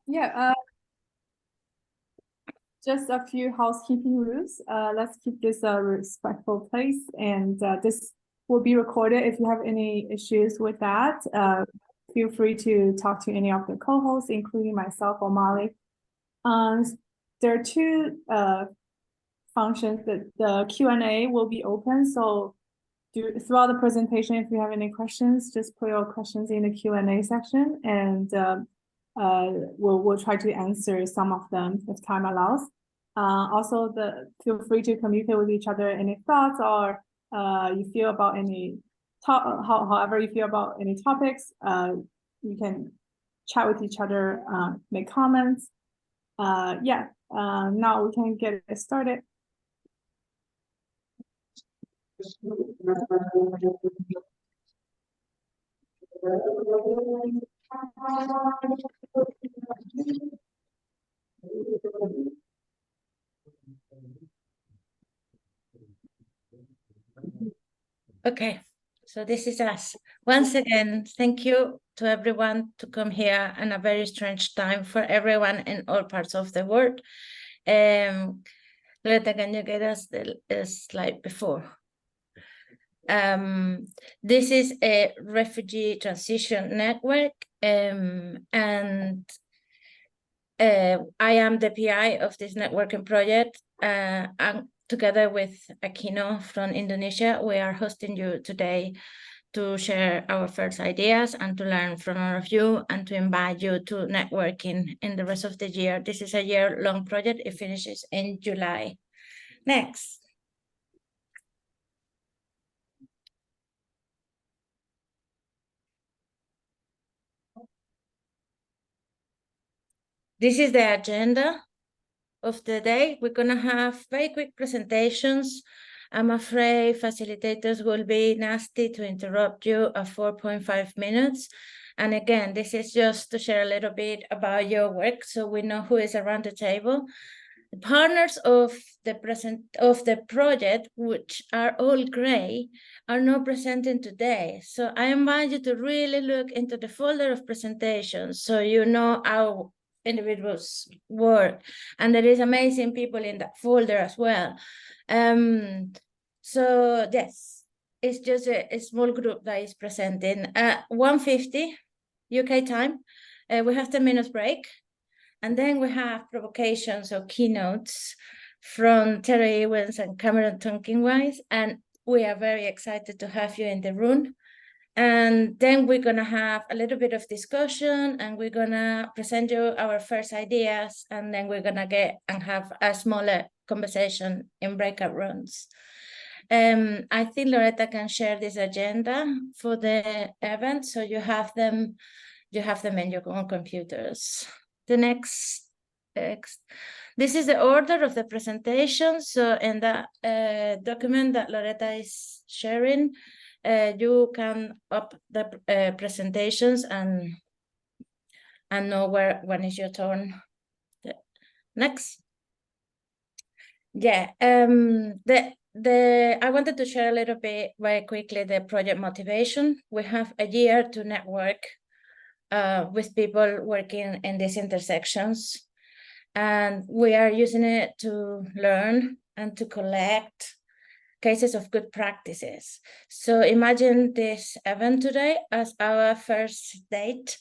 Yeah, just a few housekeeping rules. Let's keep this a respectful place, and this will be recorded. If you have any issues with that, feel free to talk to any of the co-hosts, including myself or Molly. There are two functions that the Q&A will be open. So throughout the presentation, if you have any questions, just put your questions in the Q&A section, and we'll try to answer some of them if time allows. Also, feel free to communicate with each other any thoughts or you feel about any however you feel about any topics. You can chat with each other, make comments. Now we can get it started. Okay, so this is us. Once again, thank you to everyone to come here in a very strange time for everyone in all parts of the world. Loretta, can you get us the slide before? This is a refugee transition network, and I am the PI of this networking project, and together with Aquino from Indonesia, we are hosting you today to share our first ideas and to learn from all of you and to invite you to networking in the rest of the year. This is a year-long project. It finishes in July. Next. This is the agenda of the day. We're going to have very quick presentations. I'm afraid facilitators will be nasty to interrupt you at 4.5 minutes. And again, this is just to share a little bit about your work so we know who is around the table. The partners of the project, which are all gray, are not presenting today. So I invite you to really look into the folder of presentations so you know how individuals work, and there is amazing people in that folder as well. So yes, it's just a small group that is presenting. 1:50 UK time. We have 10 minutes break, and then we have provocations or keynotes from Terry Ewens and Cameron Tonkinwise, and we are very excited to have you in the room. And then we're going to have a little bit of discussion, and we're going to present you our first ideas, and then we're going to get and have a smaller conversation in breakout rooms. I think Loretta can share this agenda for the event, so you have them in your own computers. The next. This is the order of the presentation. So in the document that Loretta is sharing, you can up the presentations and know when is your turn. Next. Yeah, I wanted to share a little bit very quickly the project motivation. We have a year to network with people working in these intersections, and we are using it to learn and to collect cases of good practices. So imagine this event today as our first date,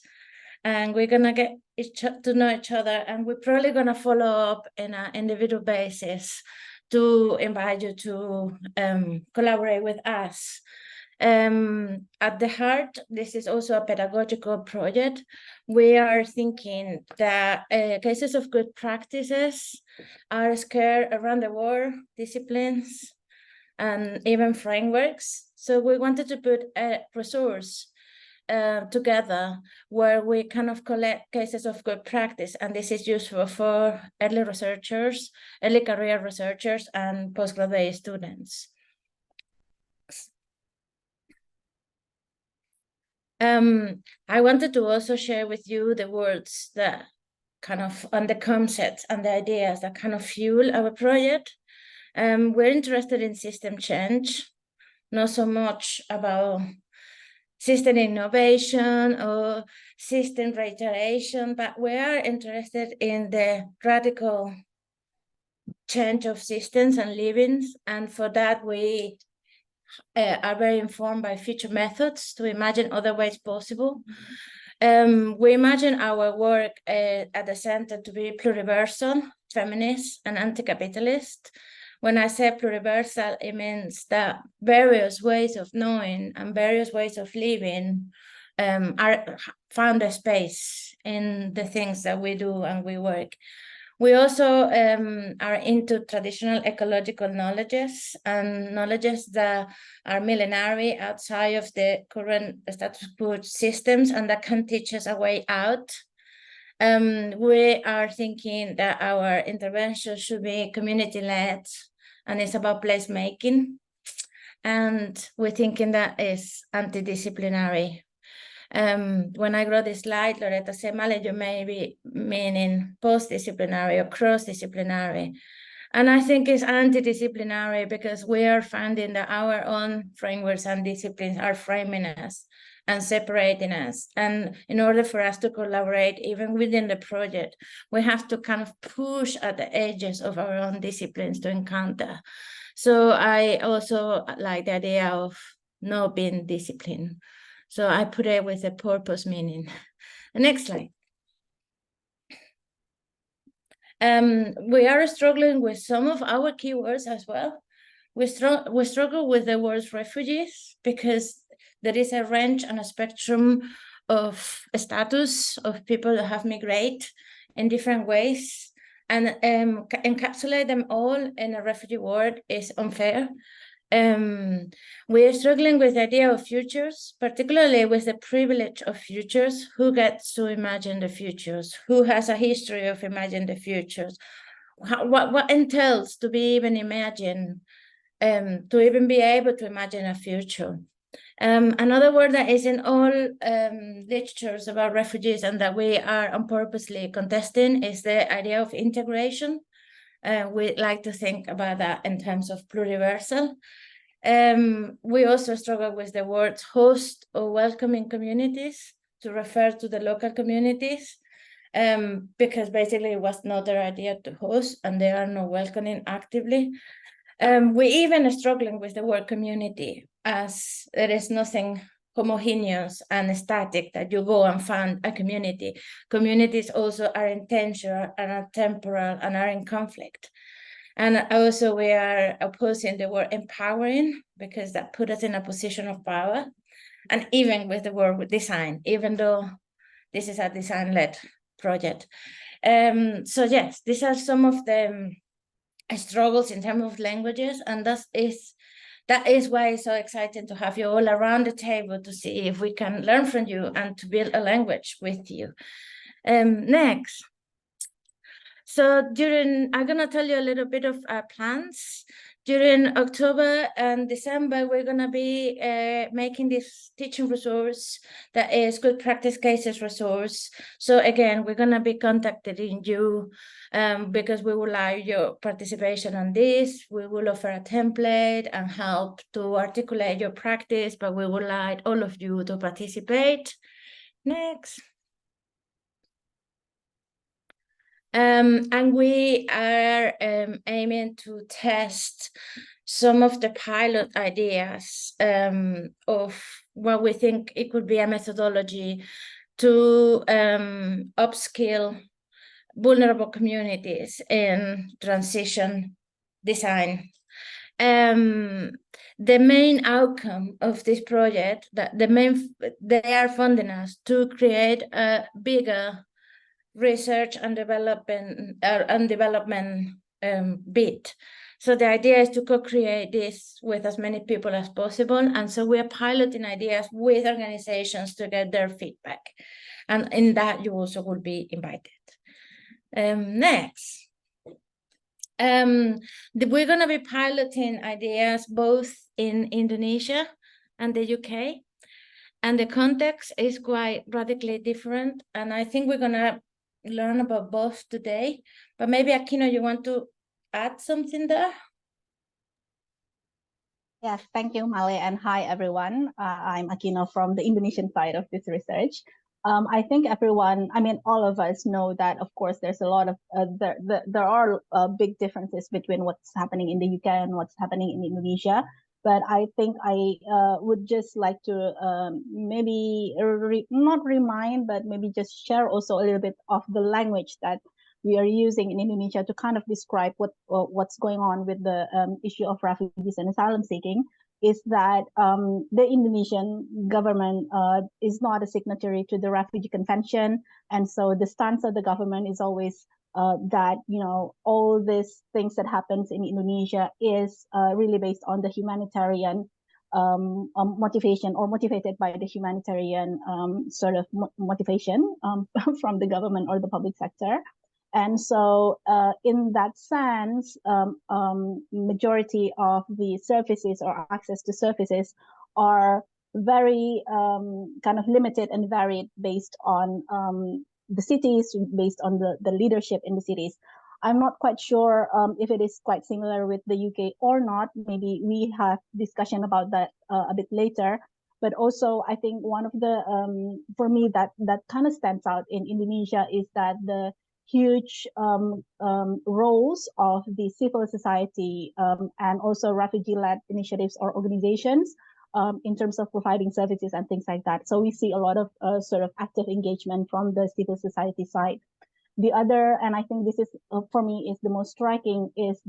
and we're gonna get to know each other, and we're probably gonna follow up in an individual basis to invite you to collaborate with us. At the heart, this is also a pedagogical project. We are thinking that cases of good practices are scarce around the world, disciplines, and even frameworks. So we wanted to put a resource together where we kind of collect cases of good practice, and this is useful for early researchers, early career researchers, and postgraduate students. I wanted to also share with you the words that kind of, and the concepts and the ideas that kind of fuel our project. We're interested in system change, not so much about system innovation or system reiteration, but we are interested in the radical change of systems and livings. And for that, we are very informed by future methods to imagine other ways possible. We imagine our work at the center to be pluriversal, feminist, and anti-capitalist. When I say pluriversal, it means that various ways of knowing and various ways of living are found a space in the things that we do and we work. We also are into traditional ecological knowledges and knowledges that are millenary outside of the current status quo systems and that can teach us a way out. We are thinking that our intervention should be community-led and it's about placemaking. And we're thinking that is antidisciplinary. When I wrote this slide, Loretta said, you may be meaning post-disciplinary or cross-disciplinary. And I think it's antidisciplinary because we are finding that our own frameworks and disciplines are framing us and separating us. And in order for us to collaborate, even within the project, we have to kind of push at the edges of our own disciplines to encounter. So I also like the idea of not being disciplined. So I put it with a purpose meaning. The next slide. We are struggling with some of our keywords as well. We struggle with the words refugees because there is a range and a spectrum of status of people that have migrated in different ways. And encapsulate them all in a refugee word is unfair. We are struggling with the idea of futures, particularly with the privilege of futures. Who gets to imagine the futures? Who has a history of imagining the futures? What entails to be even imagined, to even be able to imagine a future? Another word that is in all literatures about refugees and that we are purposely contesting is the idea of integration. We like to think about that in terms of pluriversal. We also struggle with the words host or welcoming communities to refer to the local communities, because basically it was not their idea to host and they are not welcoming actively. We even are struggling with the word community, as there is nothing homogeneous and static that you go and find a community. Communities also are intentional and are temporal and are in conflict. And also we are opposing the word empowering because that put us in a position of power. And even with the word design, even though this is a design-led project. So yes, these are some of the struggles in terms of languages, and that is why it's so exciting to have you all around the table to see if we can learn from you and to build a language with you. Next. So I'm gonna tell you a little bit of our plans. During October and December, we're gonna be making this teaching resource that is good practice cases resource. So again, we're gonna be contacting you because we would like your participation on this. We will offer a template and help to articulate your practice, but we would like all of you to participate. Next. And we are aiming to test some of the pilot ideas of what we think it could be a methodology to upskill vulnerable communities in transition design. The main outcome of this project, they are funding us to create a bigger research and development bit. So the idea is to co-create this with as many people as possible. And so we are piloting ideas with organizations to get their feedback. And in that you also will be invited. Next. We're gonna be piloting ideas both in Indonesia and the UK. And the context is quite radically different. And I think we're gonna learn about both today, but maybe Aquino, you want to add something there? Yes, thank you, Male, and hi, everyone. I'm Aquino from the Indonesian side of this research. I think everyone, I mean, all of us know that, of course, there's a lot of, there are big differences between what's happening in the UK and what's happening in Indonesia. But I think I would just like to maybe not remind, but maybe just share also a little bit of the language that we are using in Indonesia to kind of describe what's going on with the issue of refugees and asylum seeking, is that the Indonesian government is not a signatory to the Refugee Convention. And so the stance of the government is always that, you know, all these things that happens in Indonesia is really based on the humanitarian motivation, or motivated by the humanitarian sort of motivation from the government or the public sector. And so in that sense, majority of the services or access to services are very kind of limited and varied based on the cities, based on the leadership in the cities. I'm not quite sure if it is quite similar with the UK or not. Maybe we have discussion about that a bit later. But also, I think one of the, for me, that kind of stands out in Indonesia is that the huge roles of the civil society and also refugee-led initiatives or organizations in terms of providing services and things like that. So we see a lot of sort of active engagement from the civil society side. The other, and I think this is for me is the most striking, is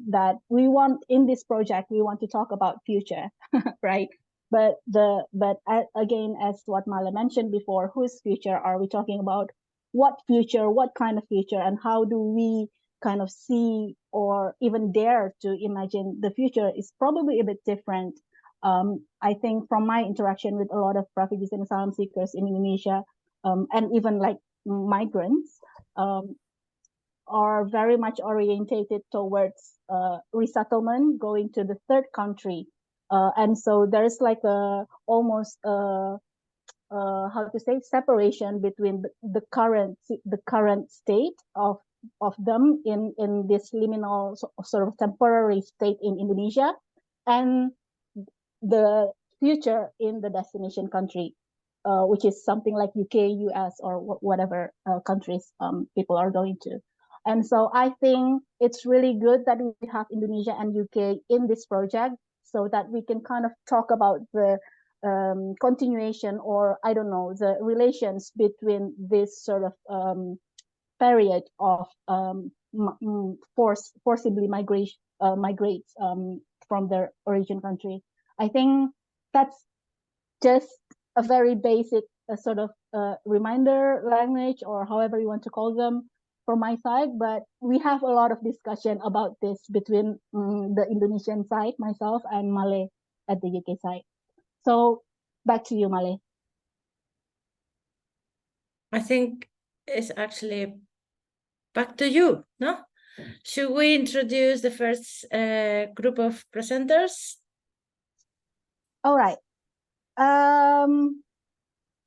that we want in this project, we want to talk about future, right? But again, as what Mala mentioned before, whose future are we talking about? What future, what kind of future, and how do we kind of see or even dare to imagine the future is probably a bit different. I think from my interaction with a lot of refugees and asylum seekers in Indonesia, and even like migrants, are very much orientated towards resettlement, going to the third country. And so there's like a almost how to say, separation between the current state of them in this liminal sort of temporary state in Indonesia, and the future in the destination country, which is something like UK, US, or whatever countries people are going to. And so I think it's really good that we have Indonesia and UK in this project, so that we can kind of talk about the continuation, or I don't know, the relations between this sort of period of forcibly migrates from their origin country. I think that's just a very basic sort of reminder language, or however you want to call them, from my side. But we have a lot of discussion about this between the Indonesian side, myself, and Male at the UK side. So back to you, Male. I think it's actually back to you, no? Should we introduce the first group of presenters? All right.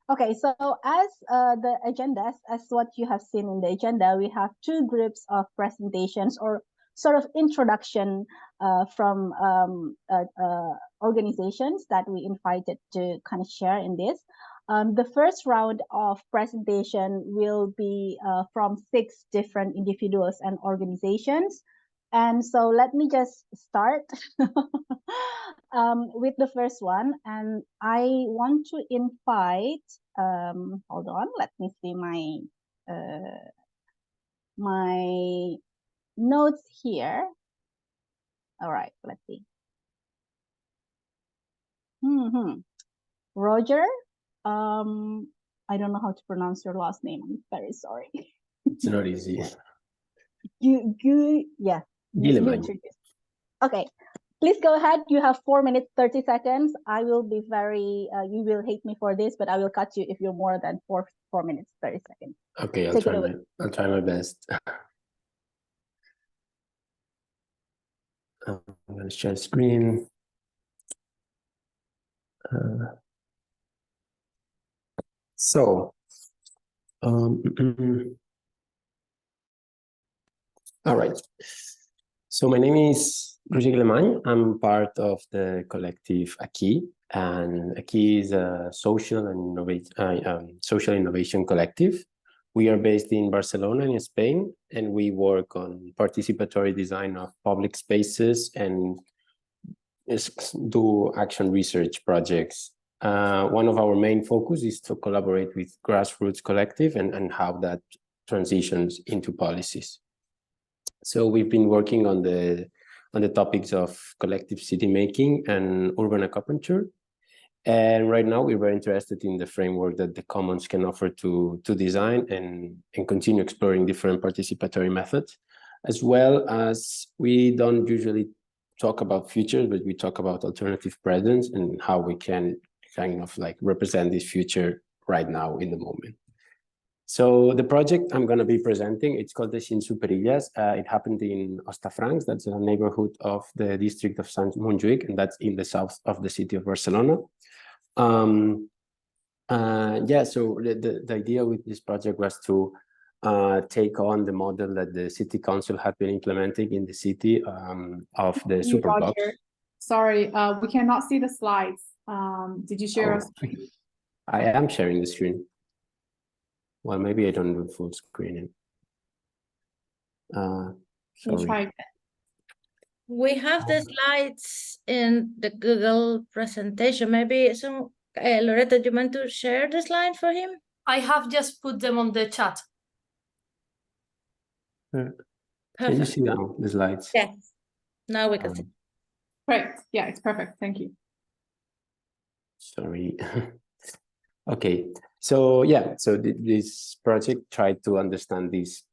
Okay, so as the agenda, as what you have seen in the agenda, we have two groups of presentations, or sort of introduction from organizations that we invited to kind of share in this. The first round of presentation will be from 6 different individuals and organizations. And so let me just start with the first one. And I want to invite, hold on, let me see my my notes here. All right, let's see. Roger, I don't know how to pronounce your last name. I'm very sorry. It's not easy. Yeah. Okay, please go ahead. You have 4 minutes, 30 seconds. I will be very, you will hate me for this, but I will cut you if you're more than 4 minutes, 30 seconds. Okay, I'll try my best. I'm going to share screen. All right. So my name is Roger Alemany. I'm part of the collective AKI, and AKI is a social innovation collective. We are based in Barcelona, in Spain, and we work on participatory design of public spaces and do action research projects. One of our main focus is to collaborate with grassroots collective and how that transitions into policies. So we've been working on the topics of collective city making and urban acupuncture. And right now we're very interested in the framework that the commons can offer to design and continue exploring different participatory methods, as well as we don't usually talk about futures, but we talk about alternative presents and how we can kind of like represent this future right now in the moment. So the project I'm going to be presenting, it's called the Shinsu Perillas. It happened in Hostafrancs, that's a neighborhood of the district of Sant Montjuïc, and that's in the south of the city of Barcelona. Yeah, so the idea with this project was to take on the model that the city council had been implementing in the city of the super blocks. Sorry, we cannot see the slides. Did you share a screen? I am sharing the screen. Well, maybe I don't do full screening. Sorry. We have the slides in the Google presentation. Maybe some, Loretta, do you want to share the slide for him? I have just put them on the chat. Can you see now the slides? Yes, now we can see. Great, yeah, it's perfect, thank you. Sorry. Okay, so yeah, so this project tried to understand this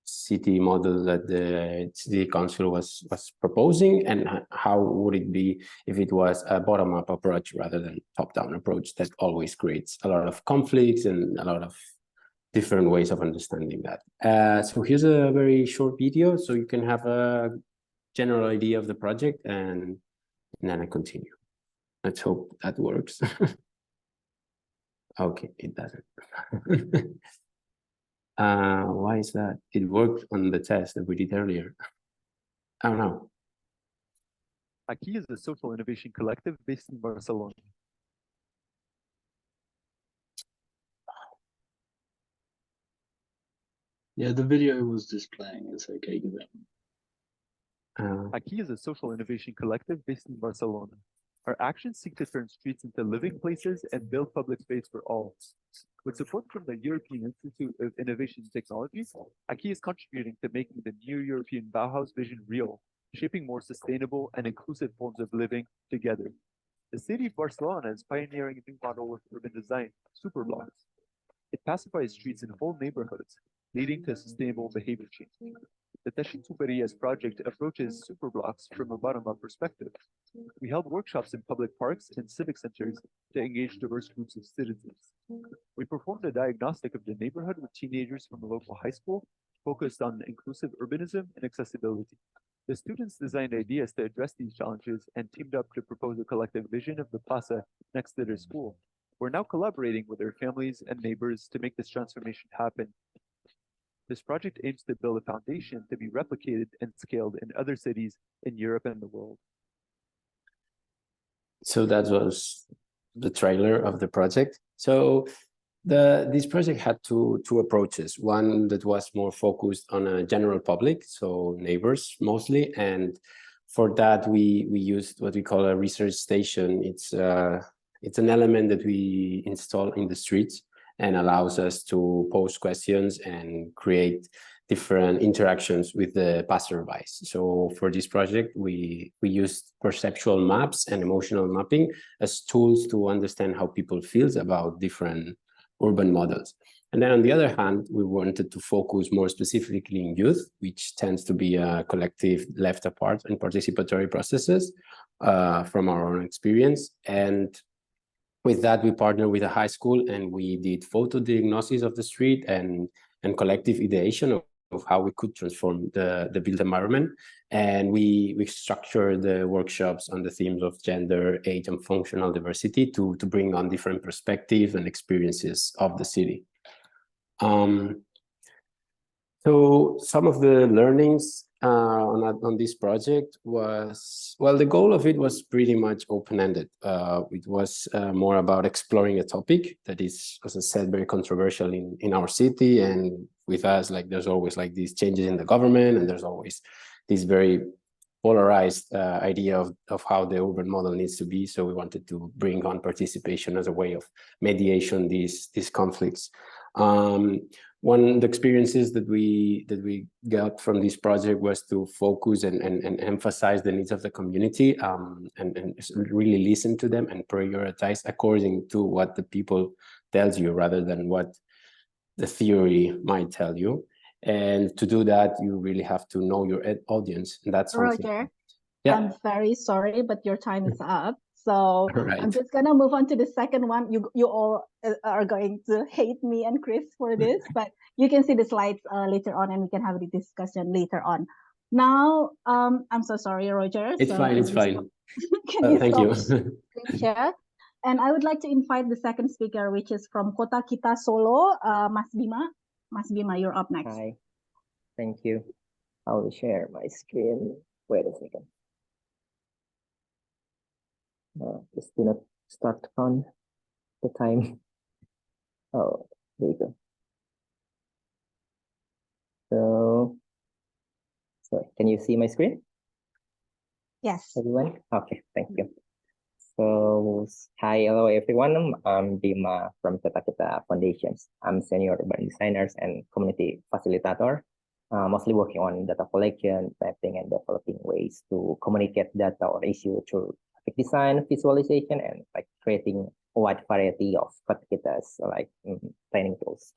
city model that the city council was proposing, and how would it be if it was a bottom-up approach rather than top-down approach that always creates a lot of conflicts and a lot of different ways of understanding that. So here's a very short video so you can have a general idea of the project, and then I continue. Let's hope that works. Okay, it doesn't. Why is that? It worked on the test that we did earlier. I don't know. AKI is a social innovation collective based in Barcelona. Yeah, the video was displaying. It's okay. AKI is a social innovation collective based in Barcelona. Our actions seek to turn streets into living places and build public space for all. With support from the European Institute of Innovation and Technology, AKI is contributing to making the new European Bauhaus vision real, shaping more sustainable and inclusive forms of living together. The city of Barcelona is pioneering a new model of urban design, super blocks. It pacifies streets in whole neighborhoods, leading to sustainable behavior change. The Shinsu Perillas project approaches super blocks from a bottom-up perspective. We held workshops in public parks and civic centers to engage diverse groups of citizens. We performed a diagnostic of the neighborhood with teenagers from a local high school, focused on inclusive urbanism and accessibility. The students designed ideas to address these challenges and teamed up to propose a collective vision of the plaza next to their school. We're now collaborating with their families and neighbors to make this transformation happen. This project aims to build a foundation to be replicated and scaled in other cities in Europe and the world. So that was the trailer of the project. So this project had two approaches. One that was more focused on a general public, so neighbors mostly. And for that, we used what we call a research station. It's an element that we install in the streets and allows us to pose questions and create different interactions with the passerbys. So for this project, we used perceptual maps and emotional mapping as tools to understand how people feel about different urban models. And then on the other hand, we wanted to focus more specifically in youth, which tends to be a collective left apart in participatory processes from our own experience. And with that, we partnered with a high school and we did photo diagnosis of the street and collective ideation of how we could transform the built environment. And we structured the workshops on the themes of gender, age, and functional diversity to bring on different perspectives and experiences of the city. So So some of the learnings on this project was, well, the goal of it was pretty much open-ended. It was more about exploring a topic that is, as I said, very controversial in our city, and with us, like there's always like these changes in the government, and there's always this very polarized idea of how the urban model needs to be. So we wanted to bring on participation as a way of mediation these conflicts. One of the experiences that we got from this project was to focus and emphasize the needs of the community, and really listen to them and prioritize according to what the people tells you rather than what the theory might tell you. And to do that, you really have to know your audience, and that's something. Roger, Yeah. I'm very sorry, but your time is up. So Right. I'm just gonna move on to the second one. You all are going to hate me and Chris for this, but you can see the slides later on, and we can have the discussion later on. Now, I'm so sorry, Roger. It's so fine. It's can you fine. Can you Thank stop you. screen share? And I would like to invite the second speaker, which is from Kota Kita Solo, Mas Bima. Mas Bima, you're up next. Hi, thank you. I will share my screen. Wait a second. Just do not start on the time. Oh, there you go. So can you see my screen, Yes. everyone? Okay, thank you. So, hi, hello everyone. I'm Bima from Kota Kita Foundations. I'm senior urban designer and community facilitator, mostly working on data collection, mapping, and developing ways to communicate data or issue through graphic design, visualization, and like creating a wide variety of Kota Kita's like planning tools.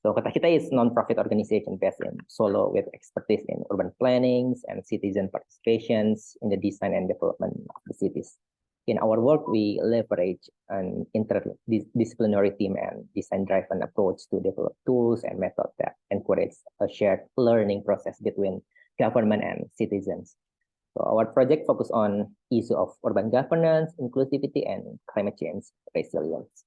So Kota Kita is a non-profit organization based in Solo with expertise in urban plannings and citizen participations in the design and development of the cities. In our work, we leverage an interdisciplinary team and design-driven approach to develop tools and methods that encourage a shared learning process between government and citizens. So our project focuses on issue of urban governance, inclusivity, and climate change resilience.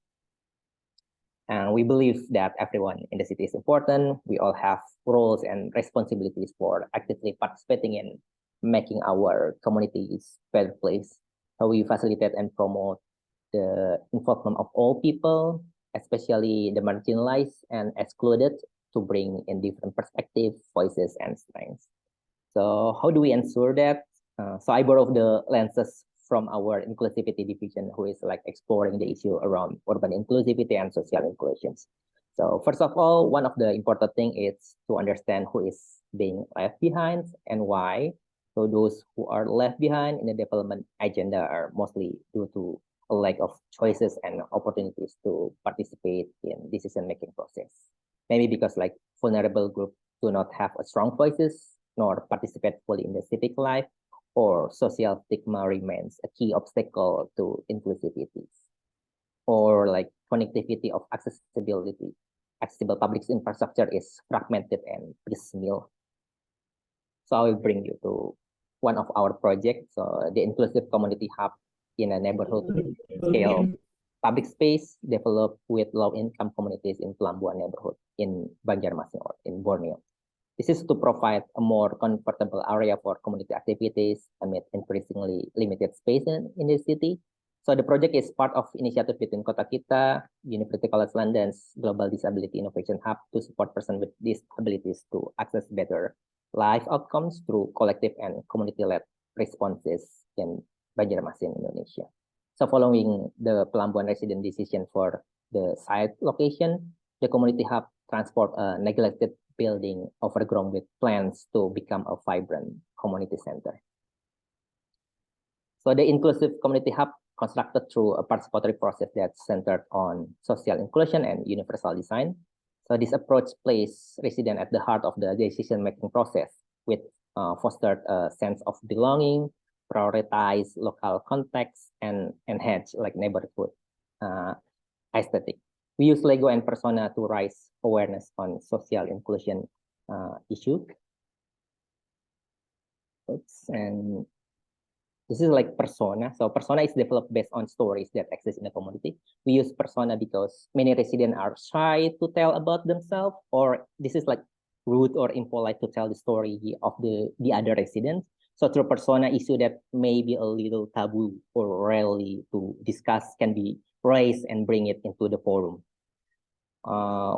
And we believe that everyone in the city is important. We all have roles and responsibilities for actively participating in making our communities a better place. So we facilitate and promote the involvement of all people, especially the marginalized and excluded, to bring in different perspectives, voices, and strengths. So how do we ensure that? So I borrow the lenses from our inclusivity division, who is like exploring the issue around urban inclusivity and social inclusions. So first of all, one of the important thing is to understand who is being left behind and why. So those who are left behind in the development agenda are mostly due to a lack of choices and opportunities to participate in decision-making process. Maybe because like vulnerable groups do not have a strong voices nor participate fully in the civic life, or social stigma remains a key obstacle to inclusivity, or like connectivity of accessibility. Accessible public infrastructure is fragmented and piecemeal. So I will bring you to one of our projects, so the Inclusive Community Hub in a neighborhood scale public space developed with low-income communities in Pelambuan neighborhood in Banjarmasin or in Borneo. This is to provide a more comfortable area for community activities amid increasingly limited space in the city. So the project is part of initiative between Kota Kita, University College London's Global Disability Innovation Hub to support persons with disabilities to access better life outcomes through collective and community-led responses in Banjarmasin, Indonesia. So following the Pelambuan resident decision for the site location, the community hub transport a neglected building overgrown with plants to become a vibrant community center. So the Inclusive Community Hub constructed through a participatory process that's centered on social inclusion and universal design. So this approach places residents at the heart of the decision-making process, with fostered a sense of belonging, prioritize local context, and enhance like neighborhood aesthetic. We use Lego and Persona to raise awareness on social inclusion issue. And this is like Persona. So Persona is developed based on stories that exist in the community. We use Persona because many residents are shy to tell about themselves, or this is like rude or impolite to tell the story of the other residents. So through persona issue that may be a little taboo or rarely to discuss can be raised and bring it into the forum.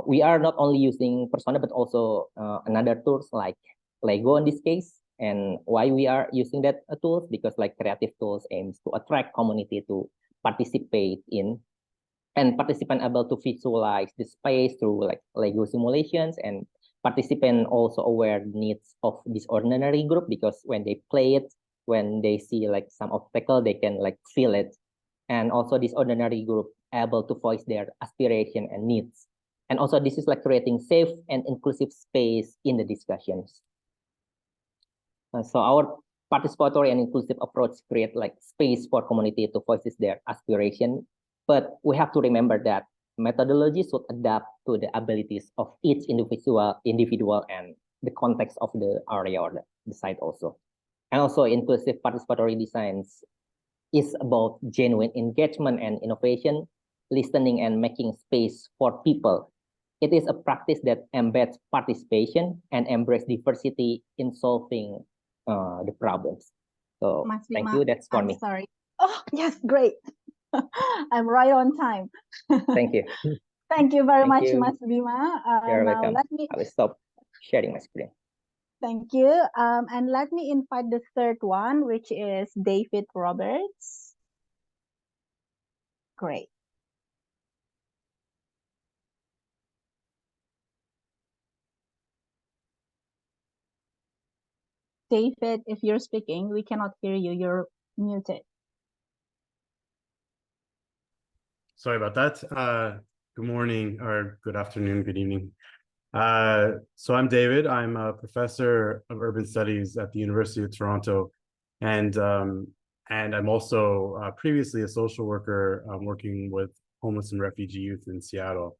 We are not only using persona, but also another tools like Lego in this case. And why we are using that tools? Because like creative tools aims to attract community to participate in, and participant able to visualize the space through like Lego simulations, and participant also aware the needs of this ordinary group, because when they play it, when they see like some obstacle, they can like feel it. And also this ordinary group able to voice their aspiration and needs. And also this is like creating safe and inclusive space in the discussions. So our participatory and inclusive approach create like space for community to voice their aspiration. But we have to remember that methodology should adapt to the abilities of each individual and the context of the area or the site also. And also inclusive participatory designs is about genuine engagement and innovation, listening and making space for people. It is a practice that embeds participation and embrace diversity in solving the problems. So Mas thank Bima, you. That's for I'm me. sorry. Oh, yes, great. I'm right on time. Thank you. Thank you very Thank much, you. Mas Bima. You're Now welcome. let me I will stop sharing my screen. thank you. And let me invite the third one, which is David Roberts. Great. David, if you're speaking, we cannot hear you. You're muted. Sorry about that. Good morning, or good afternoon, good evening. So I'm David. I'm a professor of urban studies at the University of Toronto, and I'm also previously a social worker working with homeless and refugee youth in Seattle.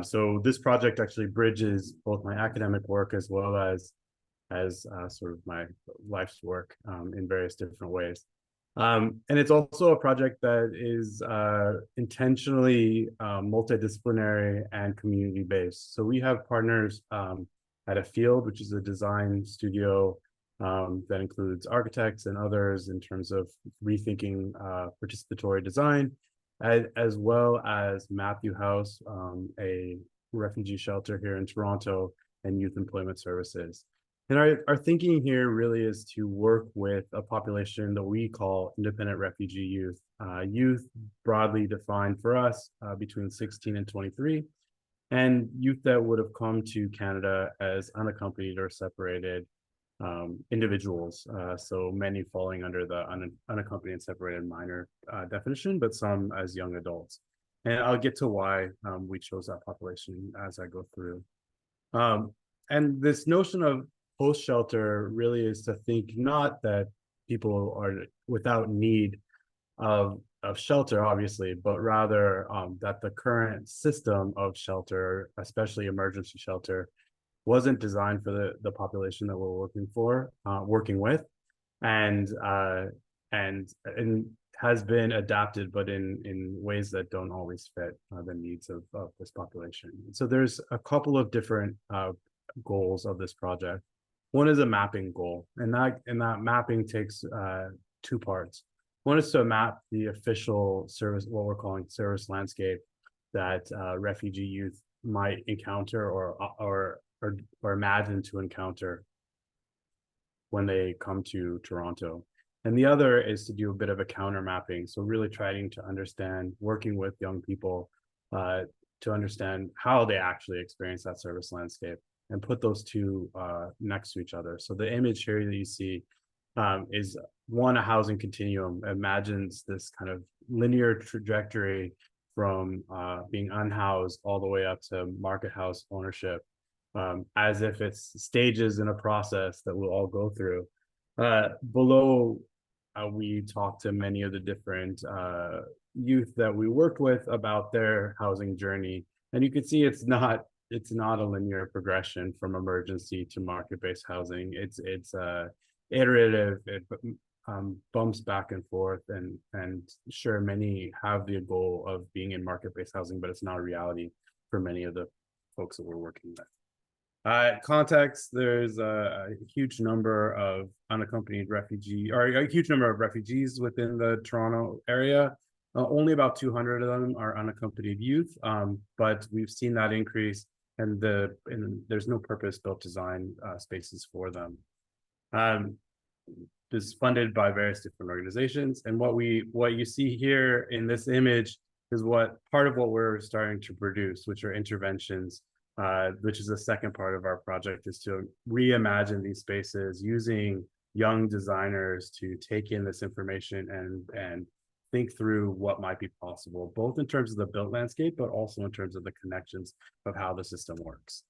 So this project actually bridges both my academic work as well as sort of my life's work in various different ways. And it's also a project that is intentionally multidisciplinary and community-based. So we have partners at Afield, which is a design studio that includes architects and others in terms of rethinking participatory design, as well as Matthew House, a refugee shelter here in Toronto, and Youth Employment Services. And our thinking here really is to work with a population that we call independent refugee youth. Youth broadly defined for us between 16 and 23, and youth that would have come to Canada as unaccompanied or separated individuals. So many falling under the unaccompanied and separated minor definition, but some as young adults. And I'll get to why we chose that population as I go through. And this notion of host shelter really is to think not that people are without need of shelter, obviously, but rather that the current system of shelter, especially emergency shelter, wasn't designed for the population that we're working with, and has been adapted, but in ways that don't always fit the needs of this population. So there's a couple of different goals of this project. One is a mapping goal, and that mapping takes two parts. One is to map the official service, what we're calling service landscape, that refugee youth might encounter or imagine to encounter when they come to Toronto. And the other is to do a bit of a counter mapping. So really trying to understand, working with young people to understand how they actually experience that service landscape, and put those two next to each other. So the image here that you see is a housing continuum. Imagines this kind of linear trajectory from being unhoused all the way up to market house ownership, as if it's stages in a process that we'll all go through. Below, we talked to many of the different youth that we worked with about their housing journey. And you can see it's not a linear progression from emergency to market-based housing. It's iterative. It bumps back and forth, and sure, many have the goal of being in market-based housing, but it's not a reality for many of the folks that we're working with. Context, there's a huge number of unaccompanied refugees, or a huge number of refugees within the Toronto area. Only about 200 of them are unaccompanied youth, but we've seen that increase, and there's no purpose-built design spaces for them. This is funded by various different organizations, and what you see here in this image is part of what we're starting to produce, which are interventions, which is the second part of our project, is to reimagine these spaces using young designers to take in this information and think through what might be possible, both in terms of the built landscape, but also in terms of the connections of how the system works.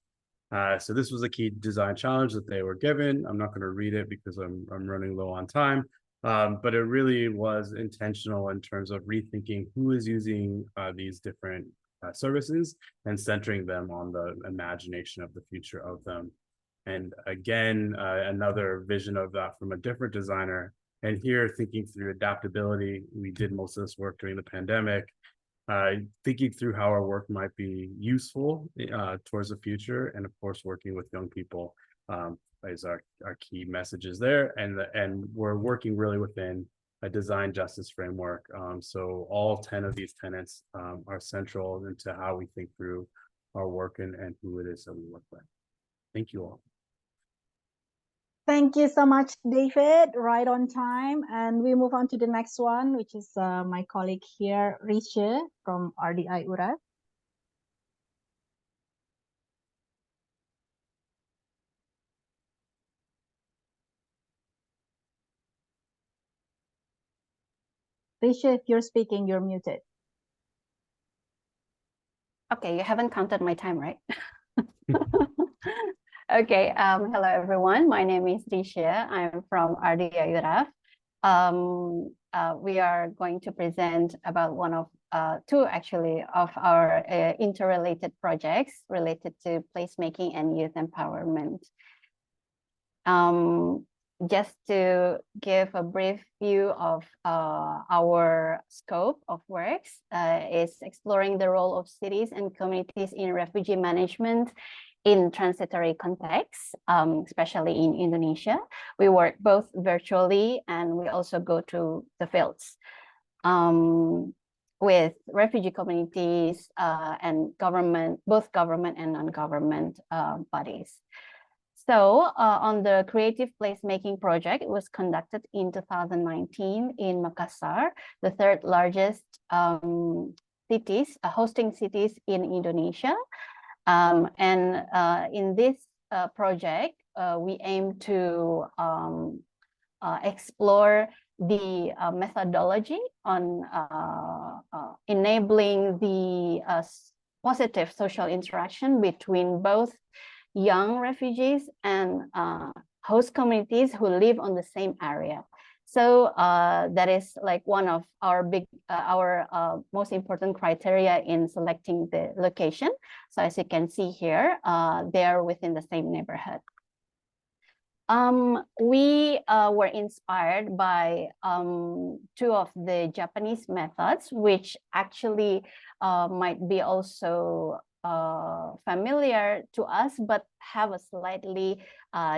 So this was a key design challenge that they were given. I'm not going to read it because I'm running low on time, but it really was intentional in terms of rethinking who is using these different services and centering them on the imagination of the future of them. And again, another vision of that from a different designer. And here, thinking through adaptability, we did most of this work during the pandemic, thinking through how our work might be useful towards the future, and of course, working with young people is our key messages there. And we're working really within a design justice framework. So all 10 of these tenets are central into how we think through our work and who it is that we work with. Thank you all. Thank you so much, David. Right on time. And we move on to the next one, which is my colleague here, Riche from RDI URAF. Riche, if you're speaking, you're muted. Okay, you haven't counted my time, right? Okay, hello everyone. My name is Riche. I'm from RDI URAF. We are going to present about one of two actually of our interrelated projects related to placemaking and youth empowerment. Just to give a brief view of our scope of works is exploring the role of cities and communities in refugee management in transitory contexts, especially in Indonesia. We work both virtually and we also go to the fields with refugee communities and government, both government and non-government bodies. So on the creative placemaking project, it was conducted in 2019 in Makassar, the third largest hosting cities in Indonesia. In this project, we aim to explore the methodology on enabling the positive social interaction between both young refugees and host communities who live on the same area. So that is like one of our most important criteria in selecting the location. So as you can see here, they are within the same neighborhood. We were inspired by two of the Japanese methods, which actually might be also familiar to us, but have a slightly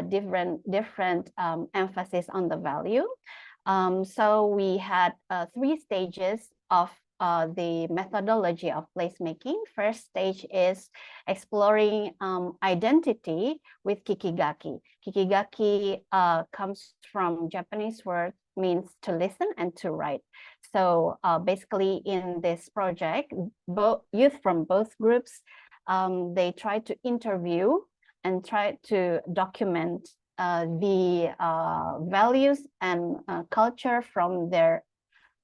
different emphasis on the value. So we had 3 stages of the methodology of placemaking. First stage is exploring identity with kikigaki. Kikigaki comes from Japanese word, means to listen and to write. So basically in this project, youth from both groups, they try to interview and try to document the values and culture from their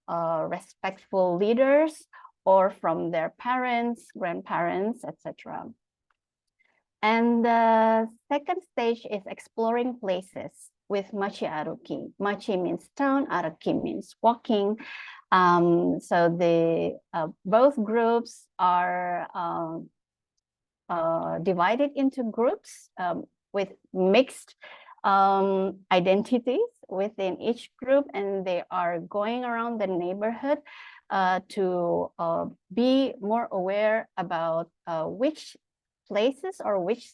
respectful leaders or from their parents, grandparents, etc. And the second stage is exploring places with machi aruki. Machi means town, aruki means walking. So the both groups are divided into groups with mixed identities within each group, and they are going around the neighborhood to be more aware about which places or which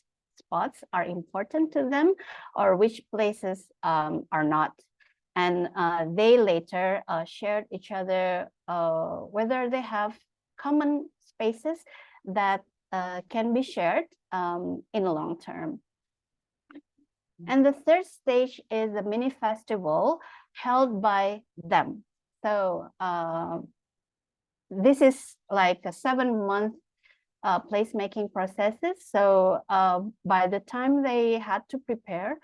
spots are important to them or which places are not. And they later shared each other whether they have common spaces that can be shared in the long term. And the third stage is a mini festival held by them. So this is like a 7-month placemaking processes. So by the time they had to prepare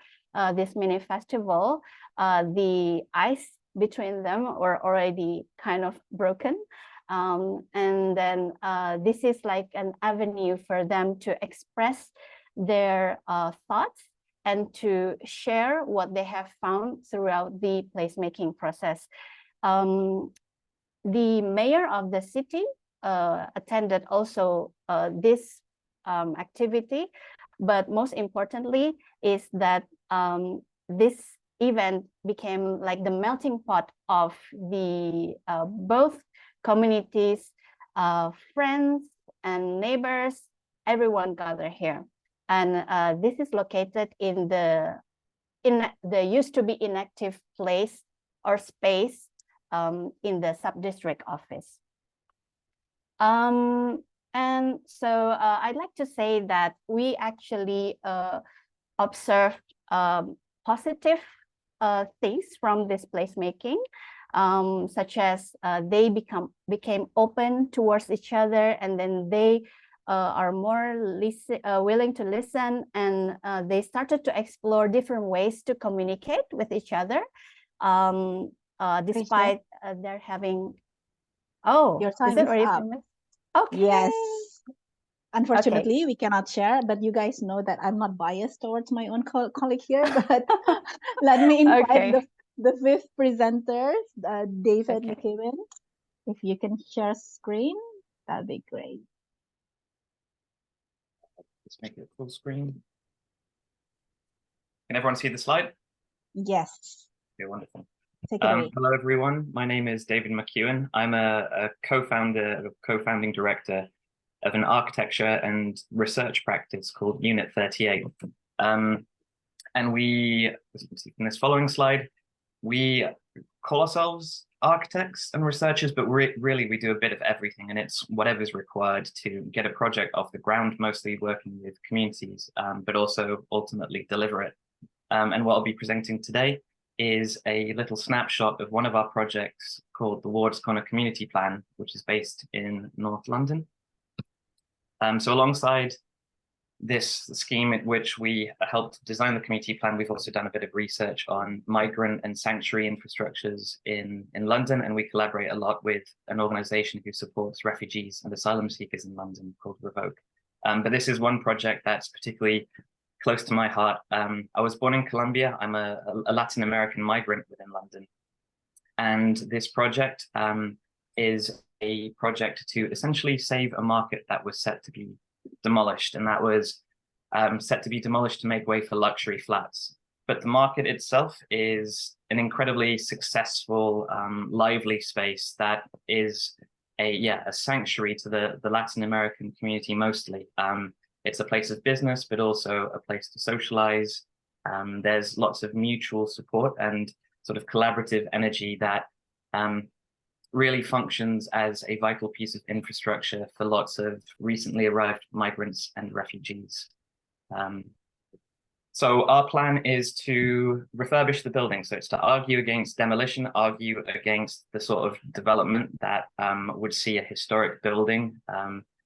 this mini festival, the ice between them were already kind of broken. And then this is like an avenue for them to express their thoughts and to share what they have found throughout the placemaking process. The mayor of the city attended also this activity, but most importantly is that this event became like the melting pot of the both communities, friends and neighbors, everyone gathered here. And this is located in the used to be inactive place or space in the sub-district office. And so I'd like to say that we actually observed positive things from this placemaking, such as they became open towards each other, and then they are more willing to listen, and they started to explore different ways to communicate with each other, despite their having. Oh, your time is up. Okay. Yes. Unfortunately, we cannot share, but you guys know that I'm not biased towards my own colleague here. But let me invite the fifth presenter, David McKeown. If you can share screen, that'd be great. Let's make it full screen. Can everyone see the slide? Yes. Okay, wonderful. Take it away. Hello, everyone. My name is David McKeown. I'm a co-founding director of an architecture and research practice called Unit 38. And we, as you can see from this following slide, we call ourselves architects and researchers, but really we do a bit of everything, and it's whatever's required to get a project off the ground, mostly working with communities, but also ultimately deliver it. And what I'll be presenting today is a little snapshot of one of our projects called the Wards Corner Community Plan, which is based in North London. So alongside this scheme in which we helped design the community plan, we've also done a bit of research on migrant and sanctuary infrastructures in London, and we collaborate a lot with an organization who supports refugees and asylum seekers in London called Revoke. But this is one project that's particularly close to my heart. I was born in Colombia. I'm a Latin American migrant within London. And this project is a project to essentially save a market that was set to be demolished, and that was set to be demolished to make way for luxury flats. But the market itself is an incredibly successful, lively space that is a sanctuary to the Latin American community mostly. It's a place of business, but also a place to socialize. There's lots of mutual support and sort of collaborative energy that really functions as a vital piece of infrastructure for lots of recently arrived migrants and refugees. So our plan is to refurbish the building. So it's to argue against demolition, argue against the sort of development that would see a historic building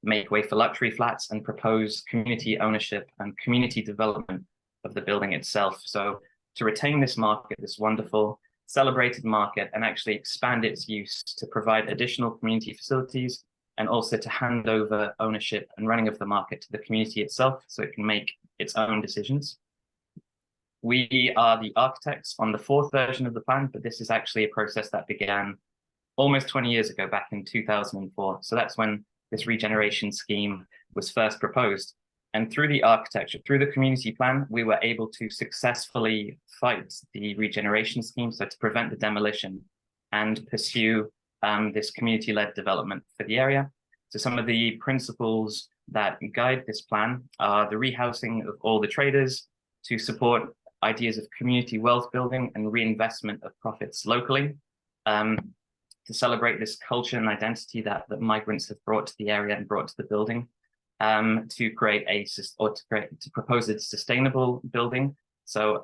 make way for luxury flats, and propose community ownership and community development of the building itself. So to retain this market, this wonderful celebrated market, and actually expand its use to provide additional community facilities, and also to hand over ownership and running of the market to the community itself so it can make its own decisions. We are the architects on the fourth version of the plan, but this is actually a process that began almost 20 years ago, back in 2004. So that's when this regeneration scheme was first proposed. And through the architecture, through the community plan, we were able to successfully fight the regeneration scheme, so to prevent the demolition and pursue this community-led development for the area. So some of the principles that guide this plan are the rehousing of all the traders to support ideas of community wealth building and reinvestment of profits locally, to celebrate this culture and identity that migrants have brought to the area and brought to the building, to propose a sustainable building. So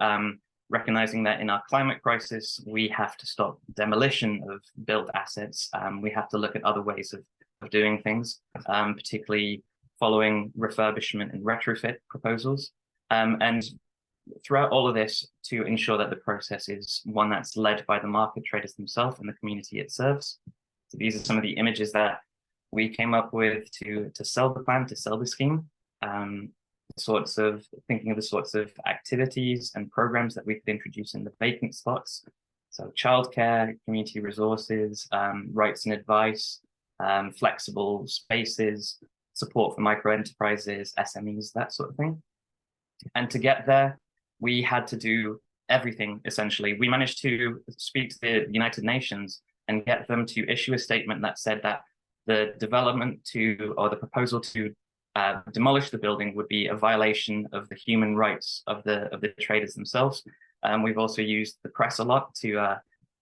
recognizing that in our climate crisis, we have to stop demolition of built assets. We have to look at other ways of doing things, particularly following refurbishment and retrofit proposals. And throughout all of this, to ensure that the process is one that's led by the market traders themselves and the community it serves. So these are some of the images that we came up with to sell the plan, to sell the scheme. Thinking of the sorts of activities and programs that we could introduce in the vacant spots. So childcare, community resources, rights and advice, flexible spaces, support for micro enterprises, SMEs, that sort of thing. And to get there, we had to do everything, essentially. We managed to speak to the United Nations and get them to issue a statement that said that the the proposal to demolish the building would be a violation of the human rights of the traders themselves. We've also used the press a lot to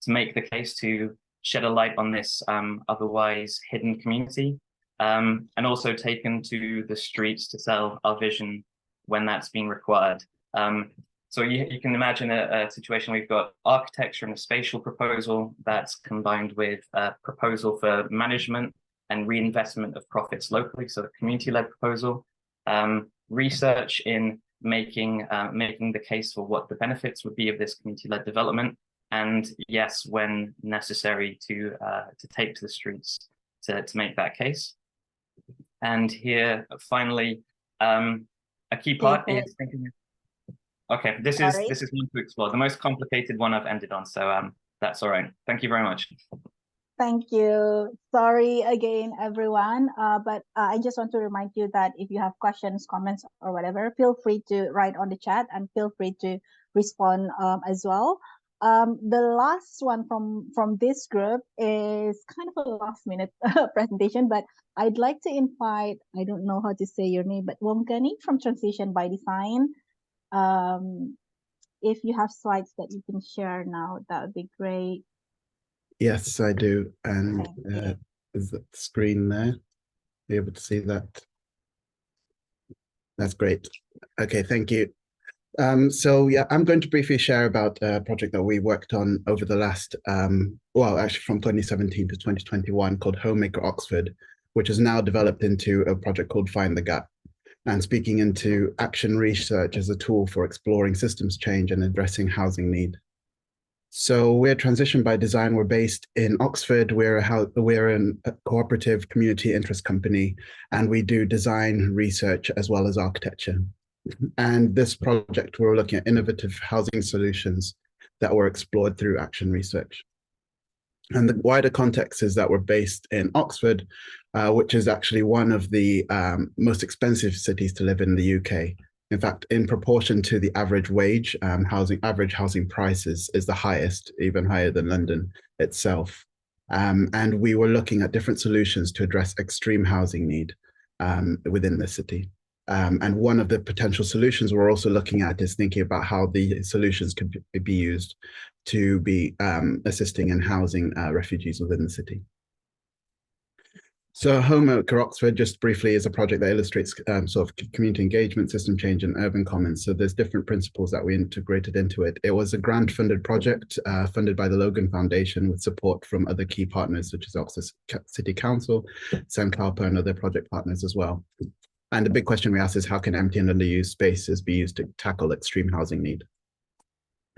make the case to shed a light on this otherwise hidden community, and also taken to the streets to sell our vision when that's been required. So you can imagine a situation where we've got architecture and a spatial proposal that's combined with a proposal for management and reinvestment of profits locally, so a community-led proposal, research in making the case for what the benefits would be of this community-led development, and yes, when necessary, to take to the streets to make that case. And here, finally, a key part is thinking. Okay, this is one to explore. The most complicated one I've ended on, so that's all right. Thank you very much. Thank you. Sorry again, everyone. But I just want to remind you that if you have questions, comments, or whatever, feel free to write on the chat and feel free to respond as well. The last one from this group is kind of a last-minute presentation, but I'd like to invite, I don't know how to say your name, but Wongkani from Transition by Design. If you have slides that you can share now, that would be great. Yes, I do. And is the screen there? Be able to see that? That's great. Okay, thank you. So yeah, I'm going to briefly share about a project that we worked on over the last, well, actually from 2017 to 2021 called Homemaker Oxford, which has now developed into a project called Find the Gap, and speaking into action research as a tool for exploring systems change and addressing housing need. So we're Transition by Design. We're based in Oxford. We're a cooperative community interest company, and we do design, research, as well as architecture. And this project, we're looking at innovative housing solutions that were explored through action research. And the wider context is that we're based in Oxford, which is actually one of the most expensive cities to live in the UK. In fact, in proportion to the average wage, average housing prices is the highest, even higher than London itself. And we were looking at different solutions to address extreme housing need within the city. And one of the potential solutions we're also looking at is thinking about how the solutions could be used to be assisting in housing refugees within the city. So Homemaker Oxford, just briefly, is a project that illustrates sort of community engagement, system change, and urban commons. So there's different principles that we integrated into it. It was a grant-funded project funded by the Logan Foundation with support from other key partners such as Oxford City Council, Sankalpa, and other project partners as well. And the big question we asked is, how can empty and underused spaces be used to tackle extreme housing need?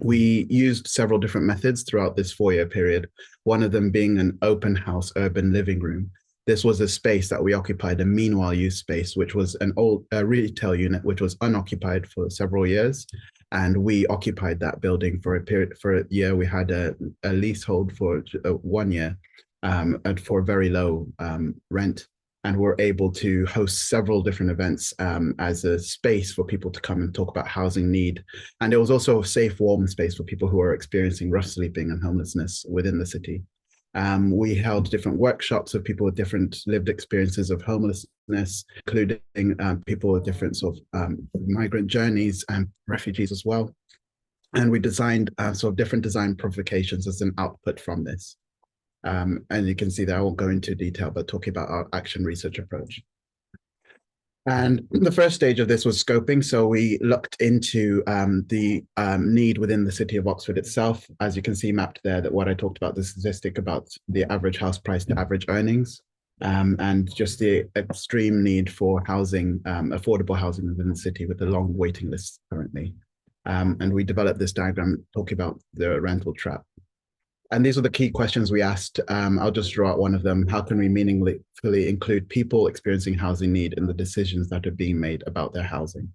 We used several different methods throughout this 4-year period, one of them being an open house urban living room. This was a space that we occupied, a meanwhile use space, which was an old retail unit, which was unoccupied for several years. And we occupied that building for a year. We had a leasehold for 1 year and for very low rent. And we're able to host several different events as a space for people to come and talk about housing need. And it was also a safe, warm space for people who are experiencing rough sleeping and homelessness within the city. We held different workshops of people with different lived experiences of homelessness, including people with different sort of migrant journeys and refugees as well. And we designed sort of different design provocations as an output from this. And you can see that I won't go into detail, but talking about our action research approach. And the first stage of this was scoping. So we looked into the need within the city of Oxford itself. As you can see mapped there, that what I talked about, the statistic about the average house price to average earnings, and just the extreme need for housing, affordable housing within the city with the long waiting lists currently. And we developed this diagram talking about the rental trap. And these are the key questions we asked. I'll just draw out one of them. How can we meaningfully include people experiencing housing need in the decisions that are being made about their housing?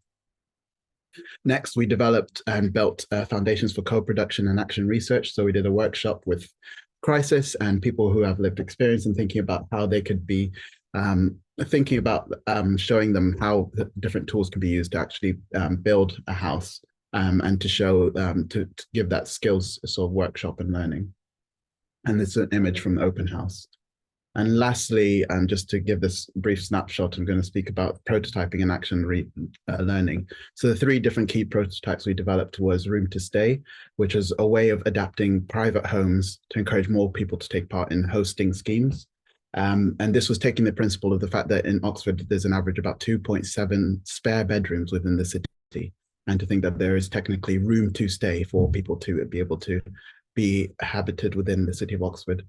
Next, we developed and built foundations for co-production and action research. So we did a workshop with Crisis and people who have lived experience and thinking about how they could be thinking about showing them how different tools can be used to actually build a house and to show, to give that skills sort of workshop and learning. And this is an image from the open house. And lastly, just to give this brief snapshot, I'm going to speak about prototyping and action learning. So the three different key prototypes we developed was Room to Stay, which is a way of adapting private homes to encourage more people to take part in hosting schemes. And this was taking the principle of the fact that in Oxford, there's an average about 2.7 spare bedrooms within the city. And to think that there is technically room to stay for people to be able to be habited within the city of Oxford.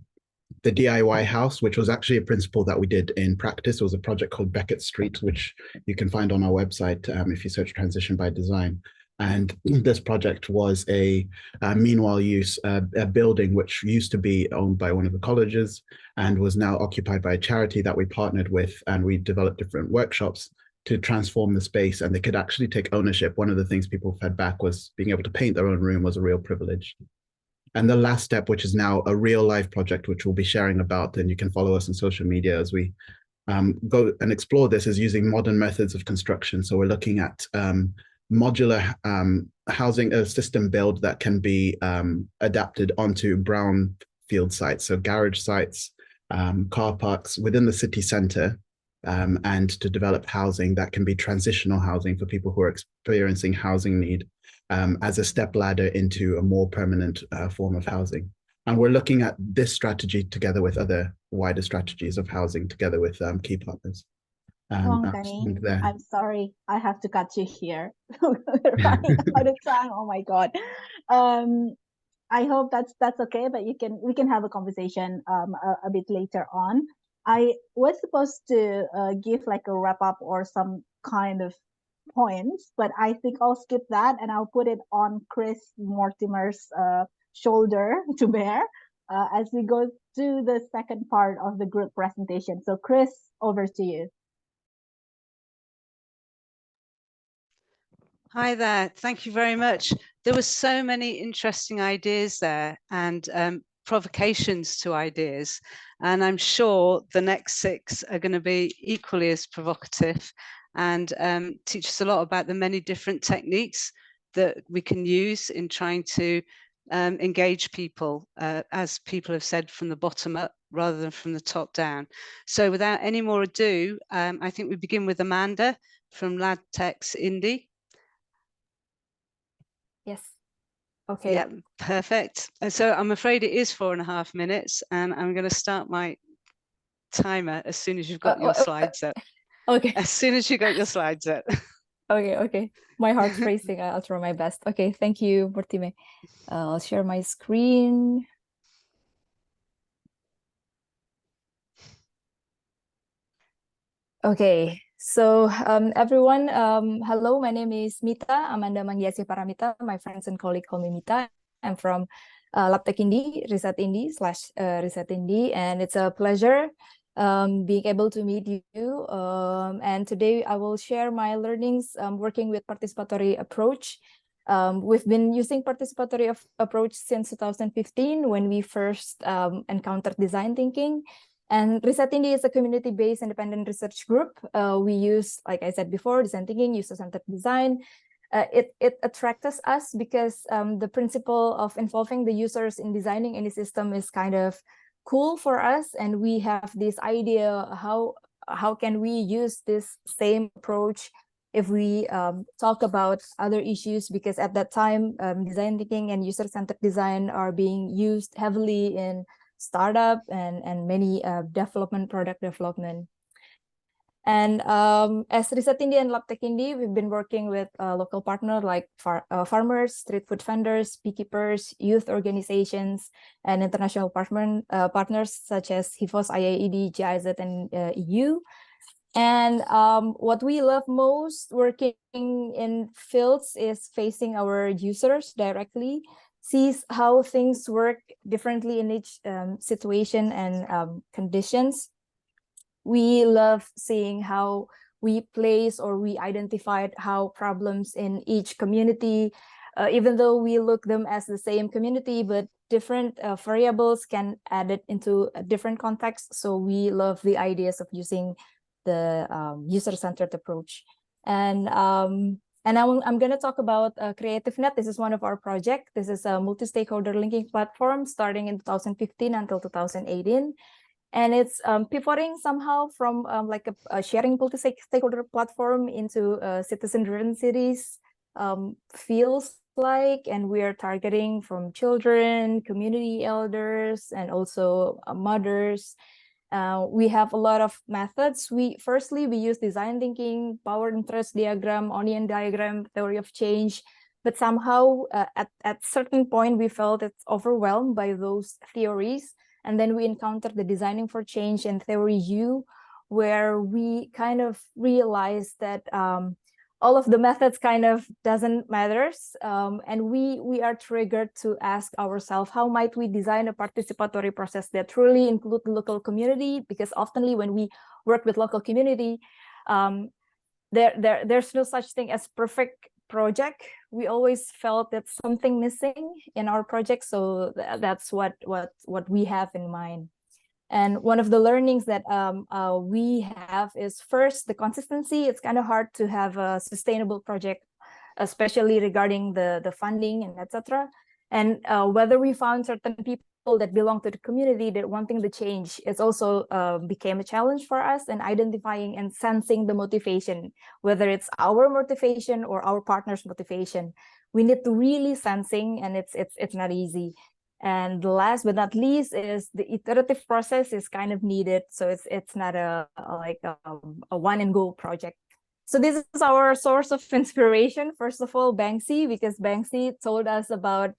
The DIY house, which was actually a principle that we did in practice, was a project called Beckett Street, which you can find on our website if you search Transition by Design. And this project was a meanwhile use, a building which used to be owned by one of the colleges and was now occupied by a charity that we partnered with, and we developed different workshops to transform the space, and they could actually take ownership. One of the things people fed back was being able to paint their own room was a real privilege. And the last step, which is now a real life project, which we'll be sharing about, and you can follow us on social media as we go and explore this, is using modern methods of construction. So we're looking at modular housing, a system build that can be adapted onto brownfield sites, so garage sites, car parks within the city centre, and to develop housing that can be transitional housing for people who are experiencing housing need as a step ladder into a more permanent form of housing. And we're looking at this strategy together with other wider strategies of housing together with key partners. I'm sorry, I have to cut you here. We're running out of time. Oh my God. I hope that's okay, but we can have a conversation a bit later on. I was supposed to give like a wrap up or some kind of points, but I think I'll skip that and I'll put it on Chris Mortimer's shoulder to bear as we go to the second part of the group presentation. So Chris, over to you. Hi there, thank you very much. There were so many interesting ideas there and provocations to ideas, and I'm sure the next 6 are going to be equally as provocative and teach us a lot about the many different techniques that we can use in trying to engage people, as people have said, from the bottom up rather than from the top down. So without any more ado, I think we begin with Amanda from LabTech's Indy. Yes. Okay. Yeah, perfect. So I'm afraid it is 4.5 minutes, and I'm going to start my timer as soon as you've got your slides up. Okay. As soon as you got your slides up. Okay. My heart's racing. I'll try my best. Okay, thank you, Mortime. I'll share my screen. Okay. So everyone, hello, my name is Mita, Amanda Manggiasih Paramita. My friends and colleagues call me Mita. I'm from LabTech Indy, Riset Indy / Riset Indy, and it's a pleasure being able to meet you. And today I will share my learnings working with participatory approach. We've been using participatory approach since 2015 when we first encountered design thinking. And Riset Indy is a community-based independent research group. We use, like I said before, design thinking, user-centered design. It attracts us because the principle of involving the users in designing any system is kind of cool for us, and we have this idea how can we use this same approach if we talk about other issues, because at that time design thinking and user-centered design are being used heavily in startup and many product development. And as Riset Indi and Laptek Indi, we've been working with local partners like farmers, street food vendors, beekeepers, youth organizations, and international partners such as HIVOS, IAED, GIZ, and EU. And what we love most working in fields is facing our users directly, sees how things work differently in each situation and conditions. We love seeing how we place or we identified how problems in each community, even though we look them as the same community, but different variables can add it into a different context. So we love the ideas of using the user-centered approach. And I'm going to talk about CreativeNet. This is one of our projects. This is a multi-stakeholder linking platform starting in 2015 until 2018. And it's pivoting somehow from like a sharing multi-stakeholder platform into citizen-driven cities feels like, and we are targeting from children, community elders, and also mothers. We have a lot of methods. Firstly, we use design thinking, power interest diagram, onion diagram, theory of change, but somehow at certain point we felt it's overwhelmed by those theories. And then we encountered the designing for change and theory U, where we kind of realized that all of the methods kind of doesn't matters. And we are triggered to ask ourselves, how might we design a participatory process that truly include the local community? Because oftenly when we work with local community, there's no such thing as perfect project. We always felt that something missing in our project, so that's what we have in mind. And one of the learnings that we have is, first, the consistency. It's kind of hard to have a sustainable project, especially regarding the funding and etc. And whether we found certain people that belong to the community that wanting the change, it's also became a challenge for us, and identifying and sensing the motivation, whether it's our motivation or our partner's motivation. We need to really sensing, and it's not easy. And last but not least is the iterative process is kind of needed. So it's not a one and go project. So this is our source of inspiration. First of all, Banksy, because Banksy told us about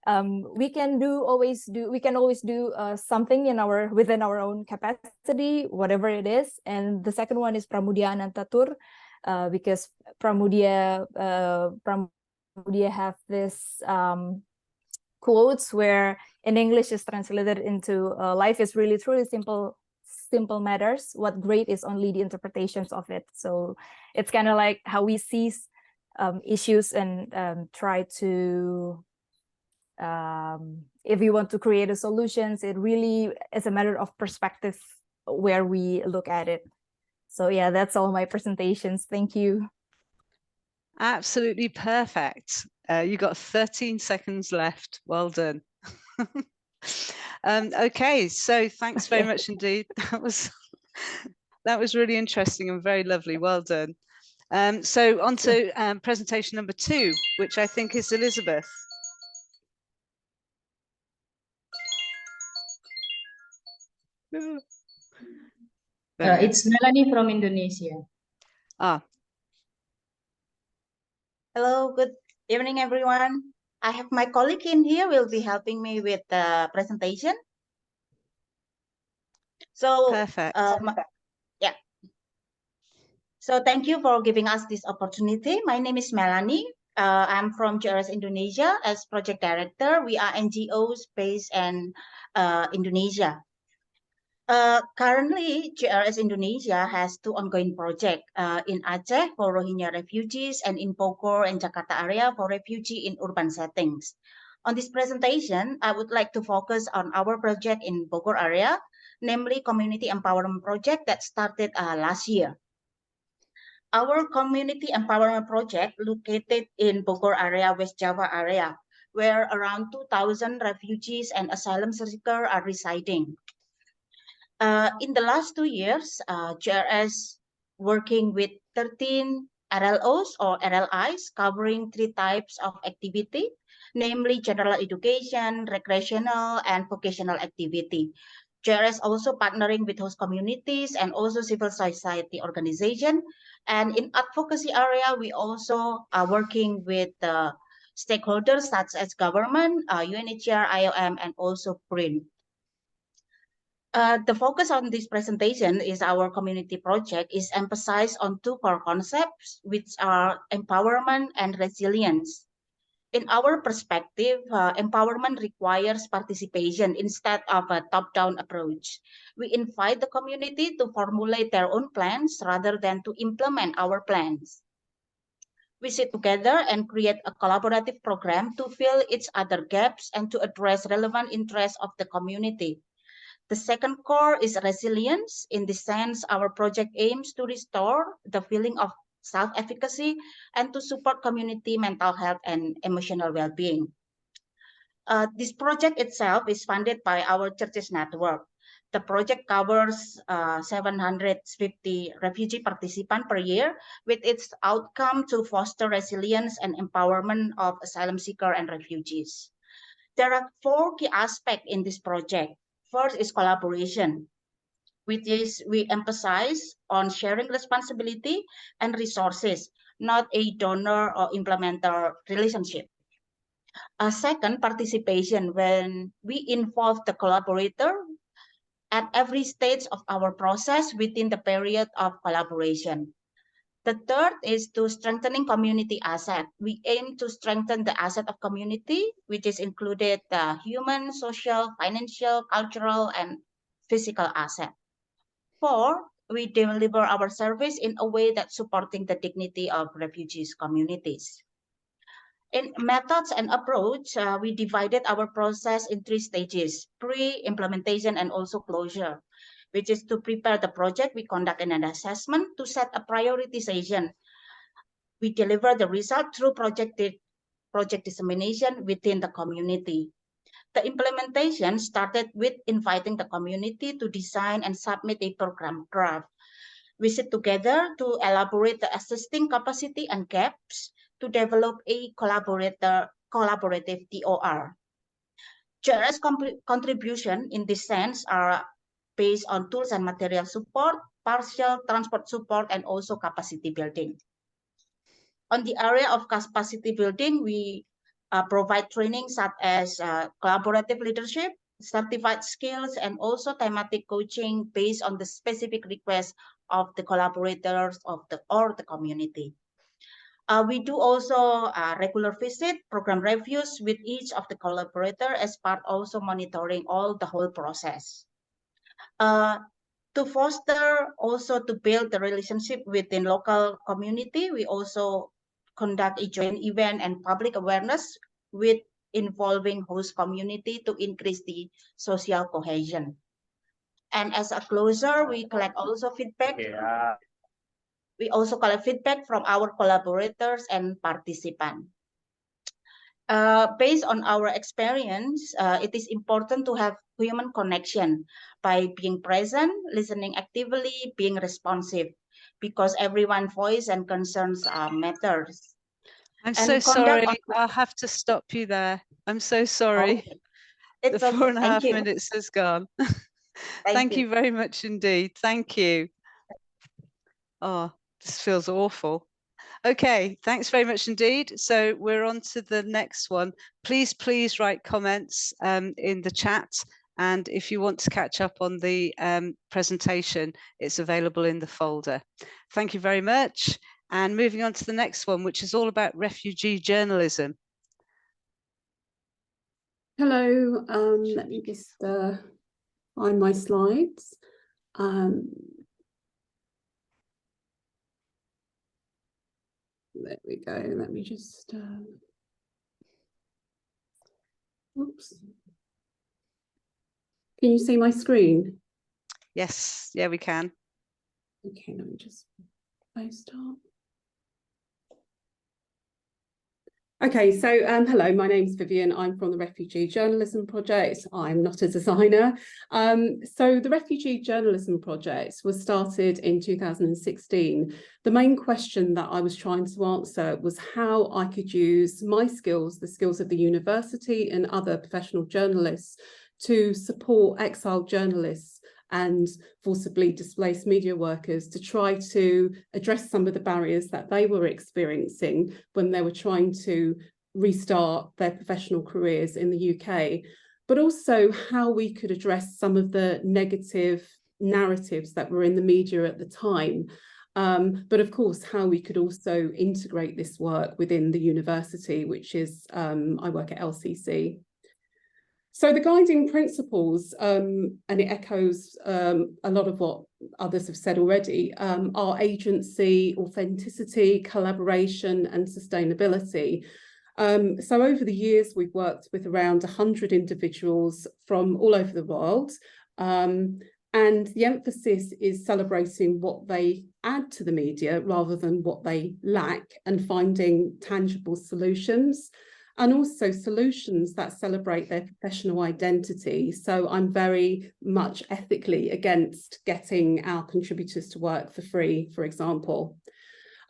we can always do something within our own capacity, whatever it is. And the second one is Pramudia Anantatur, because Pramudia have this quotes where in English is translated into life is really truly simple matters. What great is only the interpretations of it. So it's kind of like how we seize issues and try to if we want to create a solutions, it really is a matter of perspective where we look at it. So yeah, that's all my presentations. Thank you. Absolutely perfect. You got 13 seconds left. Well done. Okay, so thanks very much indeed. That was really interesting and very lovely. Well done. So on to presentation number 2, which I think is Elizabeth. It's Melanie from Indonesia. Hello, good evening, everyone. I have my colleague in here will be helping me with the presentation. So, perfect. Yeah. So thank you for giving us this opportunity. My name is Melanie. I'm from GRS Indonesia as project director. We are NGOs based in Indonesia. Currently, GRS Indonesia has 2 ongoing projects in Aceh for Rohingya refugees and in Bogor and Jakarta area for refugee in urban settings. On this presentation, I would like to focus on our project in Bogor area, namely community empowerment project that started last year. Our community empowerment project located in Bogor area, West Java area, where around 2,000 refugees and asylum seekers are residing. In the last 2 years, GRS working with 13 RLOs or RLIs covering 3 types of activity, namely general education, recreational, and vocational activity. GRS also partnering with host communities and also civil society organization. And in advocacy area, we also are working with stakeholders such as government, UNHCR, IOM, and also PRIN. The focus on this presentation is our community project is emphasized on 2 core concepts, which are empowerment and resilience. In our perspective, empowerment requires participation instead of a top-down approach. We invite the community to formulate their own plans rather than to implement our plans. We sit together and create a collaborative program to fill each other gaps and to address relevant interests of the community. The second core is resilience. In this sense, our project aims to restore the feeling of self-efficacy and to support community mental health and emotional well-being. This project itself is funded by our churches network. The project covers 750 refugee participants per year, with its outcome to foster resilience and empowerment of asylum seekers and refugees. There are 4 key aspects in this project. First is collaboration, which is we emphasize on sharing responsibility and resources, not a donor or implementer relationship. Second, participation, when we involve the collaborator at every stage of our process within the period of collaboration. The third is to strengthening community asset. We aim to strengthen the asset of community, which is included the human, social, financial, cultural, and physical asset. 4, we deliver our service in a way that supporting the dignity of refugees communities. In methods and approach, we divided our process in 3 stages: pre-implementation and also closure, which is to prepare the project. We conduct an assessment to set a prioritization. We deliver the result through project dissemination within the community. The implementation started with inviting the community to design and submit a program draft. We sit together to elaborate the existing capacity and gaps to develop a collaborative TOR. GRS contribution in this sense are based on tools and material support, partial transport support, and also capacity building. On the area of capacity building, we provide training such as collaborative leadership, certified skills, and also thematic coaching based on the specific requests of the collaborators or the community. We do also regular visit, program reviews with each of the collaborator as part also monitoring all the whole process. To foster also to build the relationship within local community, we also conduct a joint event and public awareness with involving host community to increase the social cohesion. And as a closer, we collect also feedback. We also collect feedback from our collaborators and participants. Based on our experience, it is important to have human connection by being present, listening actively, being responsive, because everyone's voice and concerns matters. I'm so sorry, I'll have to stop you there. I'm so sorry. Oh, the 4.5 minutes has gone. Thank you very much indeed. Thank you. Oh, this feels awful. Okay, thanks very much indeed. So we're on to the next one. Please write comments in the chat. And if you want to catch up on the presentation, it's available in the folder. Thank you very much. And moving on to the next one, which is all about refugee journalism. Hello, let me just find my slides. There we go. Let me just, oops. Can you see my screen? Yes, yeah, we can. Okay, let me just post up. Okay, so hello, my name's Vivian. I'm from the Refugee Journalism Project. I'm not a designer. So the Refugee Journalism Project was started in 2016. The main question that I was trying to answer was how I could use my skills, the skills of the university and other professional journalists, to support exiled journalists and forcibly displaced media workers to try to address some of the barriers that they were experiencing when they were trying to restart their professional careers in the UK, but also how we could address some of the negative narratives that were in the media at the time. But of course, how we could also integrate this work within the university, which is, I work at LCC. So the guiding principles, and it echoes a lot of what others have said already, are agency, authenticity, collaboration, and sustainability. So over the years, we've worked with around 100 individuals from all over the world. And the emphasis is celebrating what they add to the media rather than what they lack, and finding tangible solutions. And also solutions that celebrate their professional identity. So I'm very much ethically against getting our contributors to work for free, for example.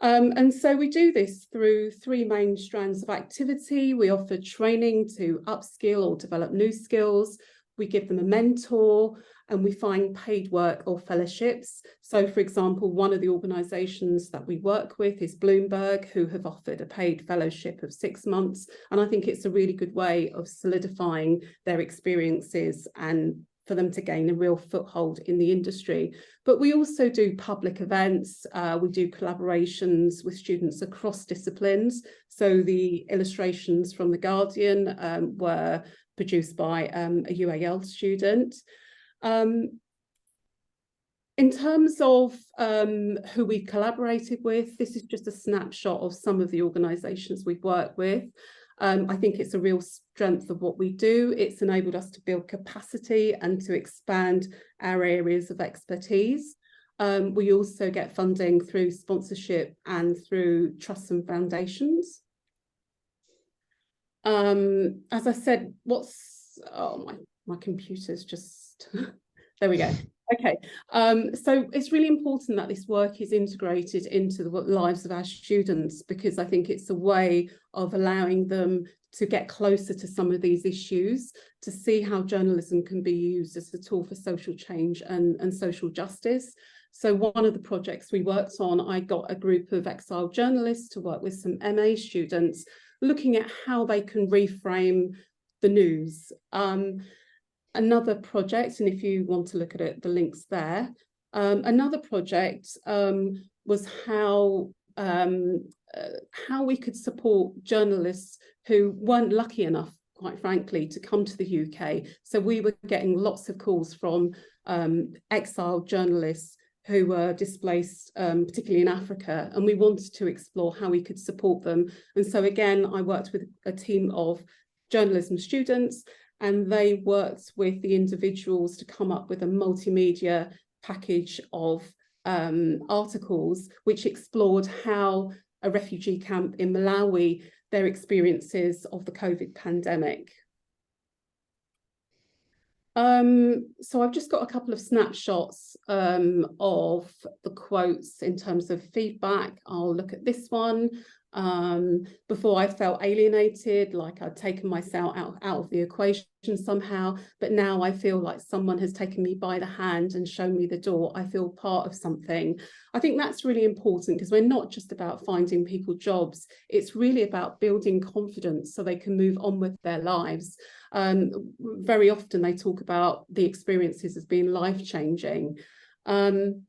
And so we do this through 3 main strands of activity. We offer training to upskill or develop new skills. We give them a mentor, and we find paid work or fellowships. So, for example, one of the organisations that we work with is Bloomberg, who have offered a paid fellowship of 6 months. And I think it's a really good way of solidifying their experiences and for them to gain a real foothold in the industry. But we also do public events. We do collaborations with students across disciplines. So the illustrations from The Guardian were produced by a UAL student. In terms of who we collaborated with, this is just a snapshot of some of the organisations we've worked with. I think it's a real strength of what we do. It's enabled us to build capacity and to expand our areas of expertise. We also get funding through sponsorship and through trusts and foundations. As I said, my computer's just, there we go. Okay, so it's really important that this work is integrated into the lives of our students, because I think it's a way of allowing them to get closer to some of these issues, to see how journalism can be used as a tool for social change and social justice. So one of the projects we worked on, I got a group of exiled journalists to work with some MA students, looking at how they can reframe the news. Another project, and if you want to look at it, the link's there. Another project was how we could support journalists who weren't lucky enough, quite frankly, to come to the UK. So we were getting lots of calls from exiled journalists who were displaced, particularly in Africa, and we wanted to explore how we could support them. And so again, I worked with a team of journalism students, and they worked with the individuals to come up with a multimedia package of articles which explored how a refugee camp in Malawi, their experiences of the COVID pandemic. So I've just got a couple of snapshots of the quotes in terms of feedback. I'll look at this one. Before I felt alienated, like I'd taken myself out of the equation somehow, but now I feel like someone has taken me by the hand and shown me the door. I feel part of something. I think that's really important, because we're not just about finding people jobs. It's really about building confidence so they can move on with their lives. Very often they talk about the experiences as being life-changing. One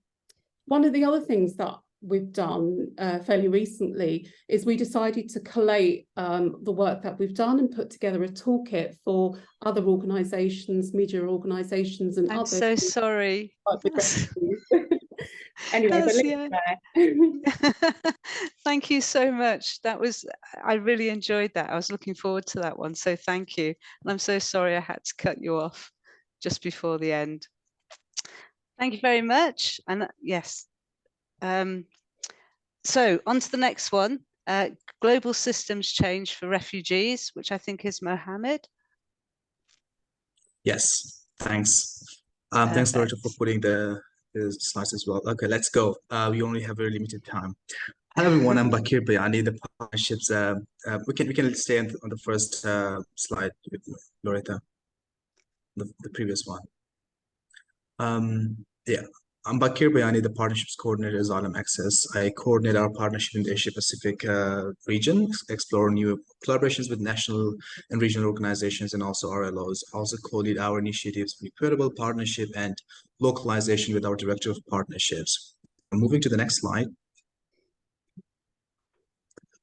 of the other things that we've done fairly recently is we decided to collate the work that we've done and put together a toolkit for other organisations, media organisations and others. I'm so sorry. Anyway, thank you so much. I really enjoyed that. I was looking forward to that one, so thank you. And I'm so sorry I had to cut you off just before the end. Thank you very much. And yes, so on to the next one. global systems change for refugees, which I think is Mohammed. Yes, thanks. Thanks, Loretta, for putting the slides as well. Okay, let's go. We only have very limited time. Hello, everyone. I'm Bakir Bayani, the partnerships. We can stay on the first slide with Loretta, the previous one. Yeah, I'm Bakir Bayani, the partnerships coordinator at Asylum Access. I coordinate our partnership in the Asia Pacific region, explore new collaborations with national and regional organizations and also RLOs. I also co-lead our initiatives for equitable partnership and localization with our director of partnerships. Moving to the next slide.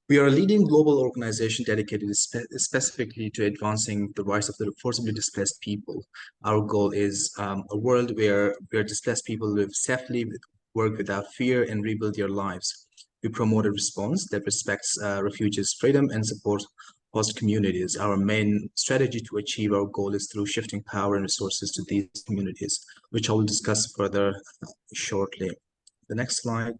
We are a leading global organization dedicated specifically to advancing the rights of the forcibly displaced people. Our goal is a world where displaced people live safely, work without fear, and rebuild their lives. We promote a response that respects refugees' freedom and supports host communities. Our main strategy to achieve our goal is through shifting power and resources to these communities, which I will discuss further shortly. The next slide.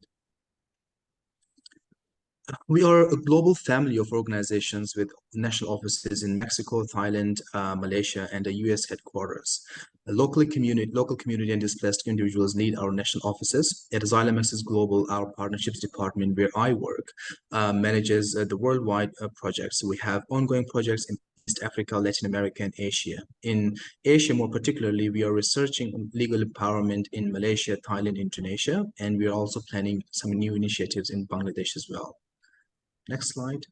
We are a global family of organizations with national offices in Mexico, Thailand, Malaysia, and a US headquarters. Local community and displaced individuals need our national offices. At Asylum Access Global, our partnerships department, where I work, manages the worldwide projects. We have ongoing projects in East Africa, Latin America, and Asia. In Asia, more particularly, we are researching legal empowerment in Malaysia, Thailand, Indonesia, and we are also planning some new initiatives in Bangladesh as well. Next slide.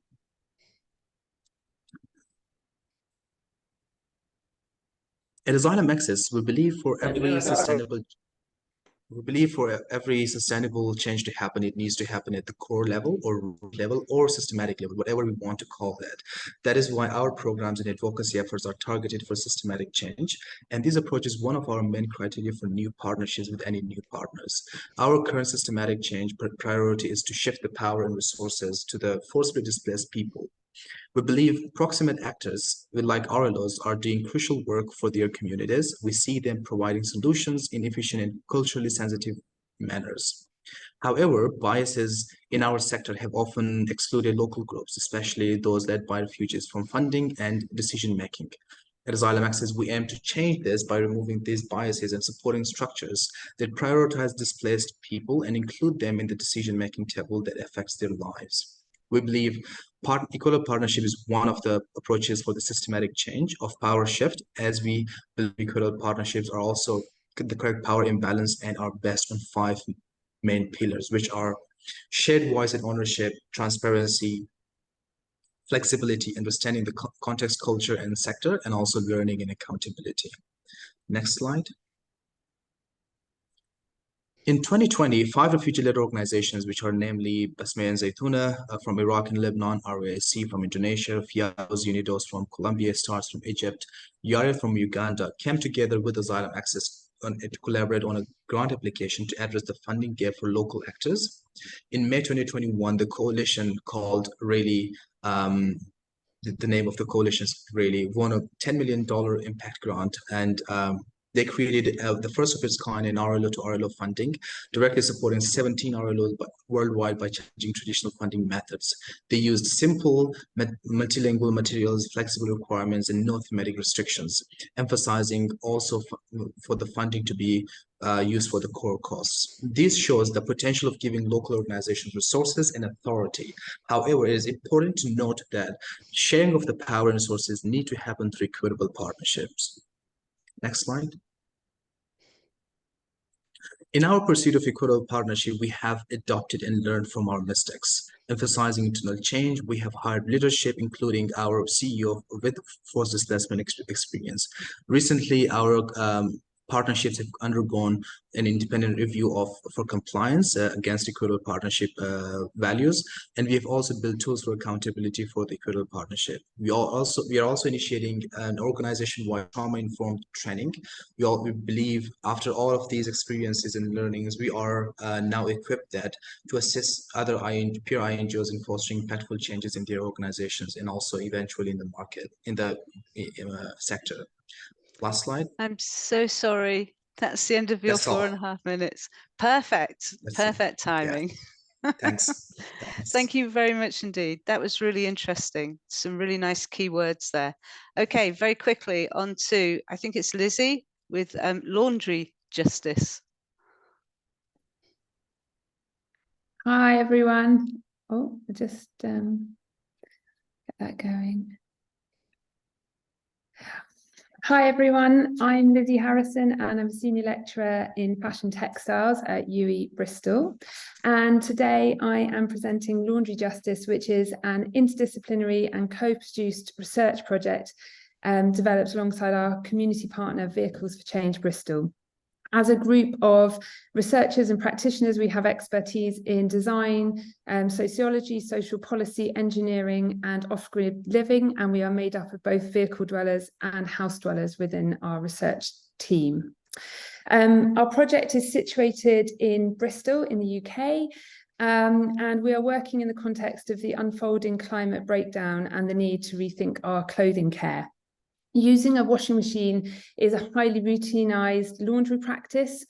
At Asylum Access, we believe for every sustainable change to happen, it needs to happen at the core level or systematic level, whatever we want to call that. That is why our programs and advocacy efforts are targeted for systematic change. And this approach is one of our main criteria for new partnerships with any new partners. Our current systematic change priority is to shift the power and resources to the forcibly displaced people. We believe proximate actors, like RLOs, are doing crucial work for their communities. We see them providing solutions in efficient and culturally sensitive manners. However, biases in our sector have often excluded local groups, especially those led by refugees, from funding and decision-making. At Asylum Access, we aim to change this by removing these biases and supporting structures that prioritize displaced people and include them in the decision-making table that affects their lives. We believe equal partnership is one of the approaches for the systematic change of power shift, as we believe equal partnerships are also the correct power imbalance and are based on 5 main pillars, which are shared voice and ownership, transparency, flexibility, understanding the context, culture, and sector, and also learning and accountability. Next slide. In 2020, 5 refugee-led organizations, which are namely Basmaya and Zaytuna from Iraq and Lebanon, RAC from Indonesia, Fiados Unidos from Colombia, STARS from Egypt, Yare from Uganda, came together with Asylum Access to collaborate on a grant application to address the funding gap for local actors. In May 2021, the coalition called Really, the name of the coalition is Really, won a $10 million impact grant, and they created the first of its kind in RLO to RLO funding, directly supporting 17 RLOs worldwide by changing traditional funding methods. They used simple multilingual materials, flexible requirements, and no thematic restrictions, emphasizing also for the funding to be used for the core costs. This shows the potential of giving local organizations resources and authority. However, it is important to note that sharing of the power and resources need to happen through equitable partnerships. Next slide. In our pursuit of equitable partnership, we have adopted and learned from our mistakes. Emphasizing internal change, we have hired leadership, including our CEO with forced displacement experience. Recently, our partnerships have undergone an independent review for compliance against equitable partnership values, and we have also built tools for accountability for the equitable partnership. We are also initiating an organization-wide trauma-informed training. We believe after all of these experiences and learnings, we are now equipped to assist other peer INGOs in fostering impactful changes in their organizations and also eventually in the market, in the sector. Last slide. I'm so sorry. That's the end of your 4.5 minutes. Perfect. Perfect timing. Thanks. Thank you very much indeed. That was really interesting. Some really nice keywords there. Okay, very quickly on to, I think it's Lizzie with laundry justice. Hi, everyone. Oh, just get that going. Hi, everyone. I'm Lizzie Harrison, and I'm a senior lecturer in fashion textiles at UE Bristol. And today I am presenting Laundry Justice, which is an interdisciplinary and co-produced research project developed alongside our community partner Vehicles for Change Bristol. As a group of researchers and practitioners, we have expertise in design, sociology, social policy, engineering, and off-grid living, and we are made up of both vehicle dwellers and house dwellers within our research team. Our project is situated in Bristol in the UK, and we are working in the context of the unfolding climate breakdown and the need to rethink our clothing care. Using a washing machine is a highly routinized laundry practice,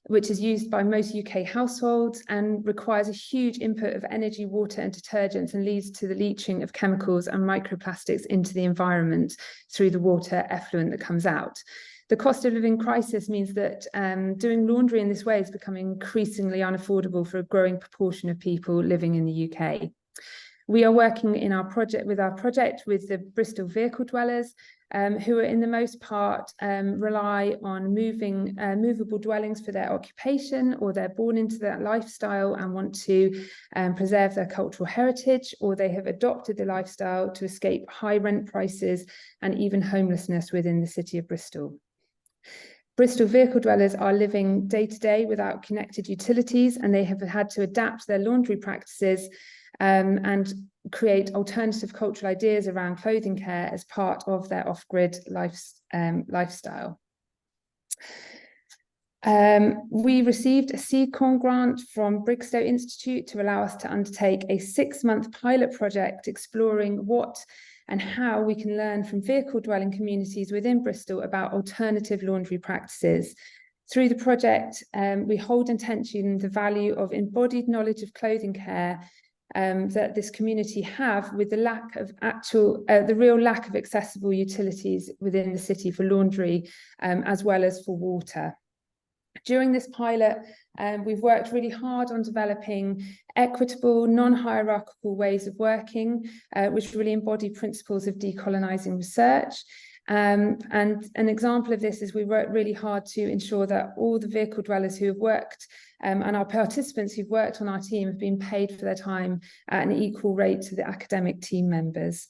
which is used by most UK households and requires a huge input of energy, water, and detergents, and leads to the leaching of chemicals and microplastics into the environment through the water effluent that comes out. The cost of living crisis means that doing laundry in this way is becoming increasingly unaffordable for a growing proportion of people living in the UK. We are working in our project with the Bristol vehicle dwellers, who are in the most part rely on movable dwellings for their occupation, or they're born into that lifestyle and want to preserve their cultural heritage, or they have adopted the lifestyle to escape high rent prices and even homelessness within the city of Bristol. Bristol vehicle dwellers are living day to day without connected utilities, and they have had to adapt their laundry practices and create alternative cultural ideas around clothing care as part of their off-grid lifestyle. We received a seed corn grant from Brigstow Institute to allow us to undertake a 6-month pilot project exploring what and how we can learn from vehicle dwelling communities within Bristol about alternative laundry practices. Through the project, we hold in tension the value of embodied knowledge of clothing care that this community have with the lack of the real lack of accessible utilities within the city for laundry, as well as for water. During this pilot, we've worked really hard on developing equitable, non-hierarchical ways of working, which really embody principles of decolonising research. And an example of this is we worked really hard to ensure that all the vehicle dwellers who have worked and our participants who've worked on our team have been paid for their time at an equal rate to the academic team members.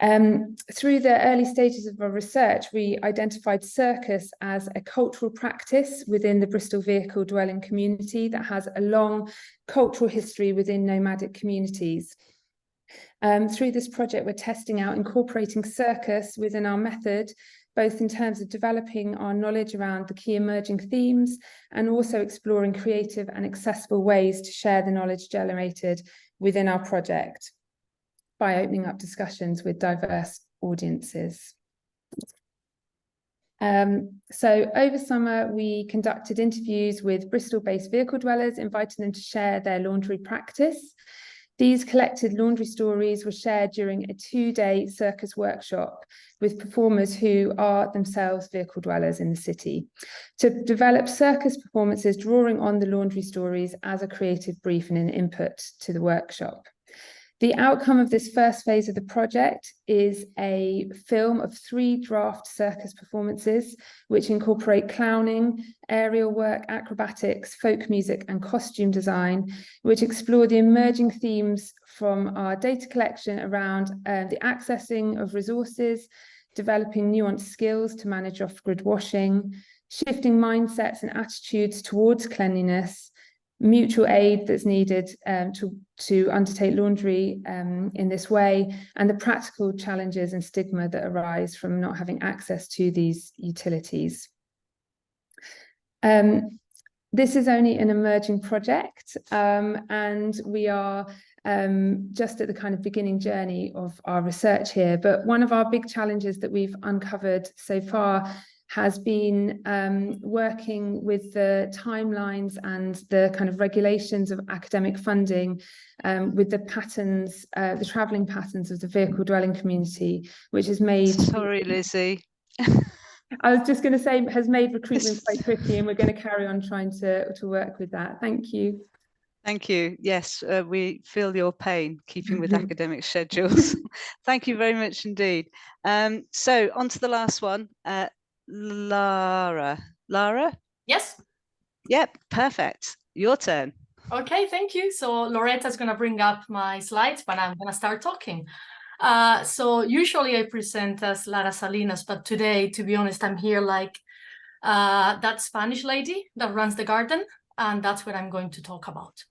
Through the early stages of our research, we identified circus as a cultural practice within the Bristol vehicle dwelling community that has a long cultural history within nomadic communities. Through this project, we're testing out incorporating circus within our method, both in terms of developing our knowledge around the key emerging themes and also exploring creative and accessible ways to share the knowledge generated within our project by opening up discussions with diverse audiences. So over summer, we conducted interviews with Bristol-based vehicle dwellers, inviting them to share their laundry practice. These collected laundry stories were shared during a 2-day circus workshop with performers who are themselves vehicle dwellers in the city, to develop circus performances drawing on the laundry stories as a creative brief and an input to the workshop. The outcome of this first phase of the project is a film of 3 draft circus performances, which incorporate clowning, aerial work, acrobatics, folk music, and costume design, which explore the emerging themes from our data collection around the accessing of resources, developing nuanced skills to manage off-grid washing, shifting mindsets and attitudes towards cleanliness, mutual aid that's needed to undertake laundry in this way, and the practical challenges and stigma that arise from not having access to these utilities. This is only an emerging project, and we are just at the kind of beginning journey of our research here. But one of our big challenges that we've uncovered so far has been working with the timelines and the kind of regulations of academic funding with the patterns, the travelling patterns of the vehicle dwelling community, which has made... Sorry, Lizzie. I was just going to say, has made recruitment quite tricky, and we're going to carry on trying to work with that. Thank you. Thank you. Yes, we feel your pain keeping with academic schedules. Thank you very much indeed. So on to the last one. Lara. Lara? Yes. Yep, perfect. Your turn. Okay, thank you. So Loretta's going to bring up my slides, but I'm going to start talking. So usually I present as Lara Salinas, but today, to be honest, I'm here like that Spanish lady that runs the garden, and that's what I'm going to talk about.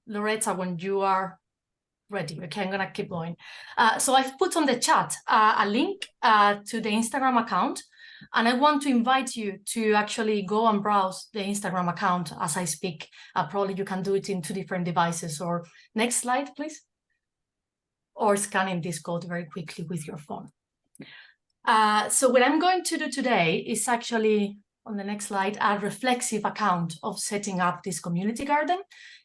Loretta, when you are ready, okay, I'm gonna keep going. So I've put on the chat a link to the Instagram account, and I want to invite you to actually go and browse the Instagram account as I speak. Probably you can do it in 2 different devices, or next slide, please. Or scanning this code very quickly with your phone. So what I'm going to do today is actually, on the next slide, a reflexive account of setting up this community garden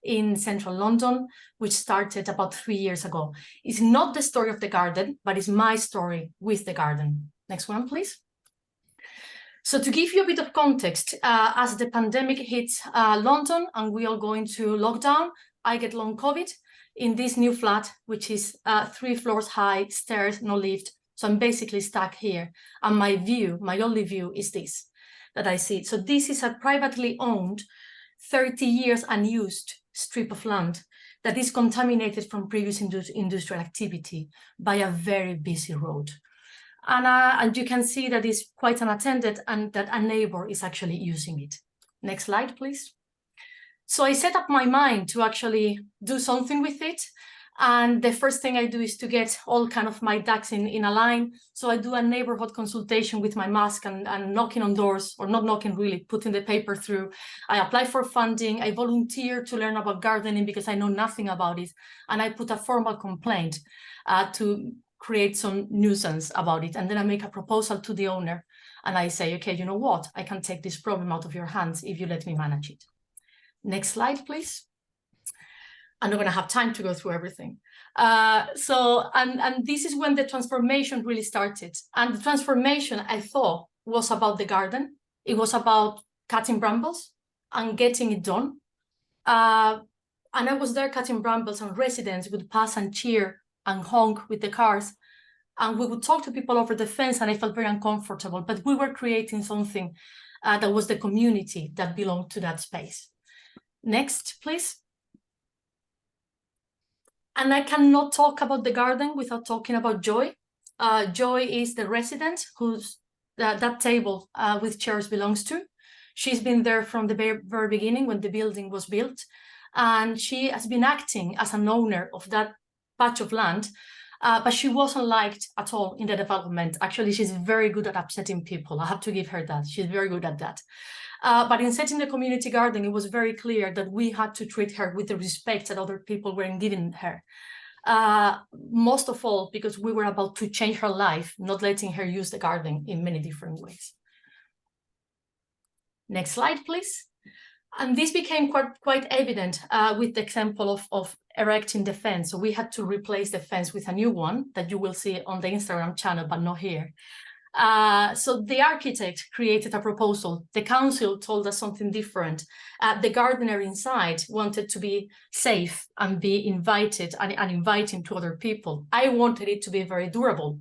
in central London, which started about 3 years ago. It's not the story of the garden, but it's my story with the garden. Next one, please. So to give you a bit of context, as the pandemic hits London and we all go into lockdown, I get long COVID in this new flat, which is 3 floors high, stairs, no lift. So I'm basically stuck here. And my view, my only view is this that I see. So this is a privately owned, 30 years unused strip of land that is contaminated from previous industrial activity by a very busy road. And you can see that it's quite unattended and that a neighbor is actually using it. Next slide, please. So I set up my mind to actually do something with it. And the first thing I do is to get all kind of my ducks in a line. So I do a neighborhood consultation with my mask and knocking on doors, or not knocking really, putting the paper through. I apply for funding. I volunteer to learn about gardening because I know nothing about it. And I put a formal complaint to create some nuisance about it. And then I make a proposal to the owner. And I say, okay, you know what? I can take this problem out of your hands if you let me manage it. Next slide, please. I'm not going to have time to go through everything. And this is when the transformation really started. And the transformation, I thought, was about the garden. It was about cutting brambles and getting it done. And I was there cutting brambles, and residents would pass and cheer and honk with the cars. And we would talk to people over the fence, and I felt very uncomfortable. But we were creating something that was the community that belonged to that space. Next, please. And I cannot talk about the garden without talking about Joy. Joy is the resident whose that table with chairs belongs to. She's been there from the very beginning when the building was built. And she has been acting as an owner of that patch of land, but she wasn't liked at all in the development. Actually, she's very good at upsetting people. I have to give her that. She's very good at that. But in setting the community garden, it was very clear that we had to treat her with the respect that other people weren't giving her. Most of all, because we were about to change her life, not letting her use the garden in many different ways. Next slide, please. And this became quite evident with the example of erecting the fence. So we had to replace the fence with a new one that you will see on the Instagram channel, but not here. So the architect created a proposal. The council told us something different. The gardener inside wanted to be safe and be invited and inviting to other people. I wanted it to be very durable.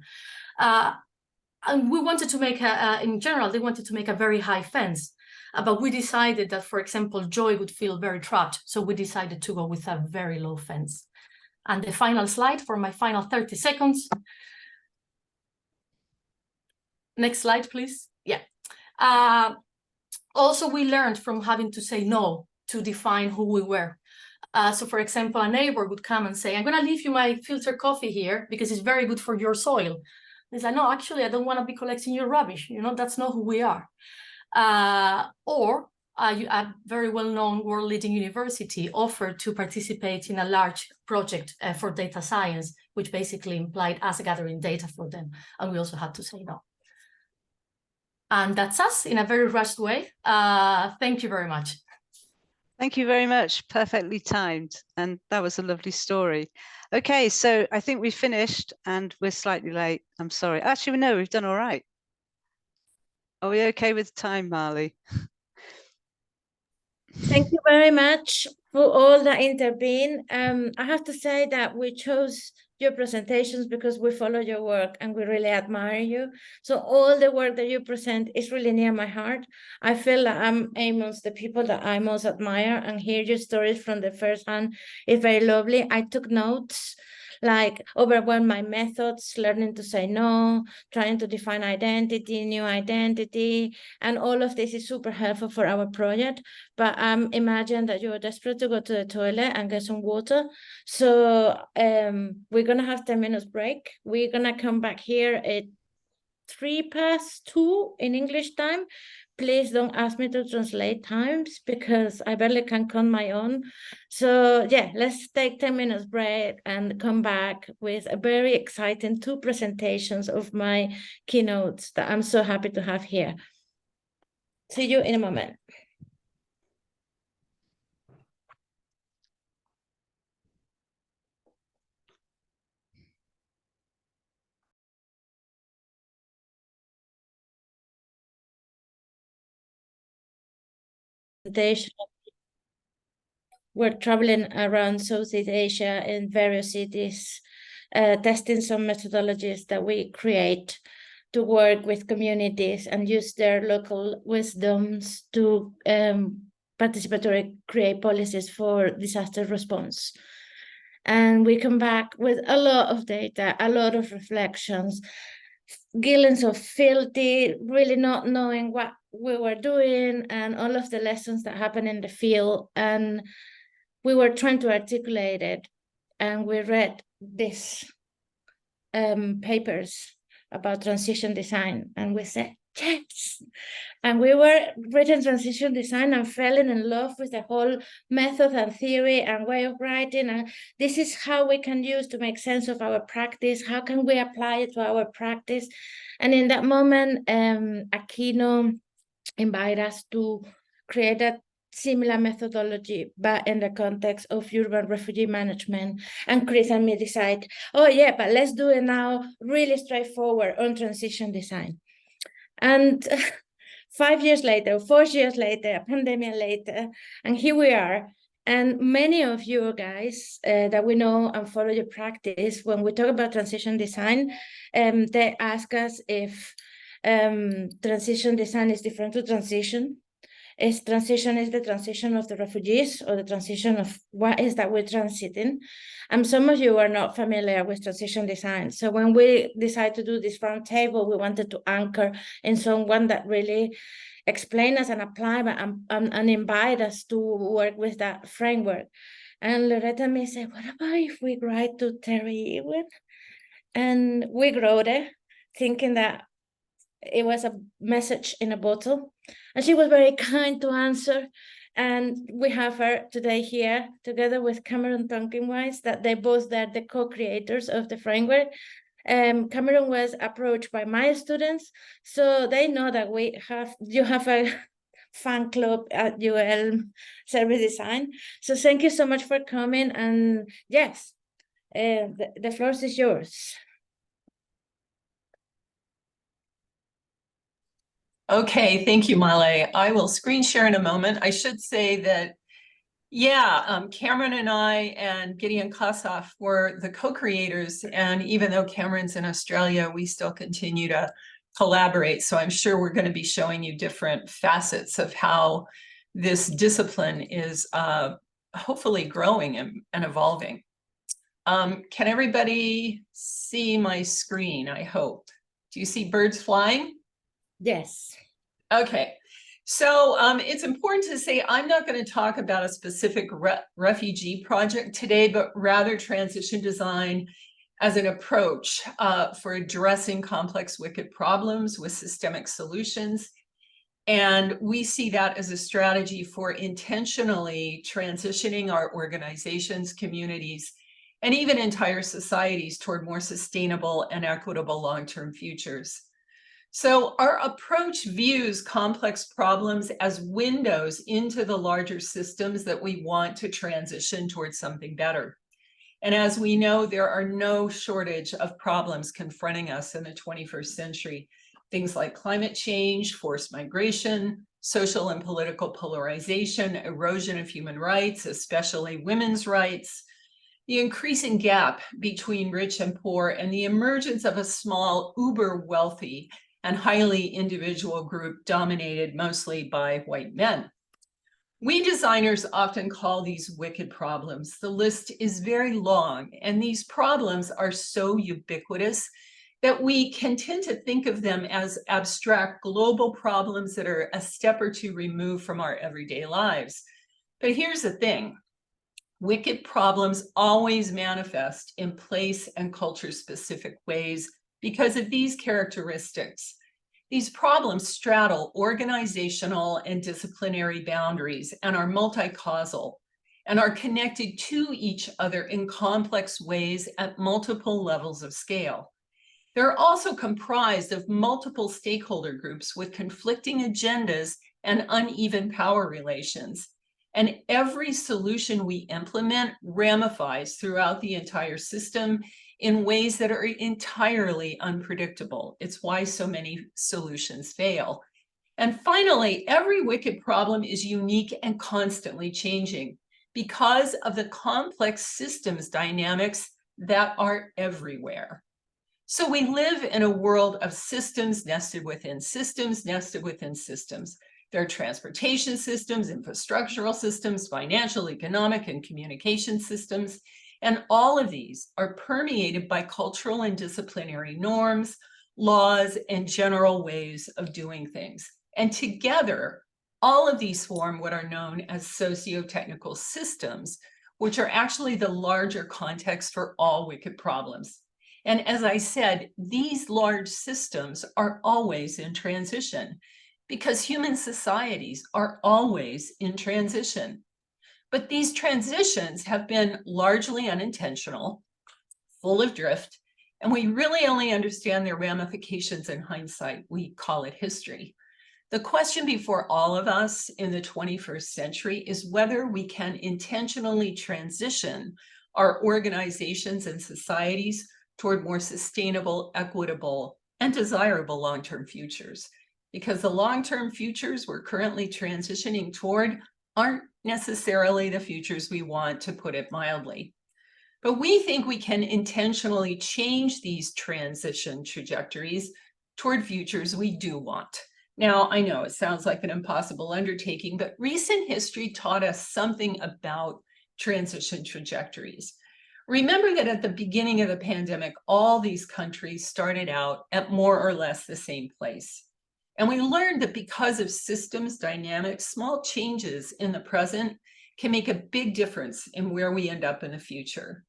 And we wanted to make, in general, they wanted to make a very high fence. But we decided that, for example, Joy would feel very trapped. So we decided to go with a very low fence. And the final slide for my final 30 seconds. Next slide, please. Yeah. Also, we learned from having to say no to define who we were. So, for example, a neighbor would come and say, I'm going to leave you my filtered coffee here because it's very good for your soil. It's like, no, actually, I don't want to be collecting your rubbish. You know, that's not who we are. Or a very well-known world-leading university offered to participate in a large project for data science, which basically implied us gathering data for them. And we also had to say no. And that's us in a very rushed way. Thank you very much. Thank you very much. Perfectly timed. And that was a lovely story. Okay, so I think we finished and we're slightly late. I'm sorry. Actually, no, we've done all right. Are we okay with time, Marley? Thank you very much for all that intervene. I have to say that we chose your presentations because we follow your work and we really admire you. So all the work that you present is really near my heart. I feel that I'm amongst the people that I most admire, and hear your stories from the first hand is very lovely. I took notes, like overwhelm my methods, learning to say no, trying to define identity, new identity, and all of this is super helpful for our project. But imagine that you're desperate to go to the toilet and get some water. So we're gonna have 10 minutes break. We're gonna come back here at 2:03 in English time. Please don't ask me to translate times because I barely can count my own. So yeah, let's take 10 minutes break and come back with a very exciting 2 presentations of my keynotes that I'm so happy to have here. See you in a moment. We're traveling around Southeast Asia in various cities, testing some methodologies that we create to work with communities and use their local wisdoms to participatory create policies for disaster response. And we come back with a lot of data, a lot of reflections, feelings of fealty, really not knowing what we were doing, and all of the lessons that happen in the field. And we were trying to articulate it, and we read these papers about transition design, and we said, yes. And we were reading transition design and falling in love with the whole method and theory and way of writing. And this is how we can use to make sense of our practice. How can we apply it to our practice? And in that moment, Aquino invited us to create a similar methodology, but in the context of urban refugee management. And Chris and me decide, oh yeah, but let's do it now really straightforward on transition design. And 5 years later, 4 years later, a pandemic later, and here we are. And many of you guys that we know and follow your practice, when we talk about transition design, they ask us if transition design is different to transition. Is the transition of the refugees, or the transition of what is that we're transiting? And some of you are not familiar with transition design. So when we decided to do this roundtable, we wanted to anchor in someone that really explain us and apply and invite us to work with that framework. And Loretta and me said, what about if we write to Terry Ewan? And we wrote it, thinking that it was a message in a bottle. And she was very kind to answer. And we have her today here together with Cameron Tonkinwise, that they both are the co-creators of the framework. Cameron was approached by my students, so they know that you have a fan club at UL Service Design. So thank you so much for coming. And yes, the floor is yours. Okay, thank you, Male. I will screen share in a moment. I should say that, yeah, Cameron and I and Gideon Kossoff were the co-creators. And even though Cameron's in Australia, we still continue to collaborate. So I'm sure we're going to be showing you different facets of how this discipline is hopefully growing and evolving. Can everybody see my screen, I hope? Do you see birds flying? Yes. Okay. So it's important to say I'm not going to talk about a specific refugee project today, but rather transition design as an approach for addressing complex wicked problems with systemic solutions. And we see that as a strategy for intentionally transitioning our organizations, communities, and even entire societies toward more sustainable and equitable long-term futures. So our approach views complex problems as windows into the larger systems that we want to transition towards something better. And as we know, there are no shortage of problems confronting us in the 21st century. Things like climate change, forced migration, social and political polarization, erosion of human rights, especially women's rights, the increasing gap between rich and poor, and the emergence of a small, uber wealthy and highly individual group dominated mostly by white men. We designers often call these wicked problems. The list is very long, and these problems are so ubiquitous that we can tend to think of them as abstract global problems that are a step or two removed from our everyday lives. But here's the thing. Wicked problems always manifest in place and culture-specific ways because of these characteristics. These problems straddle organizational and disciplinary boundaries and are multi-causal and are connected to each other in complex ways at multiple levels of scale. They're also comprised of multiple stakeholder groups with conflicting agendas and uneven power relations. And every solution we implement ramifies throughout the entire system in ways that are entirely unpredictable. It's why so many solutions fail. And finally, every wicked problem is unique and constantly changing because of the complex systems dynamics that are everywhere. So we live in a world of systems nested within systems, nested within systems. There are transportation systems, infrastructural systems, financial, economic, and communication systems. And all of these are permeated by cultural and disciplinary norms, laws, and general ways of doing things. And together, all of these form what are known as socio-technical systems, which are actually the larger context for all wicked problems. And as I said, these large systems are always in transition because human societies are always in transition. But these transitions have been largely unintentional, full of drift, and we really only understand their ramifications in hindsight. We call it history. The question before all of us in the 21st century is whether we can intentionally transition our organizations and societies toward more sustainable, equitable, and desirable long-term futures. Because the long-term futures we're currently transitioning toward aren't necessarily the futures we want, to put it mildly. But we think we can intentionally change these transition trajectories toward futures we do want. Now, I know it sounds like an impossible undertaking, but recent history taught us something about transition trajectories. Remember that at the beginning of the pandemic, all these countries started out at more or less the same place. And we learned that because of systems dynamics, small changes in the present can make a big difference in where we end up in the future.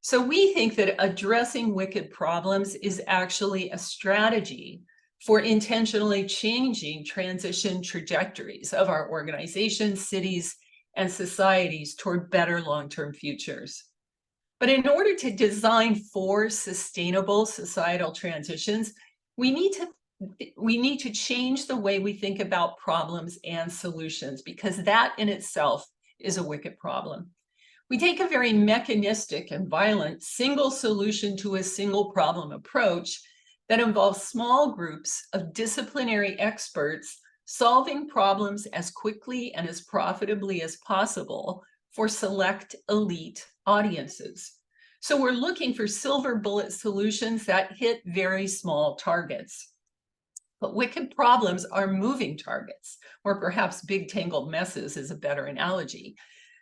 So we think that addressing wicked problems is actually a strategy for intentionally changing transition trajectories of our organizations, cities, and societies toward better long-term futures. But in order to design for sustainable societal transitions, we need to change the way we think about problems and solutions, because that in itself is a wicked problem. We take a very mechanistic and violent single solution to a single problem approach that involves small groups of disciplinary experts solving problems as quickly and as profitably as possible for select elite audiences. So we're looking for silver bullet solutions that hit very small targets. But wicked problems are moving targets, or perhaps big tangled messes is a better analogy.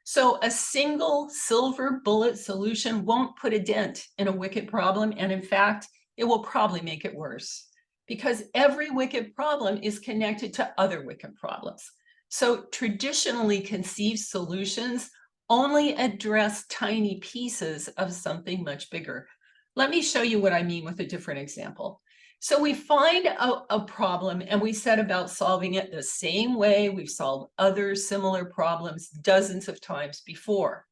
So a single silver bullet solution won't put a dent in a wicked problem, and in fact, it will probably make it worse, because every wicked problem is connected to other wicked problems. So traditionally conceived solutions only address tiny pieces of something much bigger. Let me show you what I mean with a different example. So we find a problem and we set about solving it the same way we've solved other similar problems dozens of times before.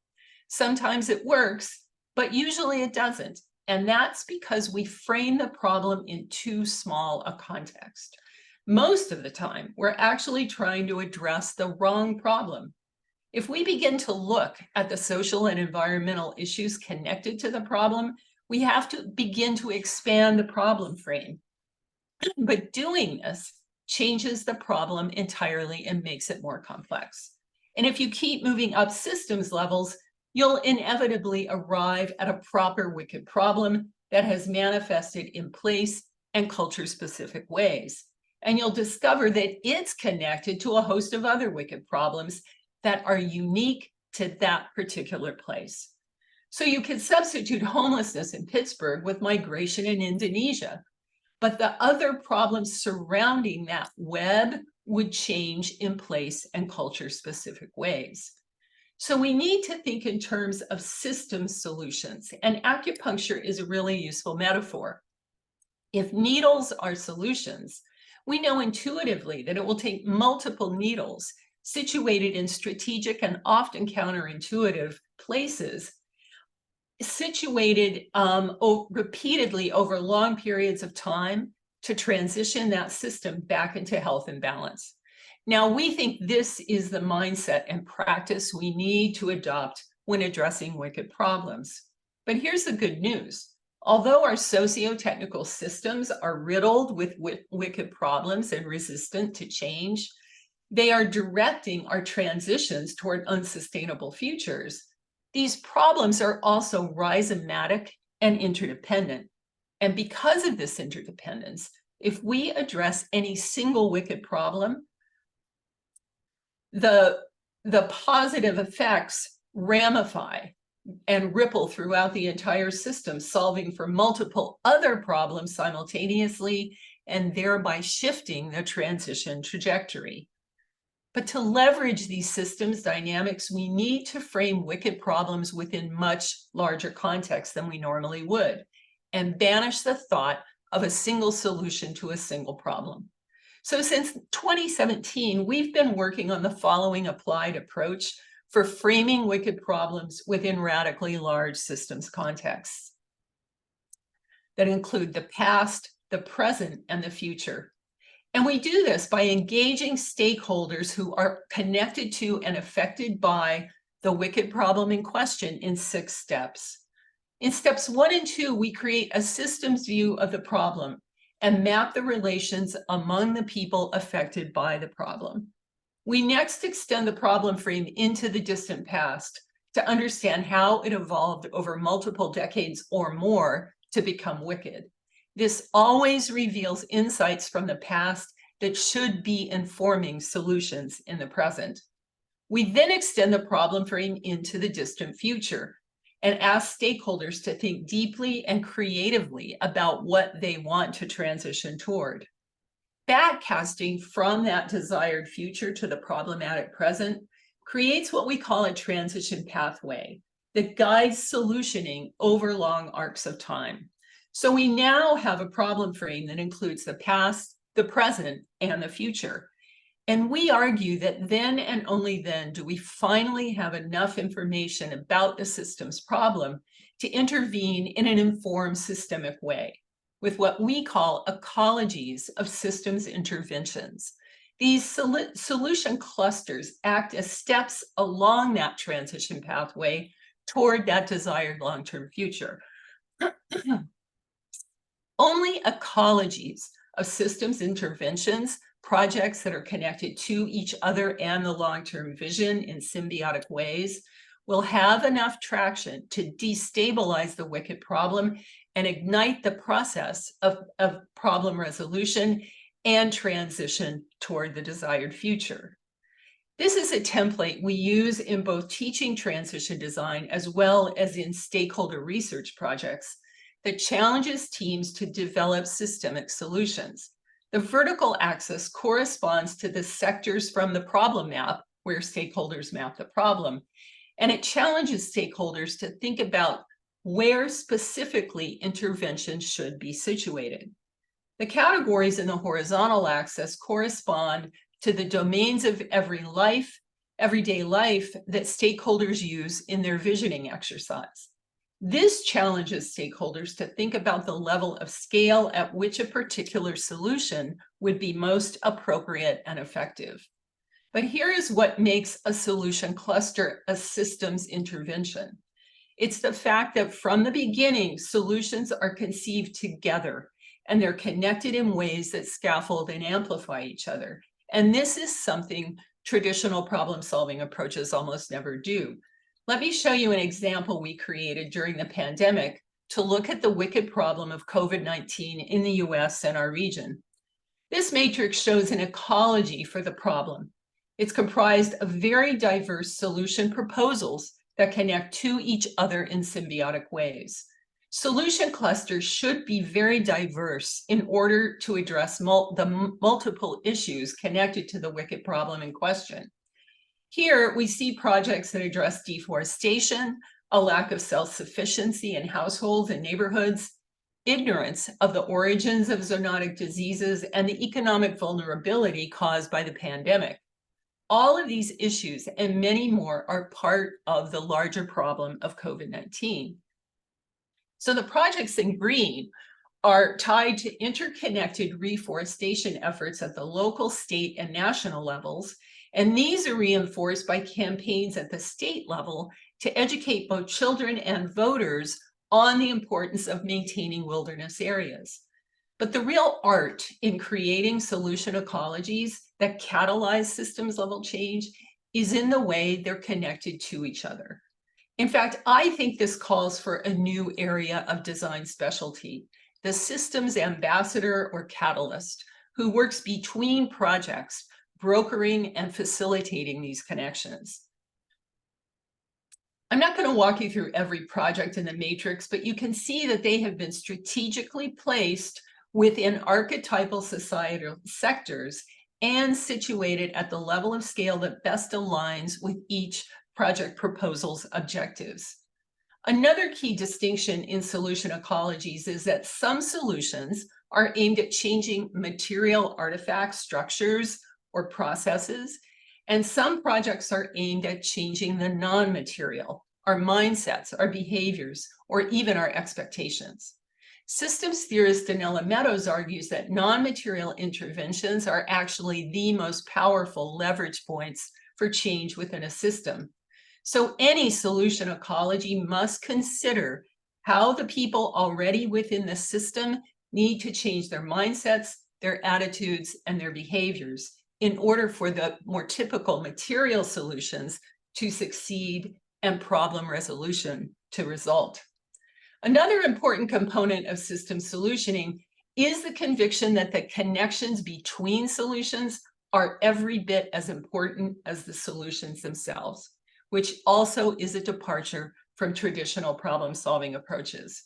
Sometimes it works, but usually it doesn't. And that's because we frame the problem in too small a context. Most of the time, we're actually trying to address the wrong problem. If we begin to look at the social and environmental issues connected to the problem, we have to begin to expand the problem frame. But doing this changes the problem entirely and makes it more complex. And if you keep moving up systems levels, you'll inevitably arrive at a proper wicked problem that has manifested in place and culture-specific ways. And you'll discover that it's connected to a host of other wicked problems that are unique to that particular place. So you could substitute homelessness in Pittsburgh with migration in Indonesia, but the other problems surrounding that web would change in place and culture-specific ways. So we need to think in terms of system solutions, and acupuncture is a really useful metaphor. If needles are solutions, we know intuitively that it will take multiple needles situated in strategic and often counterintuitive places, situated repeatedly over long periods of time to transition that system back into health and balance. Now, we think this is the mindset and practice we need to adopt when addressing wicked problems. But here's the good news. Although our socio-technical systems are riddled with wicked problems and resistant to change, they are directing our transitions toward unsustainable futures. These problems are also rhizomatic and interdependent. And because of this interdependence, if we address any single wicked problem, the positive effects ramify and ripple throughout the entire system, solving for multiple other problems simultaneously and thereby shifting the transition trajectory. But to leverage these systems dynamics, we need to frame wicked problems within much larger context than we normally would, and banish the thought of a single solution to a single problem. So since 2017, we've been working on the following applied approach for framing wicked problems within radically large systems contexts that include the past, the present, and the future. And we do this by engaging stakeholders who are connected to and affected by the wicked problem in question in 6 steps. In steps 1 and 2, we create a systems view of the problem and map the relations among the people affected by the problem. We next extend the problem frame into the distant past to understand how it evolved over multiple decades or more to become wicked. This always reveals insights from the past that should be informing solutions in the present. We then extend the problem frame into the distant future and ask stakeholders to think deeply and creatively about what they want to transition toward. Backcasting from that desired future to the problematic present creates what we call a transition pathway that guides solutioning over long arcs of time. So we now have a problem frame that includes the past, the present, and the future. And we argue that then and only then do we finally have enough information about the system's problem to intervene in an informed systemic way with what we call ecologies of systems interventions. These solution clusters act as steps along that transition pathway toward that desired long-term future. Only ecologies of systems interventions, projects that are connected to each other and the long-term vision in symbiotic ways, will have enough traction to destabilize the wicked problem and ignite the process of problem resolution and transition toward the desired future. This is a template we use in both teaching transition design as well as in stakeholder research projects that challenges teams to develop systemic solutions. The vertical axis corresponds to the sectors from the problem map where stakeholders map the problem, and it challenges stakeholders to think about where specifically intervention should be situated. The categories in the horizontal axis correspond to the domains of everyday life that stakeholders use in their visioning exercise. This challenges stakeholders to think about the level of scale at which a particular solution would be most appropriate and effective. But here is what makes a solution cluster a systems intervention. It's the fact that from the beginning, solutions are conceived together and they're connected in ways that scaffold and amplify each other. And this is something traditional problem-solving approaches almost never do. Let me show you an example we created during the pandemic to look at the wicked problem of COVID-19 in the US and our region. This matrix shows an ecology for the problem. It's comprised of very diverse solution proposals that connect to each other in symbiotic ways. Solution clusters should be very diverse in order to address the multiple issues connected to the wicked problem in question. Here, we see projects that address deforestation, a lack of self-sufficiency in households and neighborhoods, ignorance of the origins of zoonotic diseases, and the economic vulnerability caused by the pandemic. All of these issues and many more are part of the larger problem of COVID-19. So the projects in green are tied to interconnected reforestation efforts at the local, state, and national levels. And these are reinforced by campaigns at the state level to educate both children and voters on the importance of maintaining wilderness areas. But the real art in creating solution ecologies that catalyze systems level change is in the way they're connected to each other. In fact, I think this calls for a new area of design specialty, the systems ambassador or catalyst, who works between projects, brokering and facilitating these connections. I'm not going to walk you through every project in the matrix, but you can see that they have been strategically placed within archetypal societal sectors and situated at the level of scale that best aligns with each project proposal's objectives. Another key distinction in solution ecologies is that some solutions are aimed at changing material artifacts, structures, or processes, and some projects are aimed at changing the non-material, our mindsets, our behaviors, or even our expectations. Systems theorist Danella Meadows argues that non-material interventions are actually the most powerful leverage points for change within a system. So any solution ecology must consider how the people already within the system need to change their mindsets, their attitudes, and their behaviors in order for the more typical material solutions to succeed and problem resolution to result. Another important component of system solutioning is the conviction that the connections between solutions are every bit as important as the solutions themselves, which also is a departure from traditional problem-solving approaches.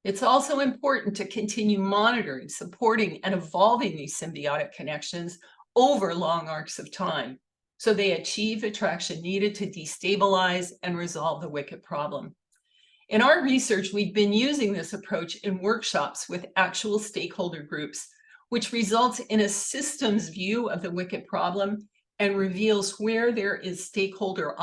It's also important to continue monitoring, supporting, and evolving these symbiotic connections over long arcs of time, so they achieve the traction needed to destabilize and resolve the wicked problem. In our research, we've been using this approach in workshops with actual stakeholder groups, which results in a systems view of the wicked problem and reveals where there is stakeholder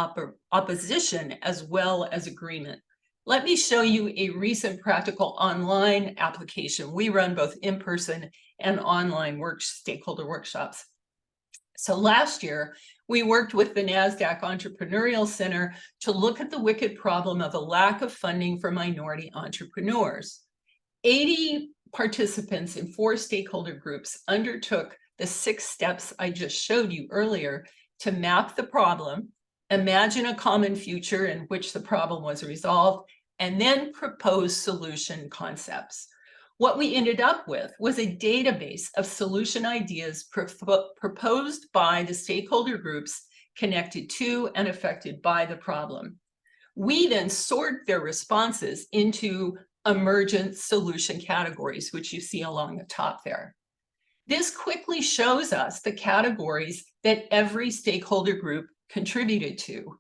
opposition as well as agreement. Let me show you a recent practical online application. We run both in-person and online stakeholder workshops. So last year, we worked with the NASDAQ Entrepreneurial Center to look at the wicked problem of a lack of funding for minority entrepreneurs. 80 participants in 4 stakeholder groups undertook the 6 steps I just showed you earlier to map the problem, imagine a common future in which the problem was resolved, and then propose solution concepts. What we ended up with was a database of solution ideas proposed by the stakeholder groups connected to and affected by the problem. We then sort their responses into emergent solution categories, which you see along the top there. This quickly shows us the categories that every stakeholder group contributed to.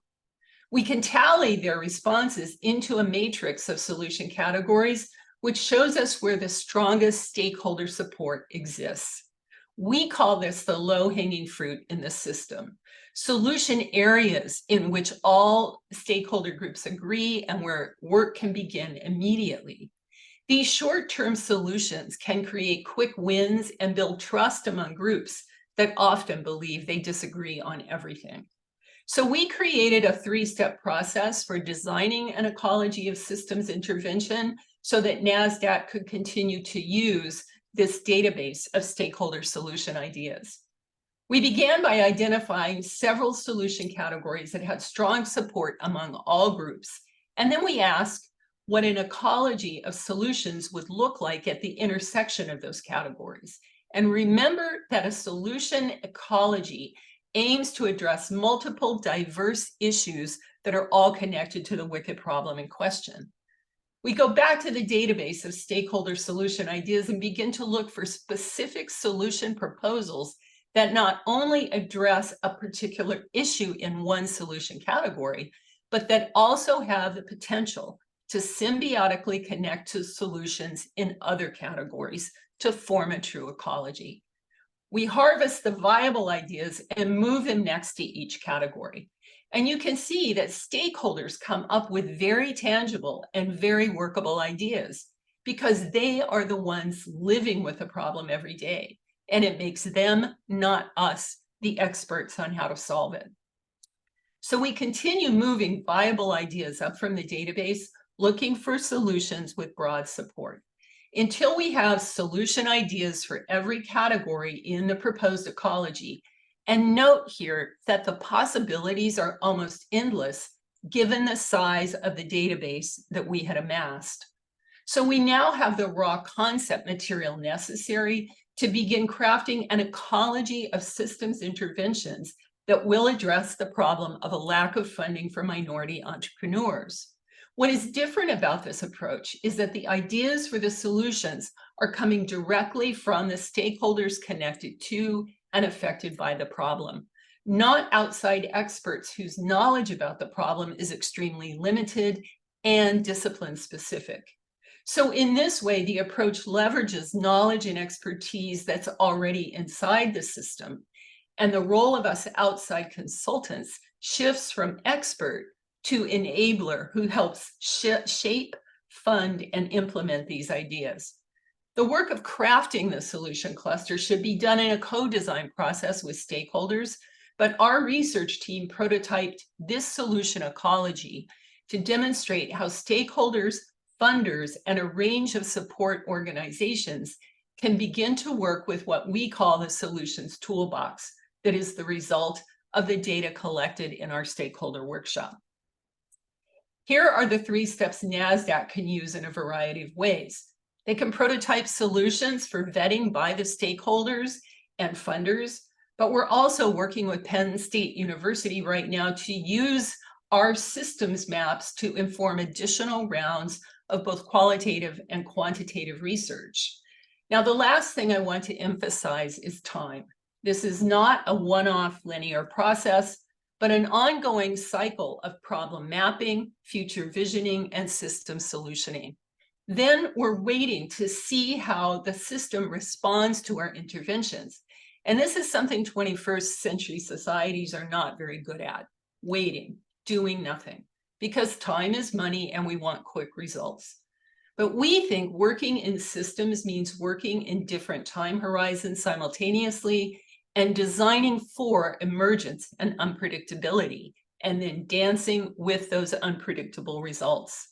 We can tally their responses into a matrix of solution categories, which shows us where the strongest stakeholder support exists. We call this the low-hanging fruit in the system. Solution areas in which all stakeholder groups agree and where work can begin immediately. These short-term solutions can create quick wins and build trust among groups that often believe they disagree on everything. So we created a three-step process for designing an ecology of systems intervention so that NASDAQ could continue to use this database of stakeholder solution ideas. We began by identifying several solution categories that had strong support among all groups. And then we asked what an ecology of solutions would look like at the intersection of those categories. And remember that a solution ecology aims to address multiple diverse issues that are all connected to the wicked problem in question. We go back to the database of stakeholder solution ideas and begin to look for specific solution proposals that not only address a particular issue in one solution category, but that also have the potential to symbiotically connect to solutions in other categories to form a true ecology. We harvest the viable ideas and move them next to each category. And you can see that stakeholders come up with very tangible and very workable ideas because they are the ones living with the problem every day. And it makes them, not us, the experts on how to solve it. So we continue moving viable ideas up from the database, looking for solutions with broad support, until we have solution ideas for every category in the proposed ecology. And note here that the possibilities are almost endless given the size of the database that we had amassed. So we now have the raw concept material necessary to begin crafting an ecology of systems interventions that will address the problem of a lack of funding for minority entrepreneurs. What is different about this approach is that the ideas for the solutions are coming directly from the stakeholders connected to and affected by the problem, not outside experts whose knowledge about the problem is extremely limited and discipline specific. So in this way, the approach leverages knowledge and expertise that's already inside the system, and the role of us outside consultants shifts from expert to enabler who helps shape, fund, and implement these ideas. The work of crafting the solution cluster should be done in a co-design process with stakeholders, but our research team prototyped this solution ecology to demonstrate how stakeholders, funders, and a range of support organizations can begin to work with what we call the solutions toolbox that is the result of the data collected in our stakeholder workshop. Here are the 3 steps NASDAQ can use in a variety of ways. They can prototype solutions for vetting by the stakeholders and funders, but we're also working with Penn State University right now to use our systems maps to inform additional rounds of both qualitative and quantitative research. Now, the last thing I want to emphasize is time. This is not a one-off linear process, but an ongoing cycle of problem mapping, future visioning, and system solutioning. Then we're waiting to see how the system responds to our interventions. And this is something 21st century societies are not very good at, waiting, doing nothing, because time is money and we want quick results. But we think working in systems means working in different time horizons simultaneously and designing for emergence and unpredictability, and then dancing with those unpredictable results.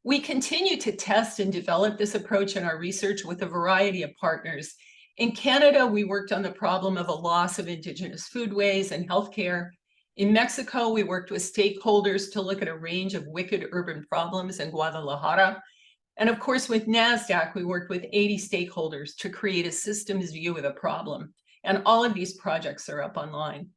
We continue to test and develop this approach in our research with a variety of partners. In Canada, we worked on the problem of a loss of Indigenous foodways and healthcare. In Mexico, we worked with stakeholders to look at a range of wicked urban problems in Guadalajara. And of course, with NASDAQ, we worked with 80 stakeholders to create a systems view of the problem. And all of these projects are up online.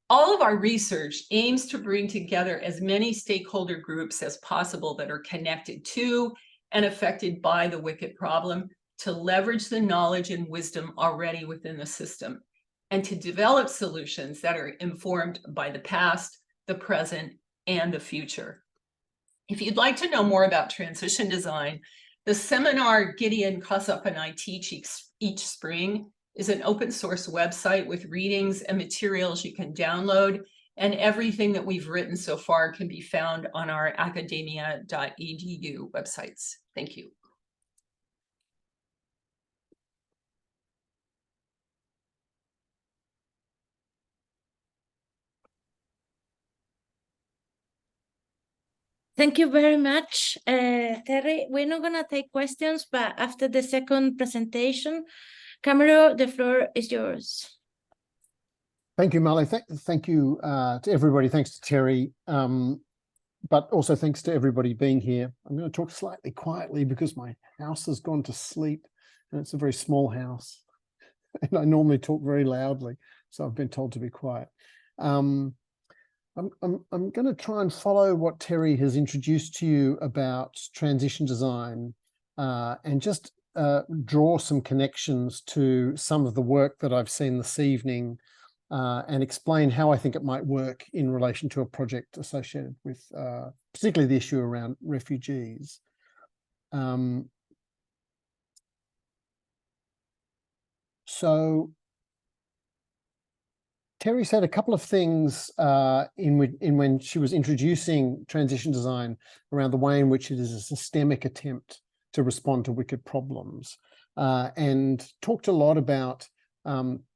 All of our research aims to bring together as many stakeholder groups as possible that are connected to and affected by the wicked problem to leverage the knowledge and wisdom already within the system and to develop solutions that are informed by the past, the present, and the future. If you'd like to know more about transition design, the seminar Gideon Kossup and I teach each spring is an open source website with readings and materials you can download. And everything that we've written so far can be found on our academia.edu websites. Thank you. Thank you very much, Terry. We're not going to take questions, but after the second presentation, Camero, the floor is yours. Thank you, Molly. Thank you to everybody. Thanks to Terry, but also thanks to everybody being here. I'm going to talk slightly quietly because my house has gone to sleep, and it's a very small house, and I normally talk very loudly, so I've been told to be quiet. I'm going to try and follow what Terry has introduced to you about transition design and just draw some connections to some of the work that I've seen this evening and explain how I think it might work in relation to a project associated with particularly the issue around refugees. So Terry said a couple of things when she was introducing transition design around the way in which it is a systemic attempt to respond to wicked problems, and talked a lot about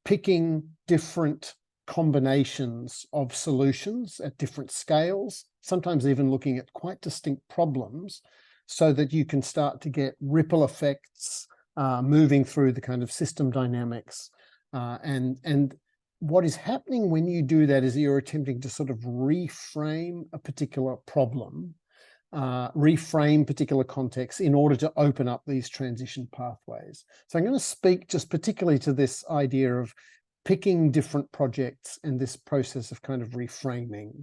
picking different combinations of solutions at different scales, sometimes even looking at quite distinct problems, so that you can start to get ripple effects moving through the kind of system dynamics. And what is happening when you do that is you're attempting to sort of reframe a particular problem, reframe particular contexts in order to open up these transition pathways. So I'm going to speak just particularly to this idea of picking different projects and this process of kind of reframing.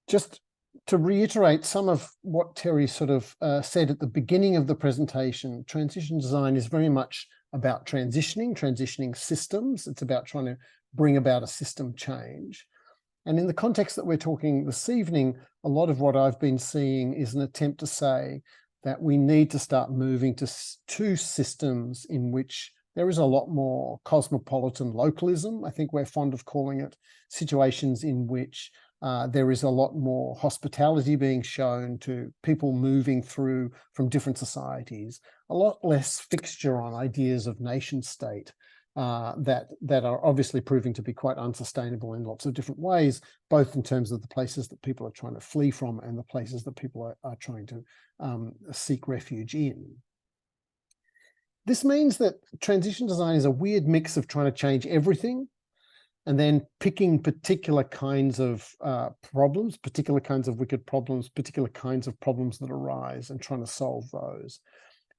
Just to reiterate some of what Terry sort of said at the beginning of the presentation, transition design is very much about transitioning systems. It's about trying to bring about a system change. And in the context that we're talking this evening, a lot of what I've been seeing is an attempt to say that we need to start moving to systems in which there is a lot more cosmopolitan localism. I think we're fond of calling it situations in which there is a lot more hospitality being shown to people moving through from different societies, a lot less fixture on ideas of nation state that are obviously proving to be quite unsustainable in lots of different ways, both in terms of the places that people are trying to flee from and the places that people are trying to seek refuge in. This means that transition design is a weird mix of trying to change everything and then picking particular kinds of problems, particular kinds of wicked problems, particular kinds of problems that arise and trying to solve those.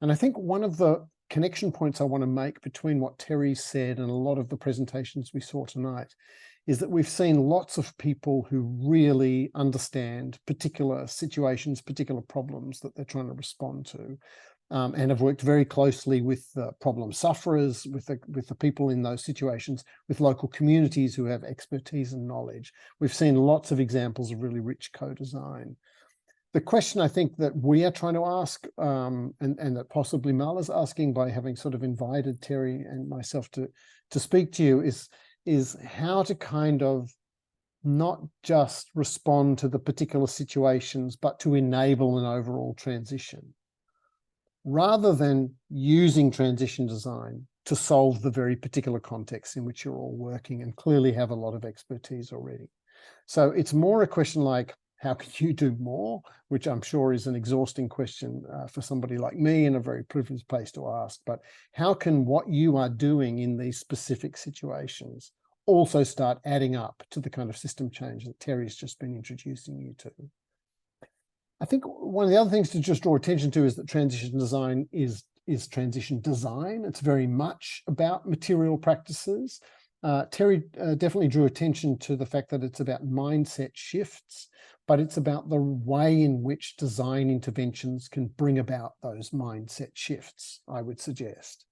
And I think one of the connection points I want to make between what Terry said and a lot of the presentations we saw tonight is that we've seen lots of people who really understand particular situations, particular problems that they're trying to respond to. And have worked very closely with the problem sufferers, with the people in those situations, with local communities who have expertise and knowledge. We've seen lots of examples of really rich co-design. The question I think that we are trying to ask, and that possibly Mal is asking by having sort of invited Terry and myself to speak to you is how to kind of not just respond to the particular situations, but to enable an overall transition, rather than using transition design to solve the very particular context in which you're all working and clearly have a lot of expertise already. So it's more a question like, how can you do more? Which I'm sure is an exhausting question for somebody like me and a very privileged place to ask. But how can what you are doing in these specific situations also start adding up to the kind of system change that Terry's just been introducing you to? I think one of the other things to just draw attention to is that transition design is transition design. It's very much about material practices. Terry definitely drew attention to the fact that it's about mindset shifts, but it's about the way in which design interventions can bring about those mindset shifts, I would suggest.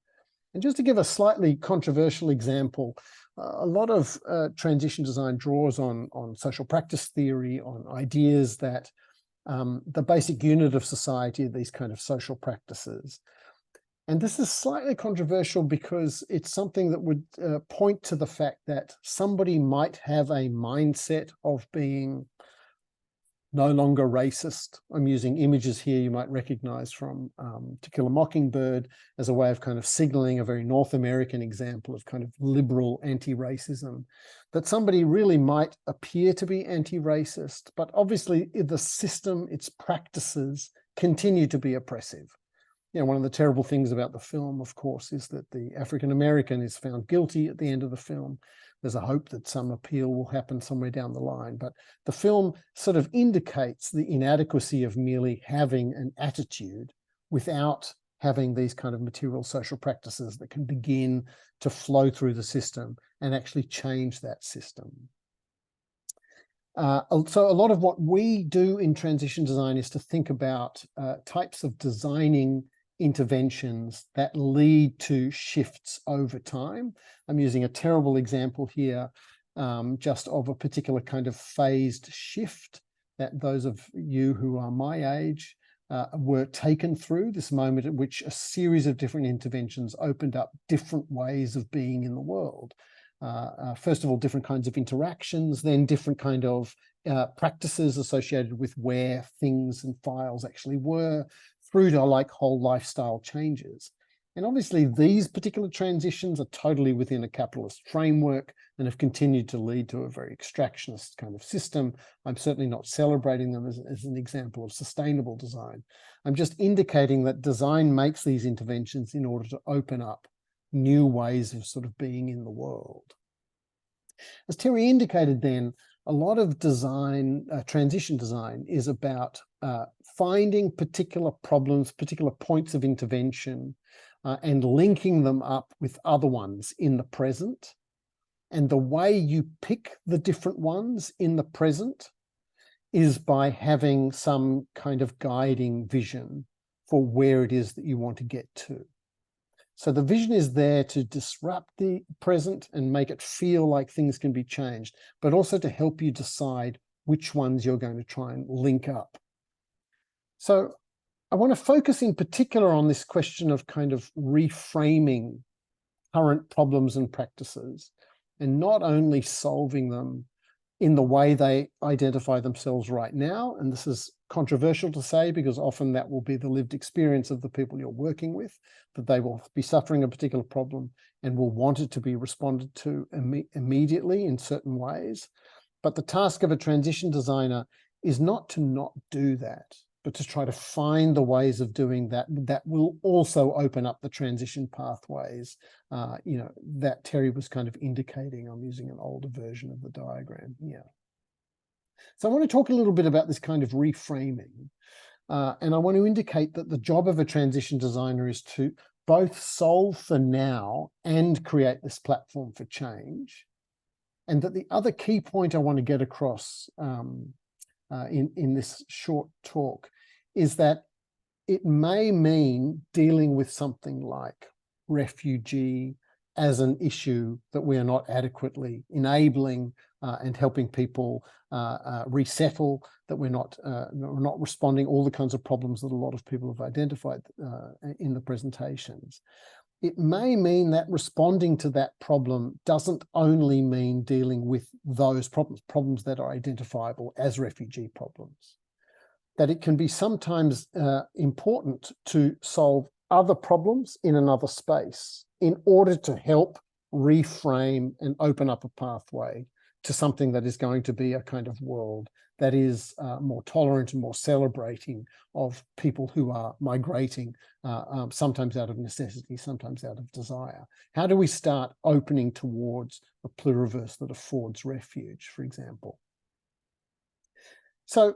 And just to give a slightly controversial example, a lot of transition design draws on social practice theory, on ideas that the basic unit of society are these kind of social practices. And this is slightly controversial because it's something that would point to the fact that somebody might have a mindset of being no longer racist. I'm using images here you might recognize from To Kill a Mockingbird as a way of kind of signaling a very North American example of kind of liberal anti-racism, that somebody really might appear to be anti-racist, but obviously the system, its practices continue to be oppressive. You know, one of the terrible things about the film, of course, is that the African-American is found guilty at the end of the film. There's a hope that some appeal will happen somewhere down the line, but the film sort of indicates the inadequacy of merely having an attitude without having these kind of material social practices that can begin to flow through the system and actually change that system. So a lot of what we do in transition design is to think about types of designing interventions that lead to shifts over time. I'm using a terrible example here, just of a particular kind of phased shift that those of you who are my age were taken through, this moment at which a series of different interventions opened up different ways of being in the world. First of all, different kinds of interactions, then different kind of practices associated with where things and files actually were, through to like whole lifestyle changes. And obviously these particular transitions are totally within a capitalist framework and have continued to lead to a very extractionist kind of system. I'm certainly not celebrating them as an example of sustainable design. I'm just indicating that design makes these interventions in order to open up new ways of sort of being in the world. As Terry indicated then, a lot of design, transition design, is about finding particular problems, particular points of intervention, and linking them up with other ones in the present. And the way you pick the different ones in the present is by having some kind of guiding vision for where it is that you want to get to. So the vision is there to disrupt the present and make it feel like things can be changed, but also to help you decide which ones you're going to try and link up. So I want to focus in particular on this question of kind of reframing current problems and practices, and not only solving them in the way they identify themselves right now. And this is controversial to say because often that will be the lived experience of the people you're working with, that they will be suffering a particular problem and will want it to be responded to immediately in certain ways. But the task of a transition designer is not to not do that, but to try to find the ways of doing that that will also open up the transition pathways, you know, that Terry was kind of indicating. I'm using an older version of the diagram here. So I want to talk a little bit about this kind of reframing. And I want to indicate that the job of a transition designer is to both solve for now and create this platform for change. And that the other key point I want to get across in this short talk is that it may mean dealing with something like refugee as an issue that we are not adequately enabling and helping people resettle, that we're not responding all the kinds of problems that a lot of people have identified in the presentations. It may mean that responding to that problem doesn't only mean dealing with those problems that are identifiable as refugee problems, that it can be sometimes important to solve other problems in another space in order to help reframe and open up a pathway to something that is going to be a kind of world that is more tolerant and more celebrating of people who are migrating, sometimes out of necessity, sometimes out of desire. How do we start opening towards a pluriverse that affords refuge, for example? So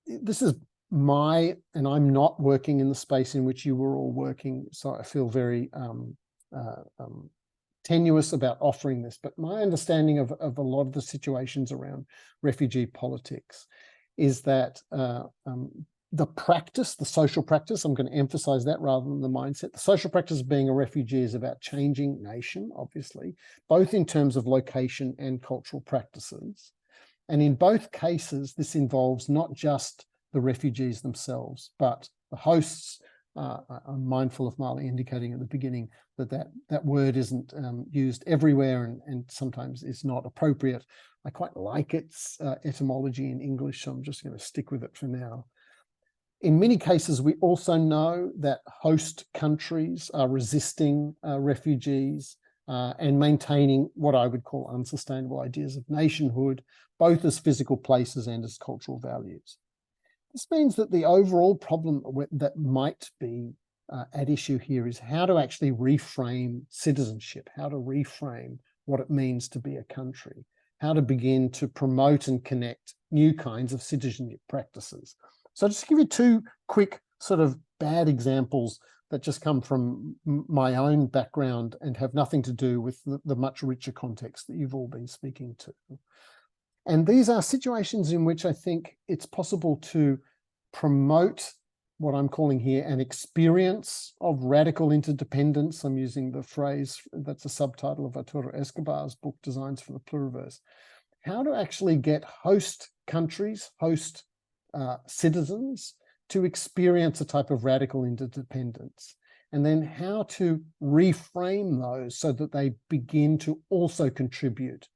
this is and I'm not working in the space in which you were all working, so I feel very tenuous about offering this, but my understanding of a lot of the situations around refugee politics is that the practice, the social practice, I'm going to emphasize that rather than the mindset. The social practice of being a refugee is about changing nation, obviously, both in terms of location and cultural practices. And in both cases, this involves not just the refugees themselves, but the hosts, I'm mindful of Marley indicating at the beginning that word isn't used everywhere and sometimes is not appropriate. I quite like its etymology in English, so I'm just going to stick with it for now. In many cases, we also know that host countries are resisting refugees and maintaining what I would call unsustainable ideas of nationhood, both as physical places and as cultural values. This means that the overall problem that might be at issue here is how to actually reframe citizenship, how to reframe what it means to be a country, how to begin to promote and connect new kinds of citizenship practices. So just to give you two quick sort of bad examples that just come from my own background and have nothing to do with the much richer context that you've all been speaking to. And these are situations in which I think it's possible to promote what I'm calling here an experience of radical interdependence. I'm using the phrase that's a subtitle of Arturo Escobar's book, Designs for the Pluriverse. How to actually get host countries, host citizens to experience a type of radical interdependence, and then how to reframe those so that they begin to also contribute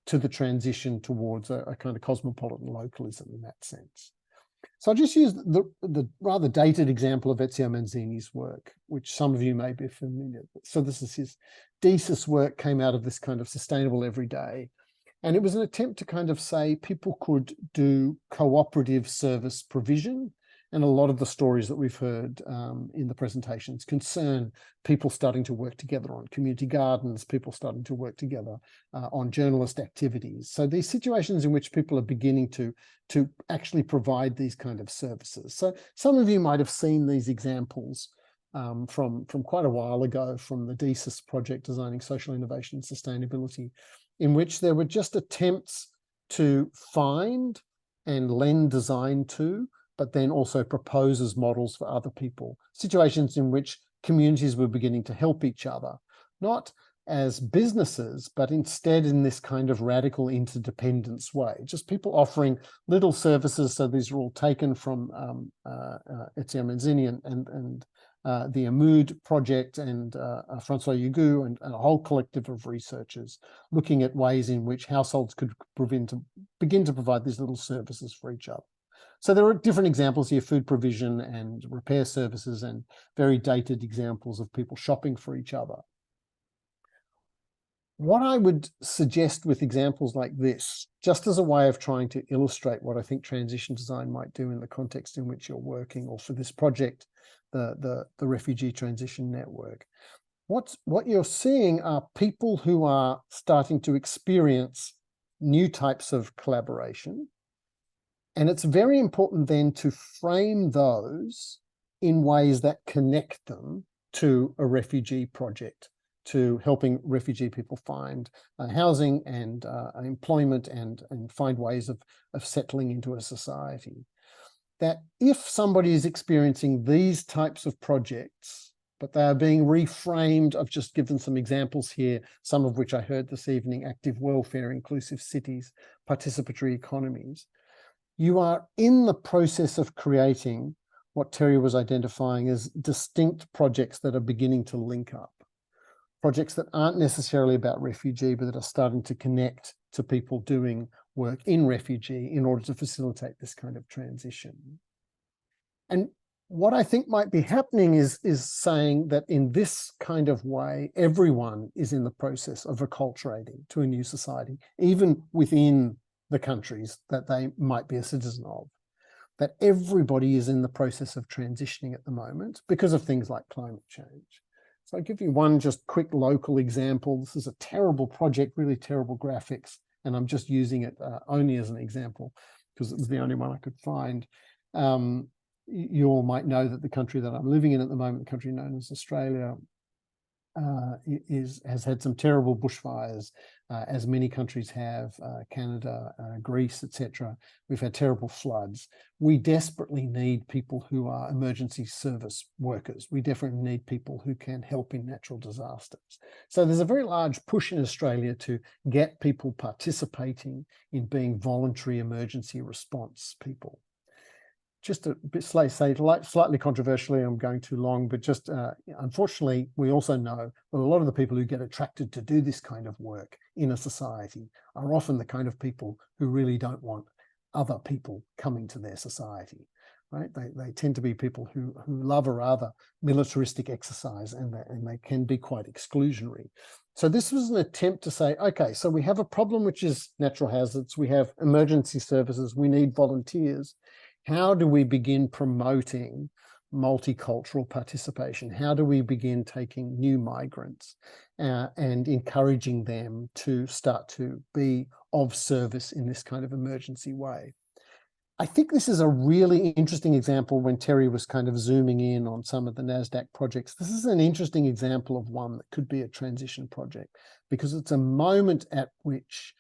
to the transition towards a kind of cosmopolitan localism in that sense. So I'll just use the rather dated example of Ezio Manzini's work, which some of you may be familiar with. So this is his thesis work, came out of this kind of sustainable everyday. And it was an attempt to kind of say people could do cooperative service provision. And a lot of the stories that we've heard in the presentations concern people starting to work together on community gardens, people starting to work together on journalist activities. So these situations in which people are beginning to actually provide these kind of services. So some of you might have seen these examples from quite a while ago from the DESIS project, Designing Social Innovation and Sustainability, in which there were just attempts to find and lend design to, but then also propose as models for other people. Situations in which communities were beginning to help each other, not as businesses, but instead in this kind of radical interdependence way. Just people offering little services. So these are all taken from Ezio Manzini and the Amoud project and François Hugo and a whole collective of researchers looking at ways in which households could begin to provide these little services for each other. So there are different examples here, food provision and repair services, and very dated examples of people shopping for each other. What I would suggest with examples like this, just as a way of trying to illustrate what I think transition design might do in the context in which you're working, or for this project, the Refugee Transition Network, what you're seeing are people who are starting to experience new types of collaboration. And it's very important then to frame those in ways that connect them to a refugee project, to helping refugee people find housing and employment and find ways of settling into a society. That if somebody is experiencing these types of projects, but they are being reframed, I've just given some examples here, some of which I heard this evening: active welfare, inclusive cities, participatory economies. You are in the process of creating what Terry was identifying as distinct projects that are beginning to link up. Projects that aren't necessarily about refugee, but that are starting to connect to people doing work in refugee in order to facilitate this kind of transition. And what I think might be happening is saying that in this kind of way, everyone is in the process of acculturating to a new society, even within the countries that they might be a citizen of, that everybody is in the process of transitioning at the moment because of things like climate change. So I'll give you one just quick local example. This is a terrible project, really terrible graphics, and I'm just using it only as an example because it was the only one I could find. You all might know that the country that I'm living in at the moment, the country known as Australia, has had some terrible bushfires, as many countries have, Canada, Greece, etc. We've had terrible floods. We desperately need people who are emergency service workers. We definitely need people who can help in natural disasters. So there's a very large push in Australia to get people participating in being voluntary emergency response people. just a bit slightly controversially, I'm going too long, but just unfortunately, we also know that a lot of the people who get attracted to do this kind of work in a society are often the kind of people who really don't want other people coming to their society, right? They tend to be people who love a rather militaristic exercise, and they can be quite exclusionary. So this was an attempt to say, okay, so we have a problem which is natural hazards, we have emergency services, we need volunteers. How do we begin promoting multicultural participation? How do we begin taking new migrants and encouraging them to start to be of service in this kind of emergency way? I think this is a really interesting example when Terry was kind of zooming in on some of the NASDAQ projects. This is an interesting example of one that could be a transition project, because it's a moment at which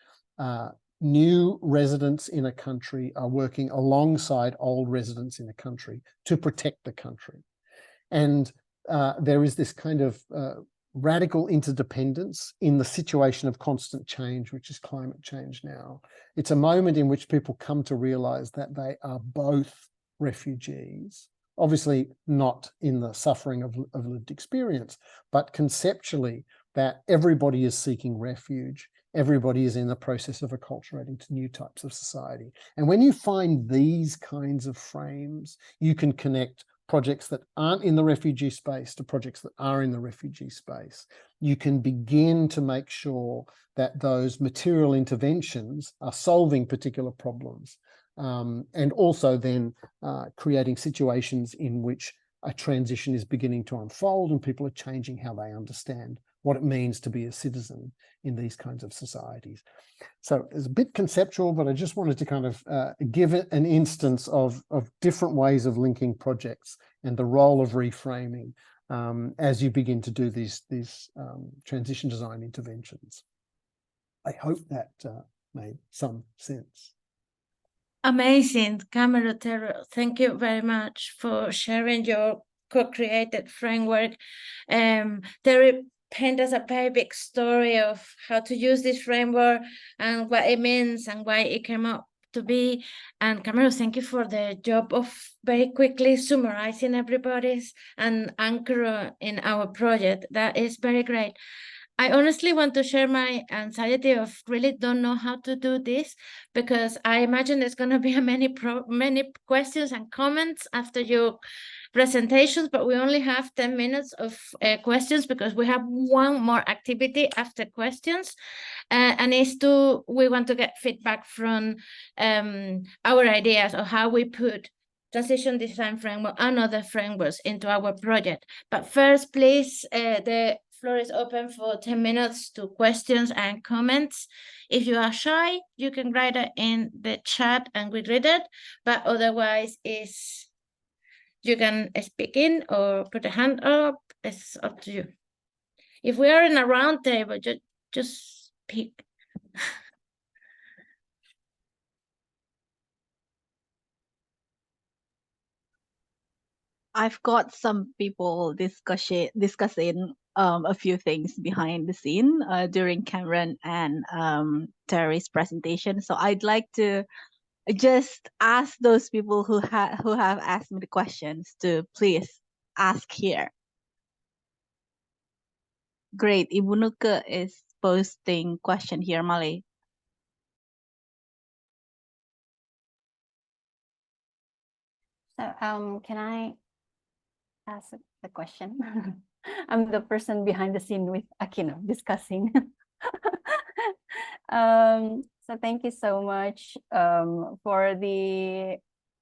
new residents in a country are working alongside old residents in a country to protect the country. And there is this kind of radical interdependence in the situation of constant change, which is climate change now. It's a moment in which people come to realize that they are both refugees, obviously not in the suffering of lived experience, but conceptually that everybody is seeking refuge. Everybody is in the process of acculturating to new types of society. And when you find these kinds of frames, you can connect projects that aren't in the refugee space to projects that are in the refugee space. You can begin to make sure that those material interventions are solving particular problems, and also then creating situations in which a transition is beginning to unfold and people are changing how they understand what it means to be a citizen in these kinds of societies. So it's a bit conceptual, but I just wanted to kind of give it an instance of different ways of linking projects and the role of reframing as you begin to do these transition design interventions. I hope that made some sense. Amazing, Camero Terro. Thank you very much for sharing your co-created framework. Terry paint us a very big story of how to use this framework and what it means and why it came up to be. And Camero, thank you for the job of very quickly summarizing everybody's and anchor in our project. That is very great. I honestly want to share my anxiety of really don't know how to do this, because I imagine there's going to be many questions and comments after your presentations, but we only have 10 minutes of questions because we have one more activity after questions, and we want to get feedback from our ideas of how we put transition design framework and other frameworks into our project. But first, please, the floor is open for 10 minutes to questions and comments. If you are shy, you can write it in the chat and we read it, but otherwise you can speak in or put a hand up. It's up to you. If we are in a round table, just speak. I've got some people discussing a few things behind the scene during Cameron and Terry's presentation. So I'd like to just ask those people who have asked me the questions to please ask here. Great, Ibu Nuke is posting question here, Malay. So can I ask the question? I'm the person behind the scene with Aquino discussing. So thank you so much for the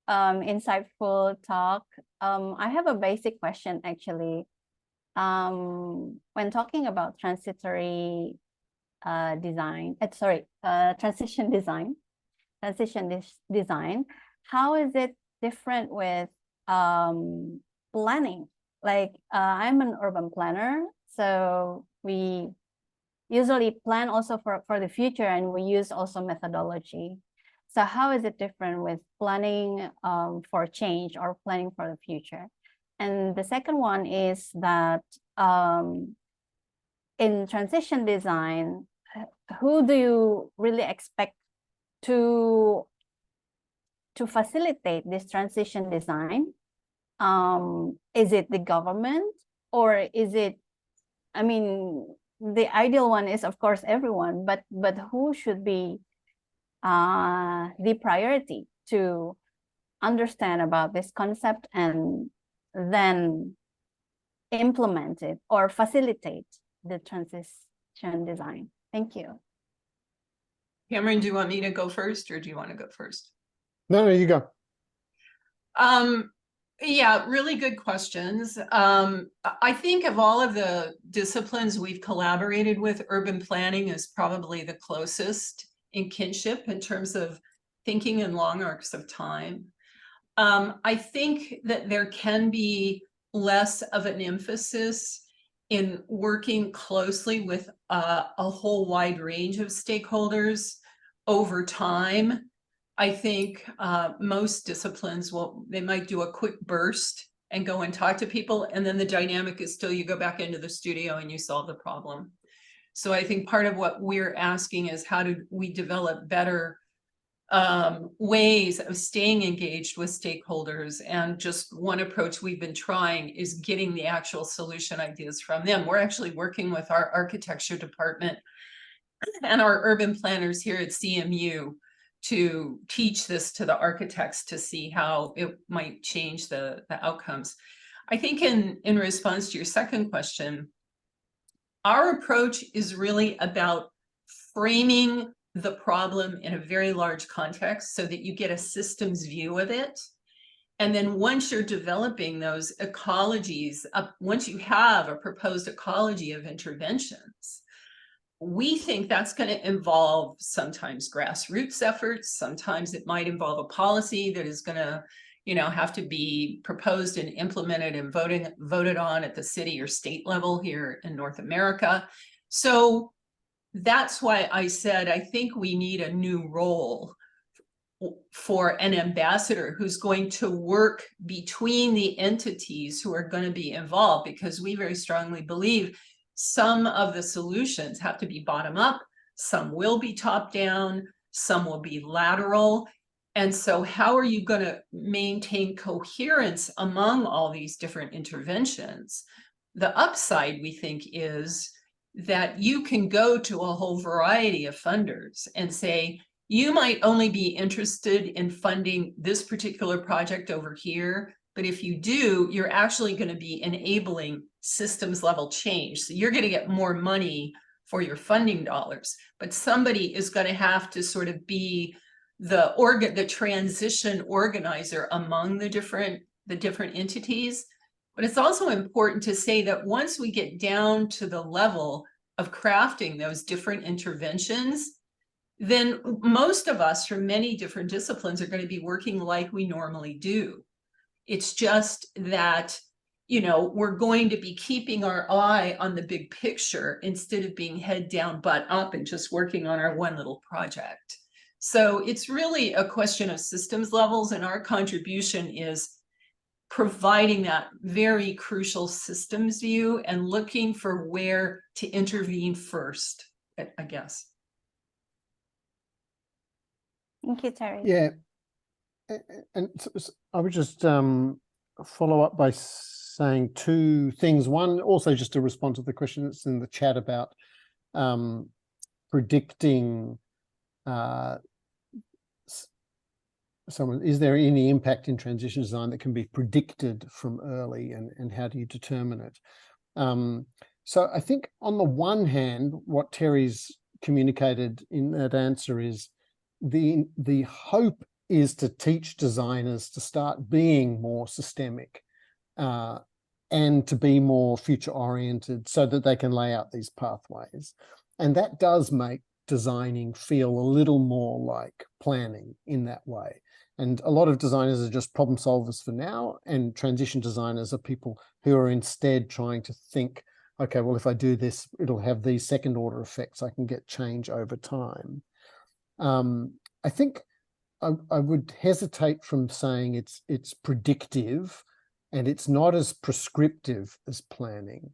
insightful talk. I have a basic question actually. When talking about transition design, how is it different with planning? Like I'm an urban planner, so we usually plan also for the future, and we use also methodology. So how is it different with planning for change or planning for the future? And the second one is that in transition design, who do you really expect to to facilitate this transition design? Is it the government, or is it, I mean, the ideal one is of course everyone, but who should be the priority to understand about this concept and then implement it or facilitate the transition design? Thank you. Cameron, do you want me to go first, or do you want to go first? No, you go. Yeah, really good questions. I think of all of the disciplines we've collaborated with, urban planning is probably the closest in kinship in terms of thinking in long arcs of time. I think that there can be less of an emphasis in working closely with a whole wide range of stakeholders over time. I think most disciplines they might do a quick burst and go and talk to people, and then the dynamic is still you go back into the studio and you solve the problem. So I think part of what we're asking is how do we develop better ways of staying engaged with stakeholders, and just one approach we've been trying is getting the actual solution ideas from them. We're actually working with our architecture department and our urban planners here at CMU to teach this to the architects to see how it might change the outcomes. I think in response to your second question, our approach is really about framing the problem in a very large context so that you get a systems view of it. And then once you're developing those ecologies, once you have a proposed ecology of interventions, we think that's going to involve sometimes grassroots efforts. Sometimes it might involve a policy that is going to, have to be proposed and implemented and voted on at the city or state level here in North America. So that's why I said, I think we need a new role for an ambassador who's going to work between the entities who are going to be involved, because we very strongly believe some of the solutions have to be bottom up, some will be top down, some will be lateral. And so how are you going to maintain coherence among all these different interventions? The upside, we think, is that you can go to a whole variety of funders and say, you might only be interested in funding this particular project over here, but if you do, you're actually going to be enabling systems level change. So you're going to get more money for your funding dollars, but somebody is going to have to sort of be the transition organizer among the different entities. But it's also important to say that once we get down to the level of crafting those different interventions, then most of us from many different disciplines are going to be working like we normally do. It's just that, we're going to be keeping our eye on the big picture instead of being head down, butt up and just working on our one little project. So it's really a question of systems levels, and our contribution is providing that very crucial systems view and looking for where to intervene first, I guess. Thank you, Terry. Yeah, and I would just follow up by saying two things. One, also just to respond to the question that's in the chat about predicting is there any impact in transition design that can be predicted from early, and how do you determine it? So I think on the one hand, what Terry's communicated in that answer is the hope is to teach designers to start being more systemic and to be more future oriented so that they can lay out these pathways. And that does make designing feel a little more like planning in that way. And a lot of designers are just problem solvers for now, and transition designers are people who are instead trying to think, okay, well, if I do this, it'll have these second order effects. I can get change over time. I think I would hesitate from saying it's predictive, and it's not as prescriptive as planning.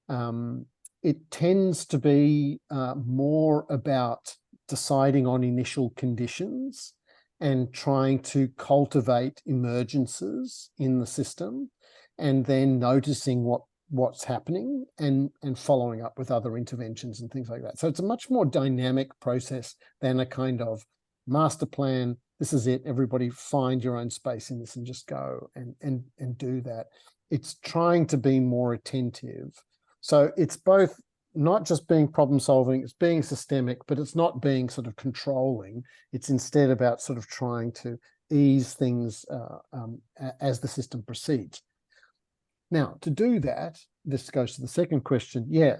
It tends to be more about deciding on initial conditions and trying to cultivate emergences in the system, and then noticing what's happening and following up with other interventions and things like that. So it's a much more dynamic process than a kind of master plan. This is it, everybody find your own space in this and just go and do that. It's trying to be more attentive. So it's both not just being problem solving, it's being systemic, but it's not being sort of controlling. It's instead about sort of trying to ease things as the system proceeds. Now, to do that, this goes to the second question. Yeah,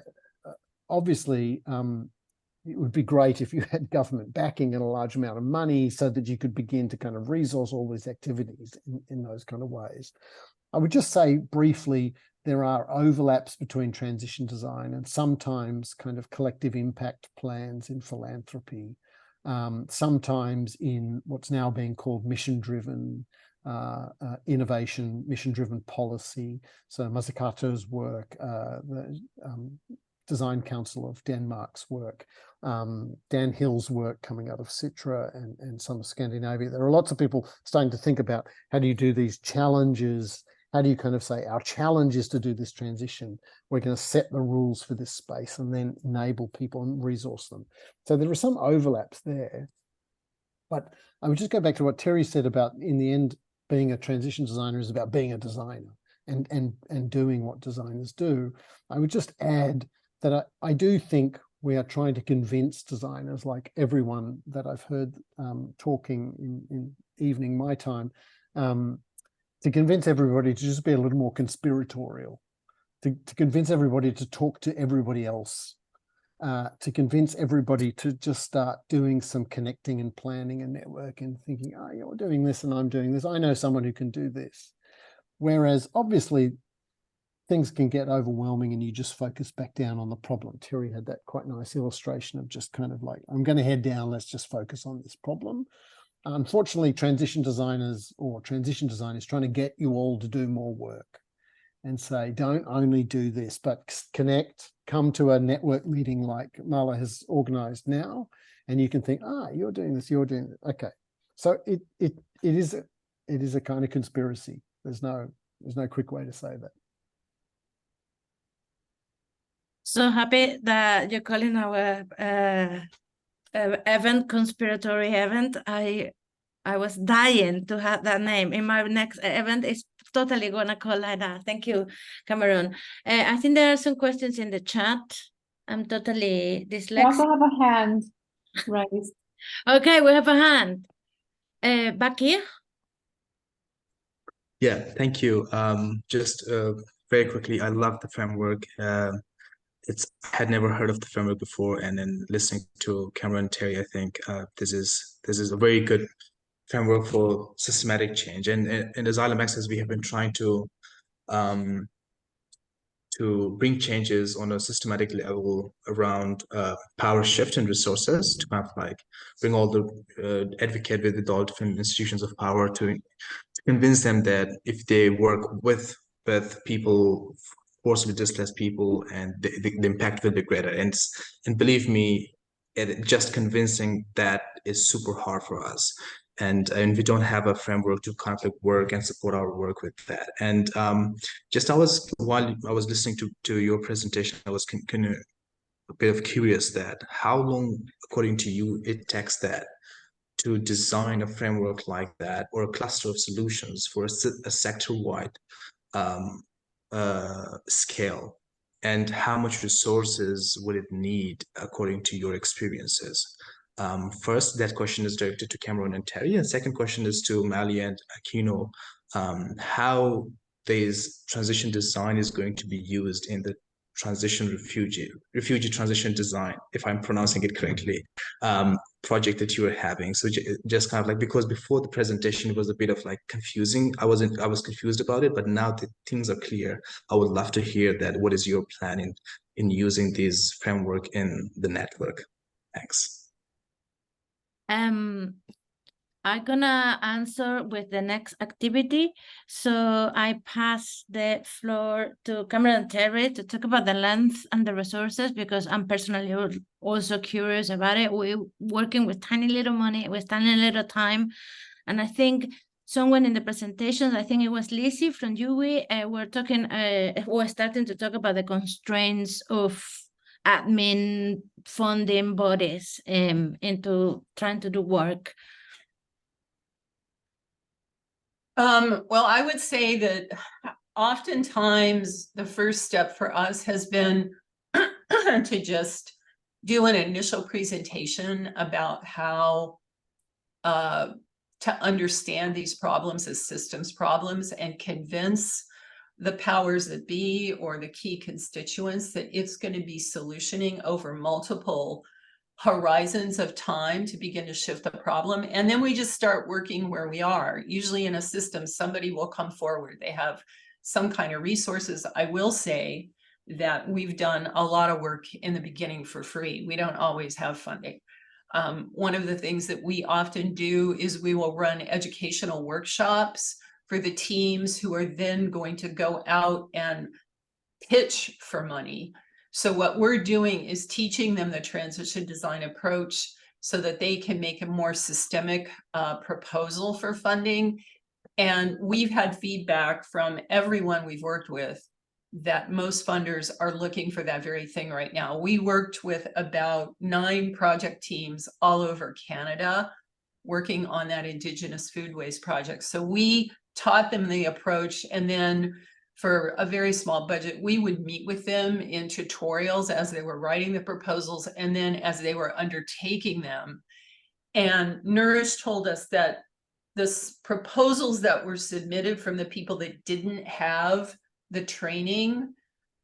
obviously, it would be great if you had government backing and a large amount of money so that you could begin to kind of resource all these activities in those kind of ways. I would just say briefly, there are overlaps between transition design and sometimes kind of collective impact plans in philanthropy, sometimes in what's now being called mission-driven innovation, mission-driven policy. So Mazzucato's work, the Design Council of Denmark's work, Dan Hill's work coming out of Citra and some of Scandinavia. There are lots of people starting to think about how do you do these challenges. How do you kind of say our challenge is to do this transition? We're going to set the rules for this space and then enable people and resource them. So there are some overlaps there. But I would just go back to what Terry said about, in the end, being a transition designer is about being a designer and doing what designers do. I would just add that I do think we are trying to convince designers, like everyone that I've heard talking in evening my time, to convince everybody to just be a little more conspiratorial, to convince everybody to talk to everybody else, to convince everybody to just start doing some connecting and planning and network and thinking, oh, you're doing this and I'm doing this. I know someone who can do this. Whereas obviously things can get overwhelming and you just focus back down on the problem. Terry had that quite nice illustration of just kind of like, I'm going to head down, let's just focus on this problem. Unfortunately, transition designers or transition design is trying to get you all to do more work and say, don't only do this, but connect, come to a network meeting like Marla has organized now, and you can think, you're doing this, you're doing it. Okay. So it is a kind of conspiracy. There's no quick way to say that. So happy that you're calling our event conspiratory event. I was dying to have that name. In my next event, it's totally gonna call like that. Thank you, Cameron. I think there are some questions in the chat. I'm totally dyslexic. We also have a hand raised. Okay, we have a hand. Back here. Yeah, thank you. Just very quickly, I love the framework. I had never heard of the framework before, and then listening to Cameron and Terry, I think this is a very good framework for systematic change. And in Asylum Access, we have been trying to bring changes on a systematic level around power shift and resources, to kind of like bring all the advocate with all different institutions of power to convince them that if they work with people, forcibly displaced people, and the impact will be greater. And believe me, just convincing that is super hard for us. And we don't have a framework to kind of like work and support our work with that. And while I was listening to your presentation, I was kind of a bit of curious that how long, according to you, it takes that to design a framework like that, or a cluster of solutions for a sector-wide scale, and how much resources would it need according to your experiences? First, that question is directed to Cameron and Terry, and second question is to Mali and Aquino. How this transition design is going to be used in the transition refugee transition design, if I'm pronouncing it correctly, project that you were having. So just kind of like, because before the presentation it was a bit of like confusing. I was confused about it, but now that things are clear, I would love to hear that. What is your plan in using this framework in the network? Thanks. I'm gonna answer with the next activity. So I pass the floor to Cameron and Terry to talk about the length and the resources, because I'm personally also curious about it. We're working with tiny little money, with tiny little time. And I think someone in the presentations, I think it was Lizzie from UWI, we're starting to talk about the constraints of admin funding bodies into trying to do work. Well, I would say that oftentimes the first step for us has been to just do an initial presentation about how to understand these problems as systems problems and convince the powers that be or the key constituents that it's going to be solutioning over multiple horizons of time to begin to shift the problem. And then we just start working where we are. Usually in a system, somebody will come forward. They have some kind of resources. I will say that we've done a lot of work in the beginning for free. We don't always have funding. One of the things that we often do is we will run educational workshops for the teams who are then going to go out and pitch for money. So what we're doing is teaching them the transition design approach so that they can make a more systemic proposal for funding. And we've had feedback from everyone we've worked with that most funders are looking for that very thing right now. We worked with about 9 project teams all over Canada working on that Indigenous food waste project. So we taught them the approach, and then for a very small budget, we would meet with them in tutorials as they were writing the proposals and then as they were undertaking them. And Nourish told us that the proposals that were submitted from the people that didn't have the training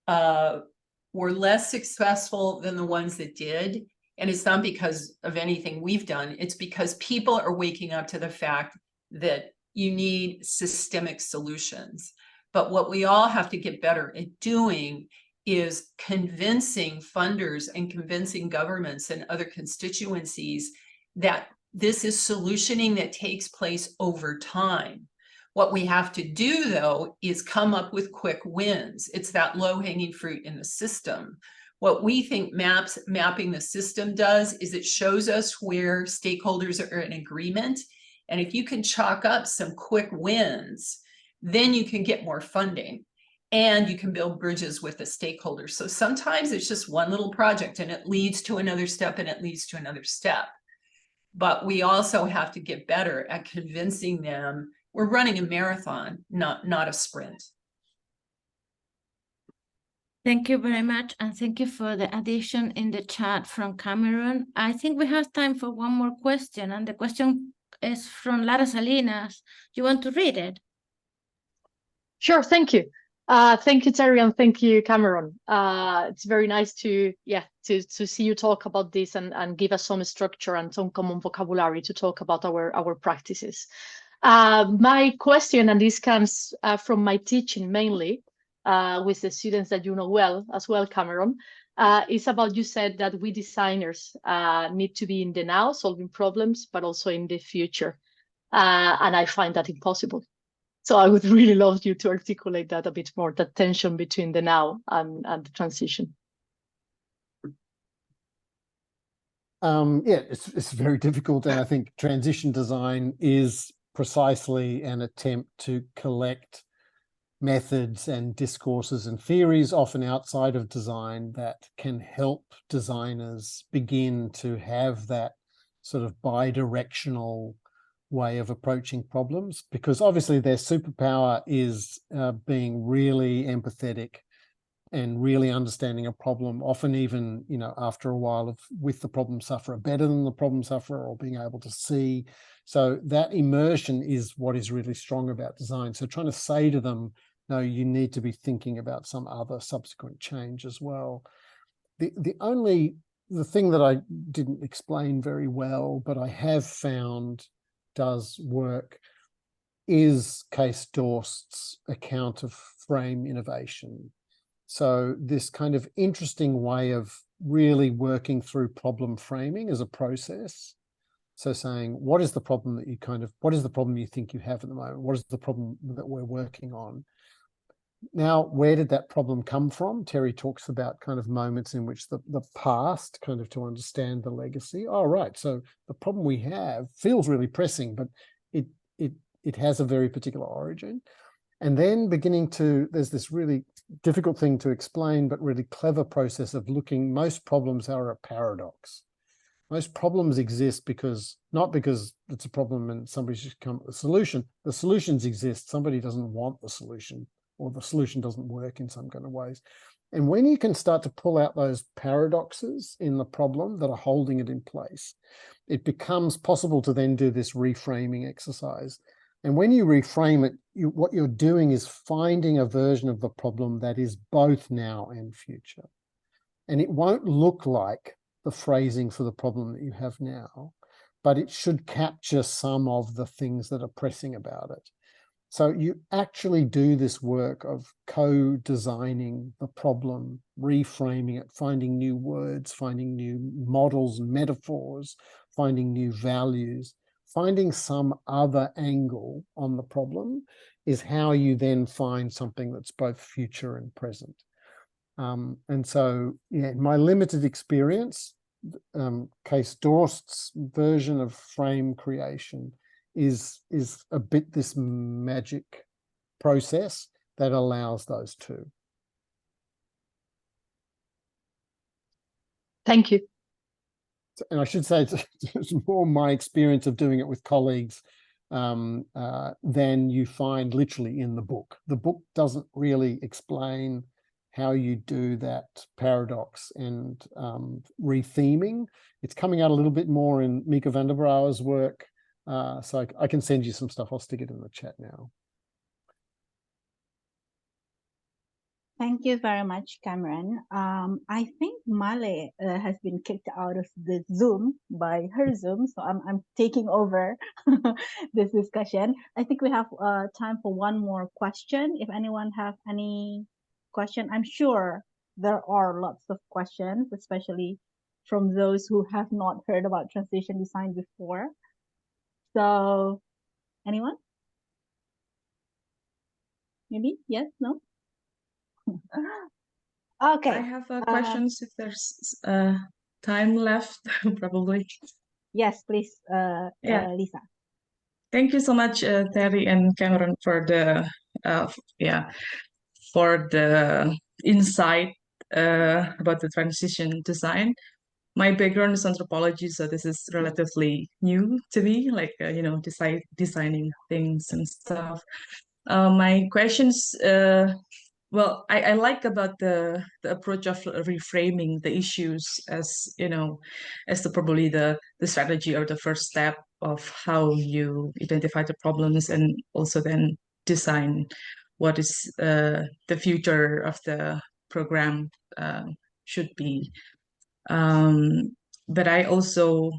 were less successful than the ones that did. And it's not because of anything we've done. It's because people are waking up to the fact that you need systemic solutions. But what we all have to get better at doing is convincing funders and convincing governments and other constituencies that this is solutioning that takes place over time. What we have to do, though, is come up with quick wins. It's that low-hanging fruit in the system. What we think mapping the system does is it shows us where stakeholders are in agreement. And if you can chalk up some quick wins, then you can get more funding and you can build bridges with the stakeholders. So sometimes it's just one little project and it leads to another step and it leads to another step. But we also have to get better at convincing them we're running a marathon, not a sprint. Thank you very much. And thank you for the addition in the chat from Cameron. I think we have time for one more question. And the question is from Lara Salinas. You want to read it? Sure, thank you. Thank you, Terry, and thank you, Cameron. It's very nice to see you talk about this and give us some structure and some common vocabulary to talk about our practices. My question, and this comes from my teaching mainly with the students that you know well as well, Cameron, is about, you said that we designers need to be in the now, solving problems, but also in the future. And I find that impossible. So I would really love you to articulate that a bit more, the tension between the now and the transition. Yeah, it's very difficult. And I think transition design is precisely an attempt to collect methods and discourses and theories, often outside of design, that can help designers begin to have that sort of bi-directional way of approaching problems, because obviously their superpower is being really empathetic and really understanding a problem, often even, you know, after a while with the problem sufferer, better than the problem sufferer, or being able to see. So that immersion is what is really strong about design. So trying to say to them, no, you need to be thinking about some other subsequent change as well. The thing that I didn't explain very well, but I have found does work, is Case Dorst's account of frame innovation. So this kind of interesting way of really working through problem framing as a process. So saying, what is the problem that what is the problem you think you have at the moment? What is the problem that we're working on? Now, where did that problem come from? Terry talks about kind of moments in which the past, kind of to understand the legacy. Oh, right. So the problem we have feels really pressing, but it has a very particular origin. And then there's this really difficult thing to explain, but really clever process of looking. Most problems are a paradox. Most problems exist not because it's a problem and somebody should come up with a solution. The solutions exist. Somebody doesn't want the solution, or the solution doesn't work in some kind of ways. And when you can start to pull out those paradoxes in the problem that are holding it in place, it becomes possible to then do this reframing exercise. And when you reframe it, what you're doing is finding a version of the problem that is both now and future. And it won't look like the phrasing for the problem that you have now, but it should capture some of the things that are pressing about it. So you actually do this work of co-designing the problem, reframing it, finding new words, finding new models and metaphors, finding new values, finding some other angle on the problem is how you then find something that's both future and present. And so, yeah, in my limited experience, Kees Dorst's version of frame creation is a bit this magic process that allows those two. Thank you. And I should say it's more my experience of doing it with colleagues than you find literally in the book. The book doesn't really explain how you do that paradox and retheming. It's coming out a little bit more in Mika van der Brouwer's work. So I can send you some stuff. I'll stick it in the chat now. Thank you very much, Cameron. I think Male has been kicked out of the Zoom by her Zoom, so I'm taking over this discussion. I think we have time for one more question. If anyone have any question, I'm sure there are lots of questions, especially from those who have not heard about transition design before. So, anyone? Maybe? Yes? No? Okay. I have questions if there's time left, probably. Yes, please, Yeah. Lisa. Thank you so much, Terry and Cameron, for the insight about the transition design. My background is anthropology, so this is relatively new to me, like designing things and stuff. My questions, well, I like about the approach of reframing the issues as as probably the strategy or the first step of how you identify the problems and also then design what is the future of the program should be. But I also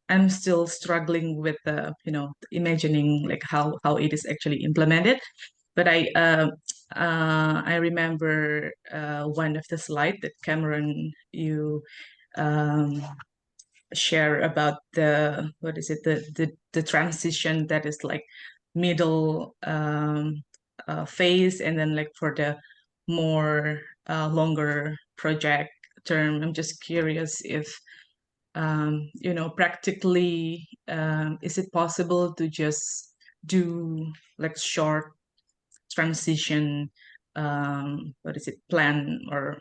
I'm still struggling with imagining like how it is actually implemented. But I remember one of the slides that Cameron you share about the the transition that is like middle phase, and then like for the more longer project term. I'm just curious if practically is it possible to just do like short transition plan or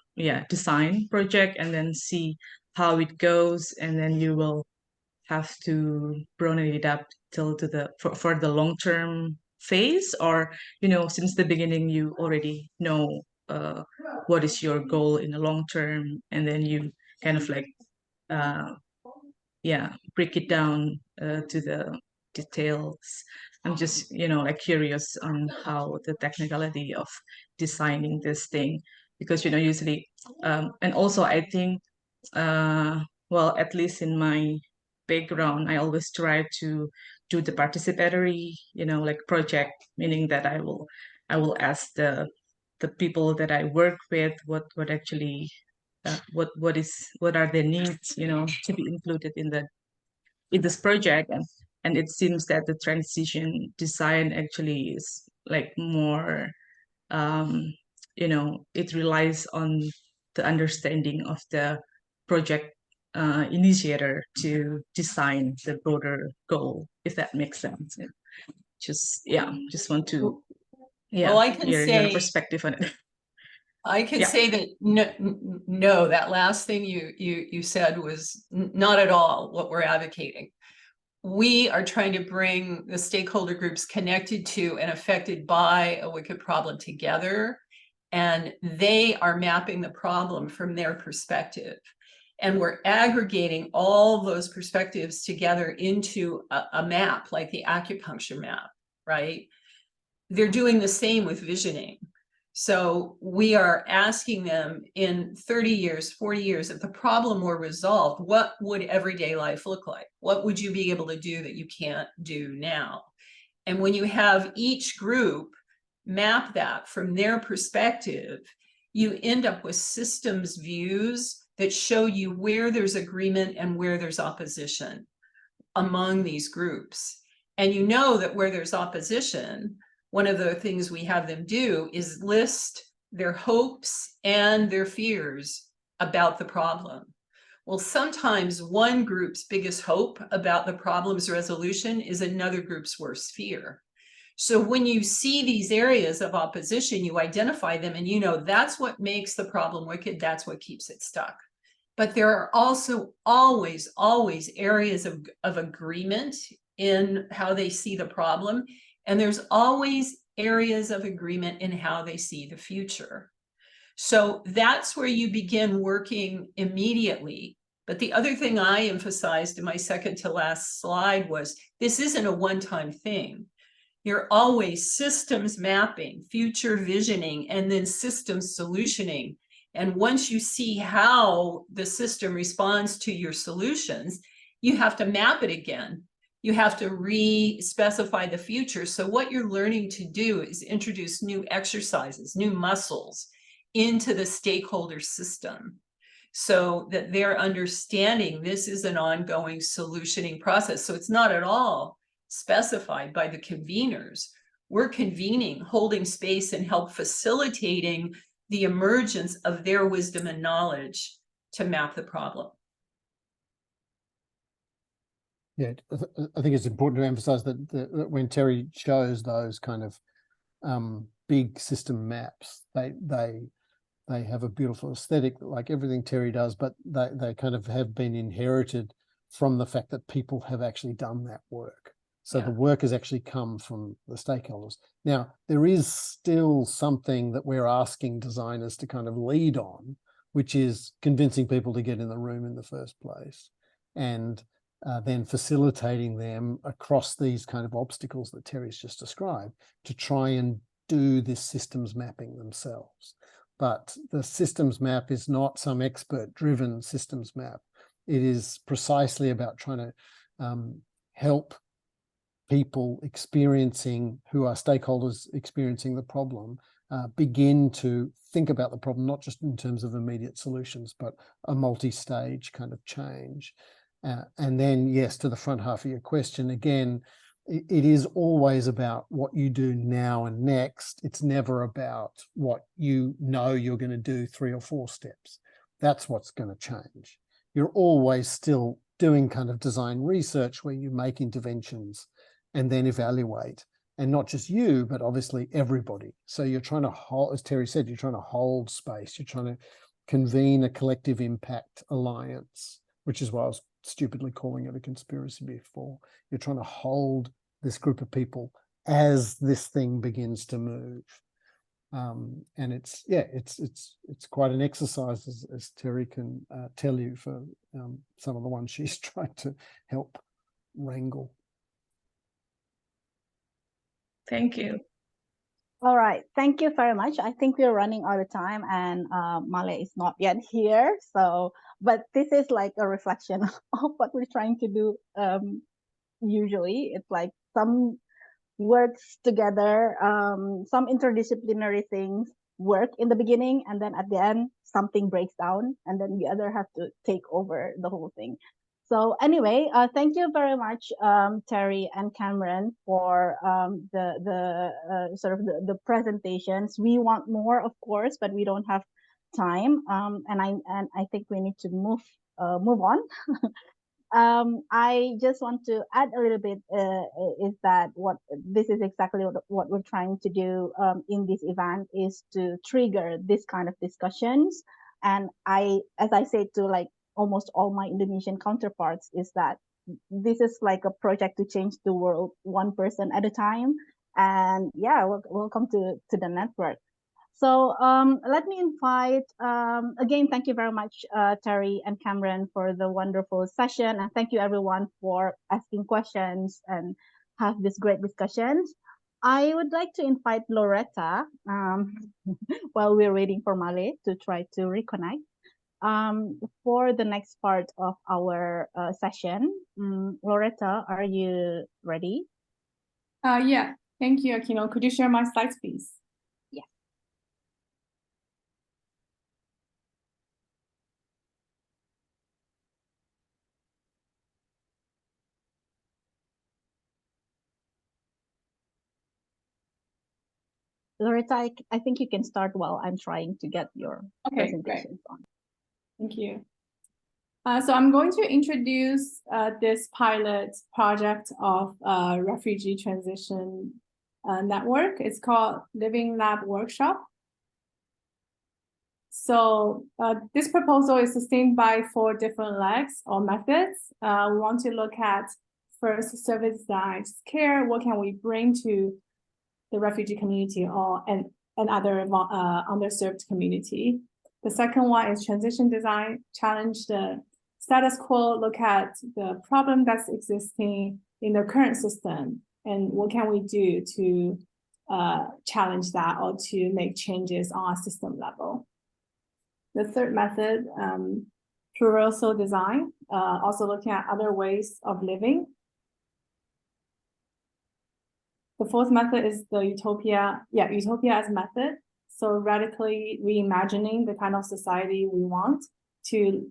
design project and then see how it goes, and then you will have to broaden it up till to the for the long-term phase, or since the beginning you already know what is your goal in the long term, and then you kind of like break it down to the details. I'm just like curious on how the technicality of designing this thing, because usually and also I think well, at least in my background, I always try to do the participatory like project, meaning that I will ask the people that I work with what actually what are their needs to be included in the with this project, and it seems that the transition design actually is like more, you know, it relies on the understanding of the project initiator to design the broader goal, if that makes sense. Just want to Well, I can your say perspective on it. I can Yeah. say that no, that last thing you said was not at all what we're advocating. We are trying to bring the stakeholder groups connected to and affected by a wicked problem together, and they are mapping the problem from their perspective. And we're aggregating all those perspectives together into a map, like the acupuncture map, right? They're doing the same with visioning. So we are asking them in 30 years, 40 years, if the problem were resolved, what would everyday life look like? What would you be able to do that you can't do now? And when you have each group map that from their perspective, you end up with systems views that show you where there's agreement and where there's opposition among these groups. And you know that where there's opposition, one of the things we have them do is list their hopes and their fears about the problem. Well, sometimes one group's biggest hope about the problem's resolution is another group's worst fear. So when you see these areas of opposition, you identify them and you know that's what makes the problem wicked, that's what keeps it stuck. But there are also always areas of agreement in how they see the problem. And there's always areas of agreement in how they see the future. So that's where you begin working immediately. But the other thing I emphasized in my second to last slide was this isn't a one-time thing. You're always systems mapping, future visioning, and then systems solutioning. And once you see how the system responds to your solutions, you have to map it again. You have to re-specify the future. So what you're learning to do is introduce new exercises, new muscles into the stakeholder system so that they're understanding this is an ongoing solutioning process. So it's not at all specified by the conveners. We're convening, holding space, and help facilitating the emergence of their wisdom and knowledge to map the problem. Yeah, I think it's important to emphasize that when Terry shows those kind of big system maps, they have a beautiful aesthetic, like everything Terry does, but they kind of have been inherited from the fact that people have actually done that work. So the work has actually come from the stakeholders. Now, there is still something that we're asking designers to kind of lead on, which is convincing people to get in the room in the first place, and then facilitating them across these kind of obstacles that Terry's just described to try and do this systems mapping themselves. But the systems map is not some expert-driven systems map. It is precisely about trying to help people who are stakeholders experiencing the problem begin to think about the problem, not just in terms of immediate solutions, but a multi-stage kind of change. And then, yes, to the front half of your question, again, it is always about what you do now and next. It's never about what you know you're going to do 3 or 4 steps. That's what's going to change. You're always still doing kind of design research where you make interventions and then evaluate. And not just you, but obviously everybody. So you're trying to hold, as Terry said, you're trying to hold space. You're trying to convene a collective impact alliance, which is why I was stupidly calling it a conspiracy before. You're trying to hold this group of people as this thing begins to move. And it's quite an exercise, as Terry can tell you, for some of the ones she's trying to help wrangle. Thank you. All right, thank you very much. I think we're running out of time, and Male is not yet here. So, but this is like a reflection of what we're trying to do. Usually, it's like some works together, some interdisciplinary things work in the beginning, and then at the end something breaks down, and then the other have to take over the whole thing. So anyway, thank you very much, Terry and Cameron, for the sort of the presentations. We want more, of course, but we don't have time, and I think we need to move on. I just want to add a little bit is that this is exactly what we're trying to do in this event, is to trigger this kind of discussions. And as I said to like almost all my Indonesian counterparts, is that this is like a project to change the world one person at a time. And yeah, welcome to the network. So let me invite, again, thank you very much, Terry and Cameron, for the wonderful session. And thank you everyone for asking questions and have this great discussions. I would like to invite Loretta, while we're waiting for Male to try to reconnect, for the next part of our session. Loretta, are you ready? Yeah, thank you, Aquino. Could you share my slides, please? Loretta, I think you can start while I'm trying to get your presentations on. Thank you. So I'm going to introduce this pilot project of refugee transition network. It's called Living Lab Workshop. So this proposal is sustained by 4 different legs or methods. We want to look at first service design care. What can we bring to the refugee community and other underserved community? The second one is transition design, challenge the status quo, look at the problem that's existing in the current system, and what can we do to challenge that or to make changes on a system level. The third method, pluriversal design, also looking at other ways of living. The fourth method is the utopia as method. So radically reimagining the kind of society we want to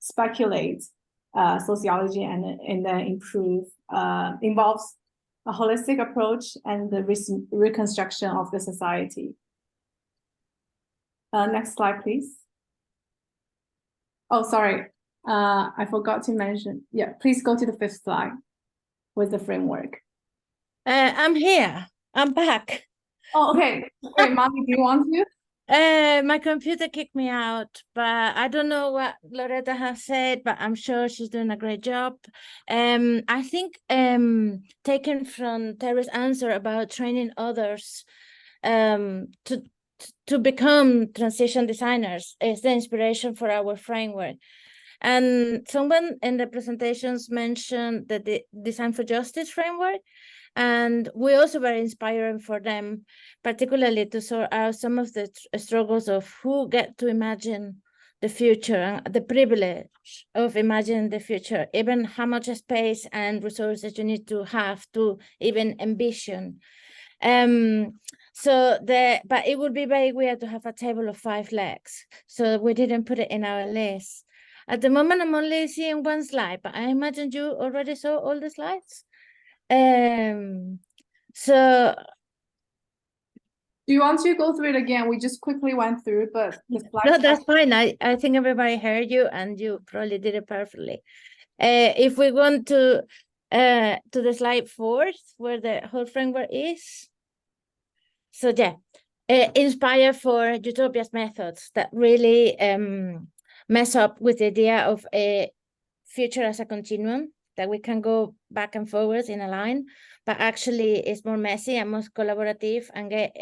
speculate sociology and then improve, involves a holistic approach and the reconstruction of the society. Next slide, please. Oh, sorry, I forgot to mention. Yeah, please go to the 5th slide with the framework. I'm here. I'm back. Oh, okay. Wait, Mommy, do you want to? My computer kicked me out, but I don't know what Loretta has said, but I'm sure she's doing a great job. I think taken from Terry's answer about training others to become transition designers is the inspiration for our framework. And someone in the presentations mentioned the Design for Justice framework, and we also were inspiring for them, particularly to sort out some of the struggles of who get to imagine the future and the privilege of imagining the future, even how much space and resources you need to have to even envision. But it would be very weird to have a table of 5 legs, so we didn't put it in our list. At the moment, I'm only seeing 1 slide, but I imagine you already saw all the slides. So do you want to go through it again? We just quickly went through, but the slides. No, that's fine. I think everybody heard you, and you probably did it perfectly. If we want to the slide 4, where the whole framework is. So yeah, inspire for utopia's methods that really mess up with the idea of a future as a continuum, that we can go back and forwards in a line, but actually it's more messy and more collaborative, and get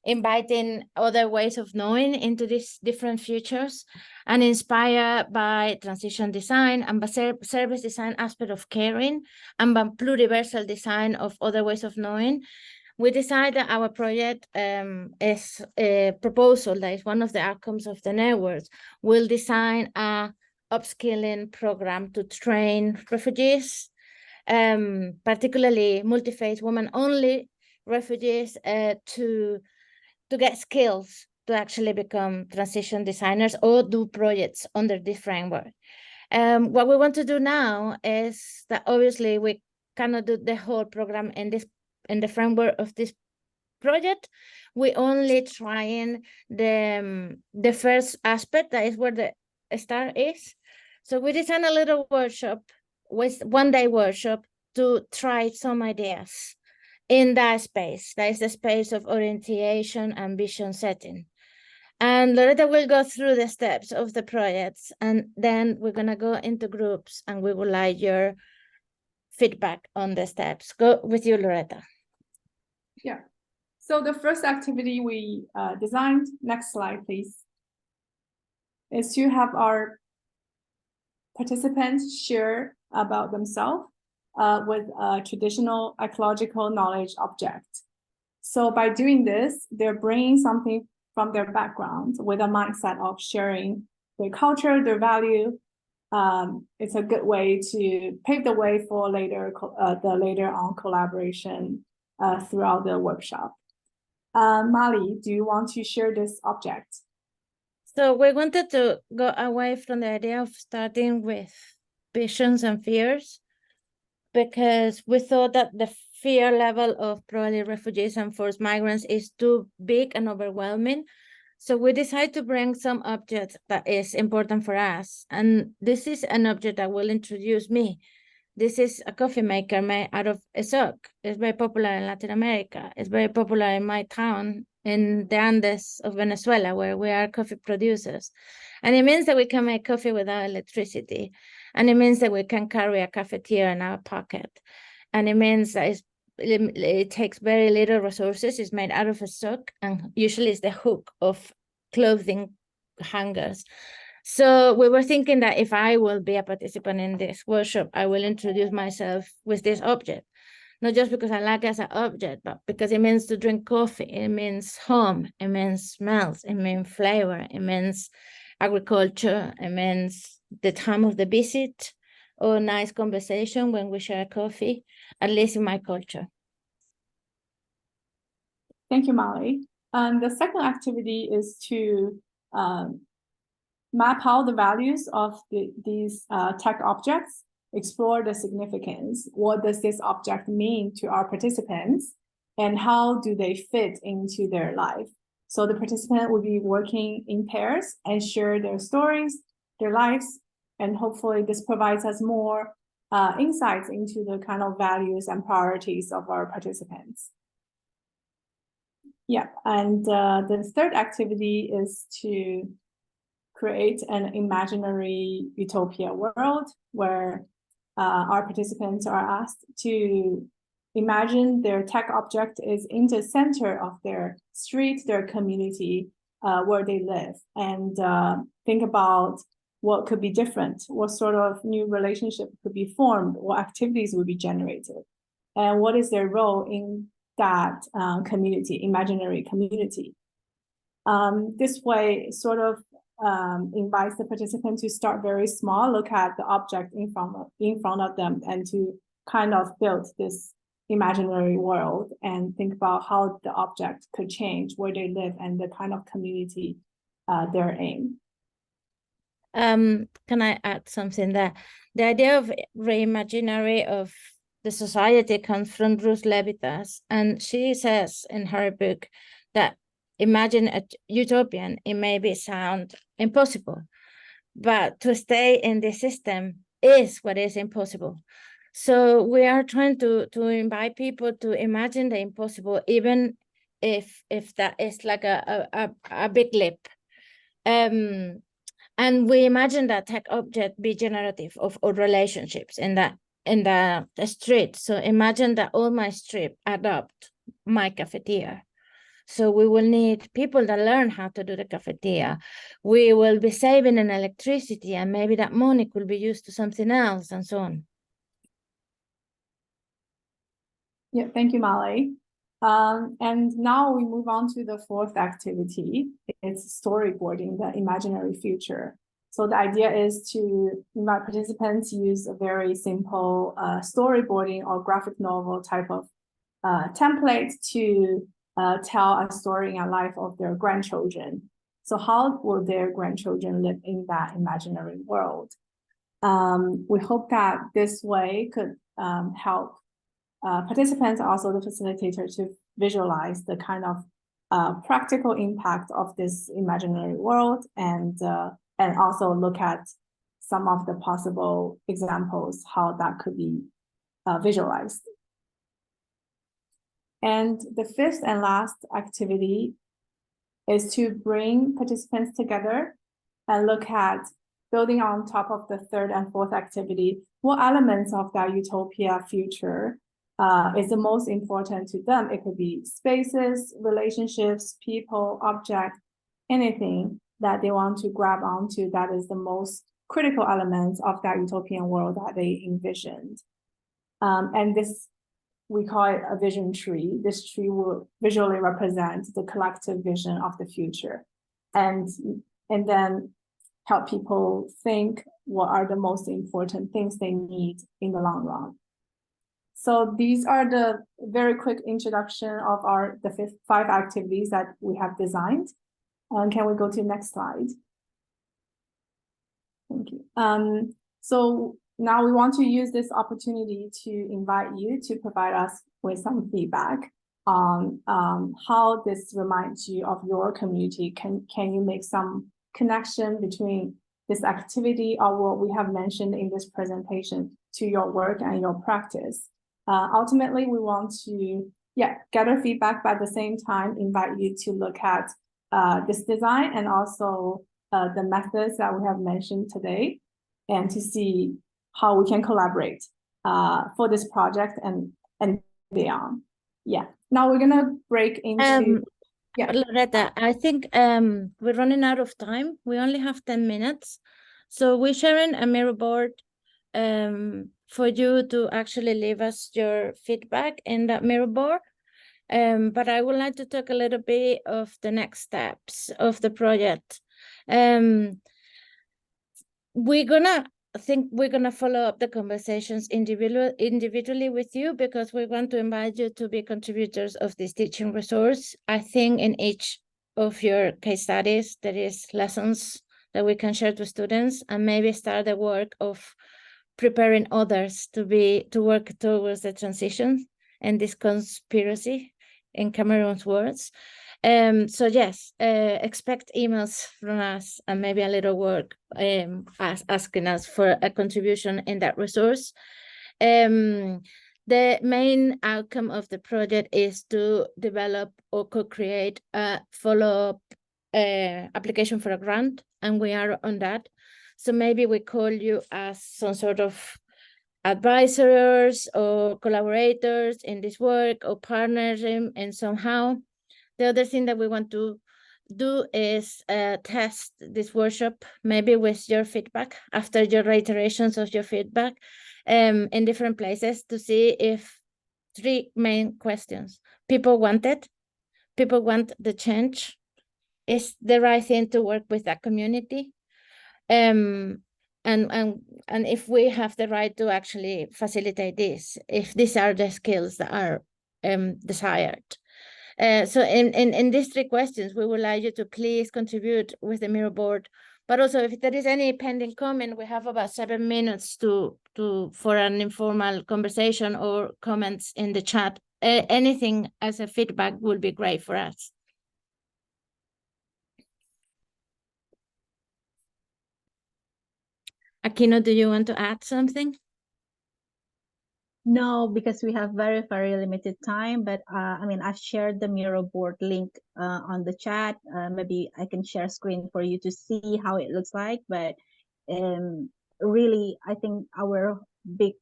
inviting other ways of knowing into these different futures, and inspired by transition design and by service design aspect of caring, and by pluriversal design of other ways of knowing. We decided that our project is a proposal that is one of the outcomes of the networks. We'll design a upskilling program to train refugees, particularly multi-faith women-only refugees, to get skills to actually become transition designers or do projects under this framework. What we want to do now is that obviously we cannot do the whole program in the framework of this project. We only trying the first aspect, that is where the start is. So we designed a little workshop, with one-day workshop, to try some ideas in that space. That is the space of orientation and vision setting. And Loretta will go through the steps of the projects, and then we're gonna go into groups, and we would like your feedback on the steps. Go with you, Loretta. Yeah. So the first activity we designed, next slide, please, is to have our participants share about themselves with a traditional ecological knowledge object. So by doing this, they're bringing something from their background with a mindset of sharing their culture, their value. It's a good way to pave the way for later on collaboration throughout the workshop. Mali, do you want to share this object? So we wanted to go away from the idea of starting with visions and fears, because we thought that the fear level of probably refugees and forced migrants is too big and overwhelming. So we decided to bring some object that is important for us. And this is an object that will introduce me. This is a coffee maker made out of a sock. It's very popular in Latin America. It's very popular in my town in the Andes of Venezuela, where we are coffee producers. And it means that we can make coffee without electricity. And it means that we can carry a cafetiere in our pocket. And it means that it takes very little resources. It's made out of a sock, and usually it's the hook of clothing hangers. So we were thinking that if I will be a participant in this workshop, I will introduce myself with this object, not just because I like it as an object, but because it means to drink coffee. It means home. It means smells. It means flavor. It means agriculture. It means the time of the visit, or nice conversation when we share coffee, at least in my culture. Thank you, Molly. The second activity is to map out the values of these tech objects, explore the significance. What does this object mean to our participants, and how do they fit into their life? So the participant will be working in pairs and share their stories, their lives, and hopefully this provides us more insights into the kind of values and priorities of our participants. Yeah, and the third activity is to create an imaginary utopia world where our participants are asked to imagine their tech object is in the center of their street, their community, where they live, and think about what could be different, what sort of new relationship could be formed, what activities would be generated, and what is their role in that community, imaginary community. This way sort of invites the participant to start very small, look at the object in front of them, and to kind of build this imaginary world and think about how the object could change where they live and the kind of community they're in. Can I add something there? The idea of reimaginary of the society comes from Ruth Levitas, and she says in her book that imagine a utopian, it may sound impossible, but to stay in the system is what is impossible. So we are trying to invite people to imagine the impossible, even if that is like a big leap. And we imagine that tech object be generative of all relationships in the street. So imagine that all my street adopt my cafeteria. So we will need people that learn how to do the cafeteria. We will be saving in electricity, and maybe that money could be used to something else, and so on. Yeah, thank you, Molly. And now we move on to the fourth activity. It's storyboarding the imaginary future. So the idea is to invite participants to use a very simple storyboarding or graphic novel type of template to tell a story in a life of their grandchildren. So how will their grandchildren live in that imaginary world? We hope that this way could help participants, also the facilitator, to visualize the kind of practical impact of this imaginary world, and also look at some of the possible examples how that could be visualized. And the fifth and last activity is to bring participants together and look at, building on top of the third and fourth activity, what elements of that utopia future is the most important to them. It could be spaces, relationships, people, objects, anything that they want to grab onto that is the most critical elements of that utopian world that they envisioned. And this, we call it a vision tree. This tree will visually represent the collective vision of the future, and then help people think what are the most important things they need in the long run. So these are the very quick introduction of the 5 activities that we have designed. Can we go to the next slide? Thank you. So now we want to use this opportunity to invite you to provide us with some feedback on how this reminds you of your community. Can you make some connection between this activity or what we have mentioned in this presentation to your work and your practice? Ultimately, we want to gather feedback, but at the same time invite you to look at this design and also the methods that we have mentioned today, and to see how we can collaborate for this project and beyond. Now we're gonna break into Loretta, I think we're running out of time. We only have 10 minutes. So we're sharing a mirror board for you to actually leave us your feedback in that mirror board. But I would like to talk a little bit of the next steps of the project. We're gonna follow up the conversations individually with you, because we want to invite you to be contributors of this teaching resource. I think in each of your case studies there is lessons that we can share to students, and maybe start the work of preparing others to work towards the transition and this conspiracy, in Cameron's words. So yes, expect emails from us and maybe a little work asking us for a contribution in that resource. The main outcome of the project is to develop or co-create a follow-up application for a grant, and we are on that. So maybe we call you as some sort of advisors or collaborators in this work, or partners in somehow. The other thing that we want to do is test this workshop, maybe with your feedback, after your reiterations of your feedback, in different places, to see if 3 main questions. People want it. People want the change. Is the right thing to work with that community? And if we have the right to actually facilitate this, if these are the skills that are desired. So in these 3 questions, we would like you to please contribute with the mirror board. But also, if there is any pending comment, we have about 7 minutes for an informal conversation or comments in the chat. Anything as a feedback would be great for us. Aquino, do you want to add something? No, because we have very, very limited time, but I mean, I've shared the mirror board link on the chat. Maybe I can share screen for you to see how it looks like, but really, I think our big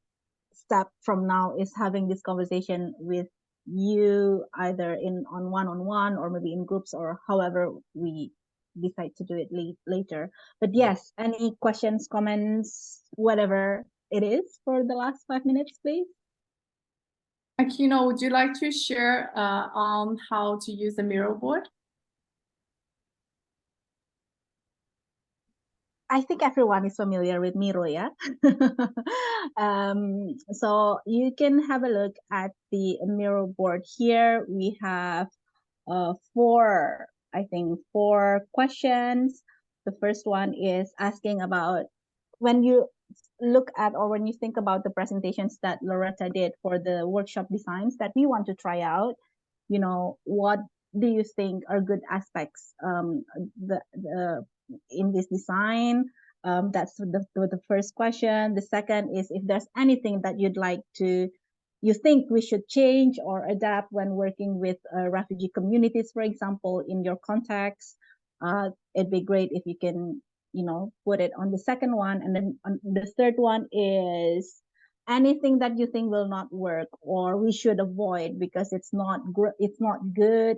step from now is having this conversation with you, either on one-on-one or maybe in groups, or however we decide to do it later. But yes, any questions, comments, whatever it is for the last 5 minutes, please. Aquino, would you like to share on how to use the mirror board? I think everyone is familiar with Miro, yeah? So you can have a look at the mirror board here. We have 4 questions. The first one is asking about when you look at, or when you think about the presentations that Loretta did for the workshop designs that we want to try out, you know, what do you think are good aspects in this design? That's the first question. The second is if there's anything that you think we should change or adapt when working with refugee communities, for example, in your context. It'd be great if you can, you know, put it on the second one. And then on the third one is anything that you think will not work or we should avoid because it's not good,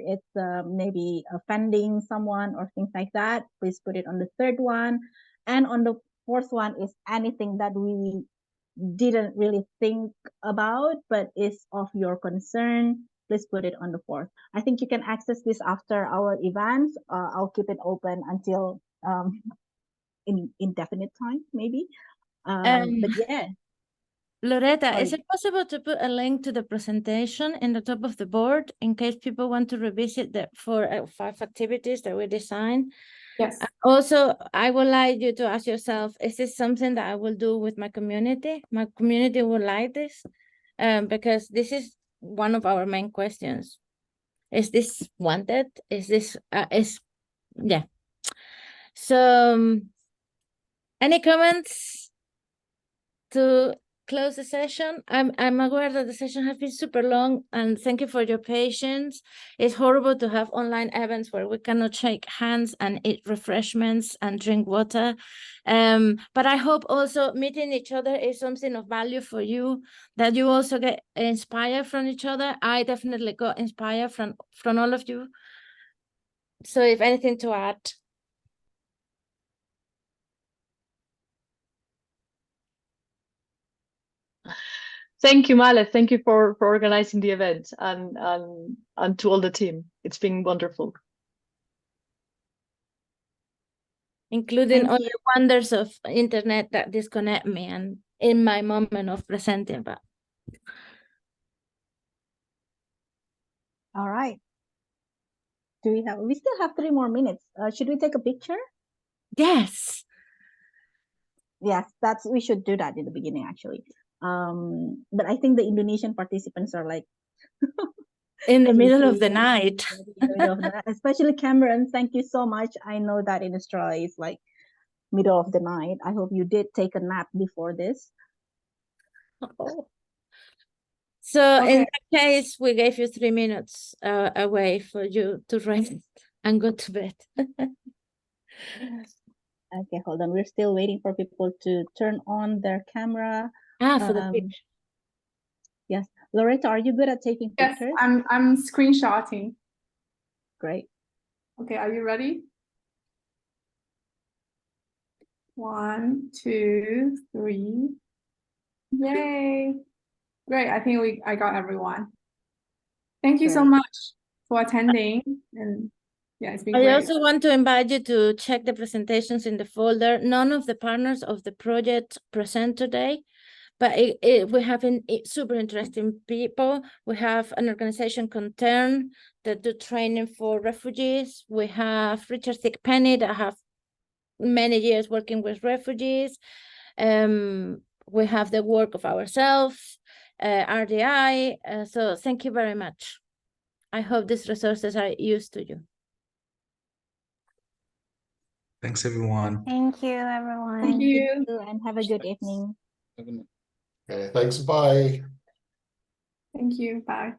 it's maybe offending someone or things like that. Please put it on the third one. And on the fourth one is anything that we didn't really think about but is of your concern. Please put it on the fourth. I think you can access this after our events. I'll keep it open until indefinite time, maybe. But yeah. Loretta, is it possible to put a link to the presentation in the top of the board in case people want to revisit the 5 activities that we designed? Yes. Also, I would like you to ask yourself, is this something that I will do with my community? My community will like this? Because this is one of our main questions. Is this wanted? Is this, yeah. So, any comments to close the session? I'm aware that the session has been super long and thank you for your patience. It's horrible to have online events where we cannot shake hands and eat refreshments and drink water. But I hope also meeting each other is something of value for you, that you also get inspired from each other. I definitely got inspired from all of you. So if anything to add. Thank you, Male. Thank you for organizing the event and to all the team. It's been wonderful. Including all the wonders of internet that disconnect me and in my moment of presenting. But all right. We still have 3 more minutes. Should we take a picture? Yes. Yes, we should do that in the beginning actually. But I think the Indonesian participants are like in the middle of the night. Especially Cameron, thank you so much. I know that in Australia it's like middle of the night. I hope you did take a nap before this. So in that case, we gave you 3 minutes away for you to rest and go to bed. Okay, hold on. We're still waiting for people to turn on their camera. For the picture. Yes. Loretta, are you good at taking pictures? Yes, I'm screenshotting. Great. Okay, are you ready? 1, 2, 3. Yay. Great. I think I got everyone. Thank you so much for attending. And yeah, it's been great. I also want to invite you to check the presentations in the folder. None of the partners of the project present today, but we have super interesting people. We have an organization, Concern, that do training for refugees. We have Richard Thigpenny that have many years working with refugees. We have the work of ourselves, RDI. So thank you very much. I hope these resources are used to you. Thanks, everyone. Thank you, everyone. Thank you, and have a good evening. Okay, thanks. Bye. Thank you. Bye.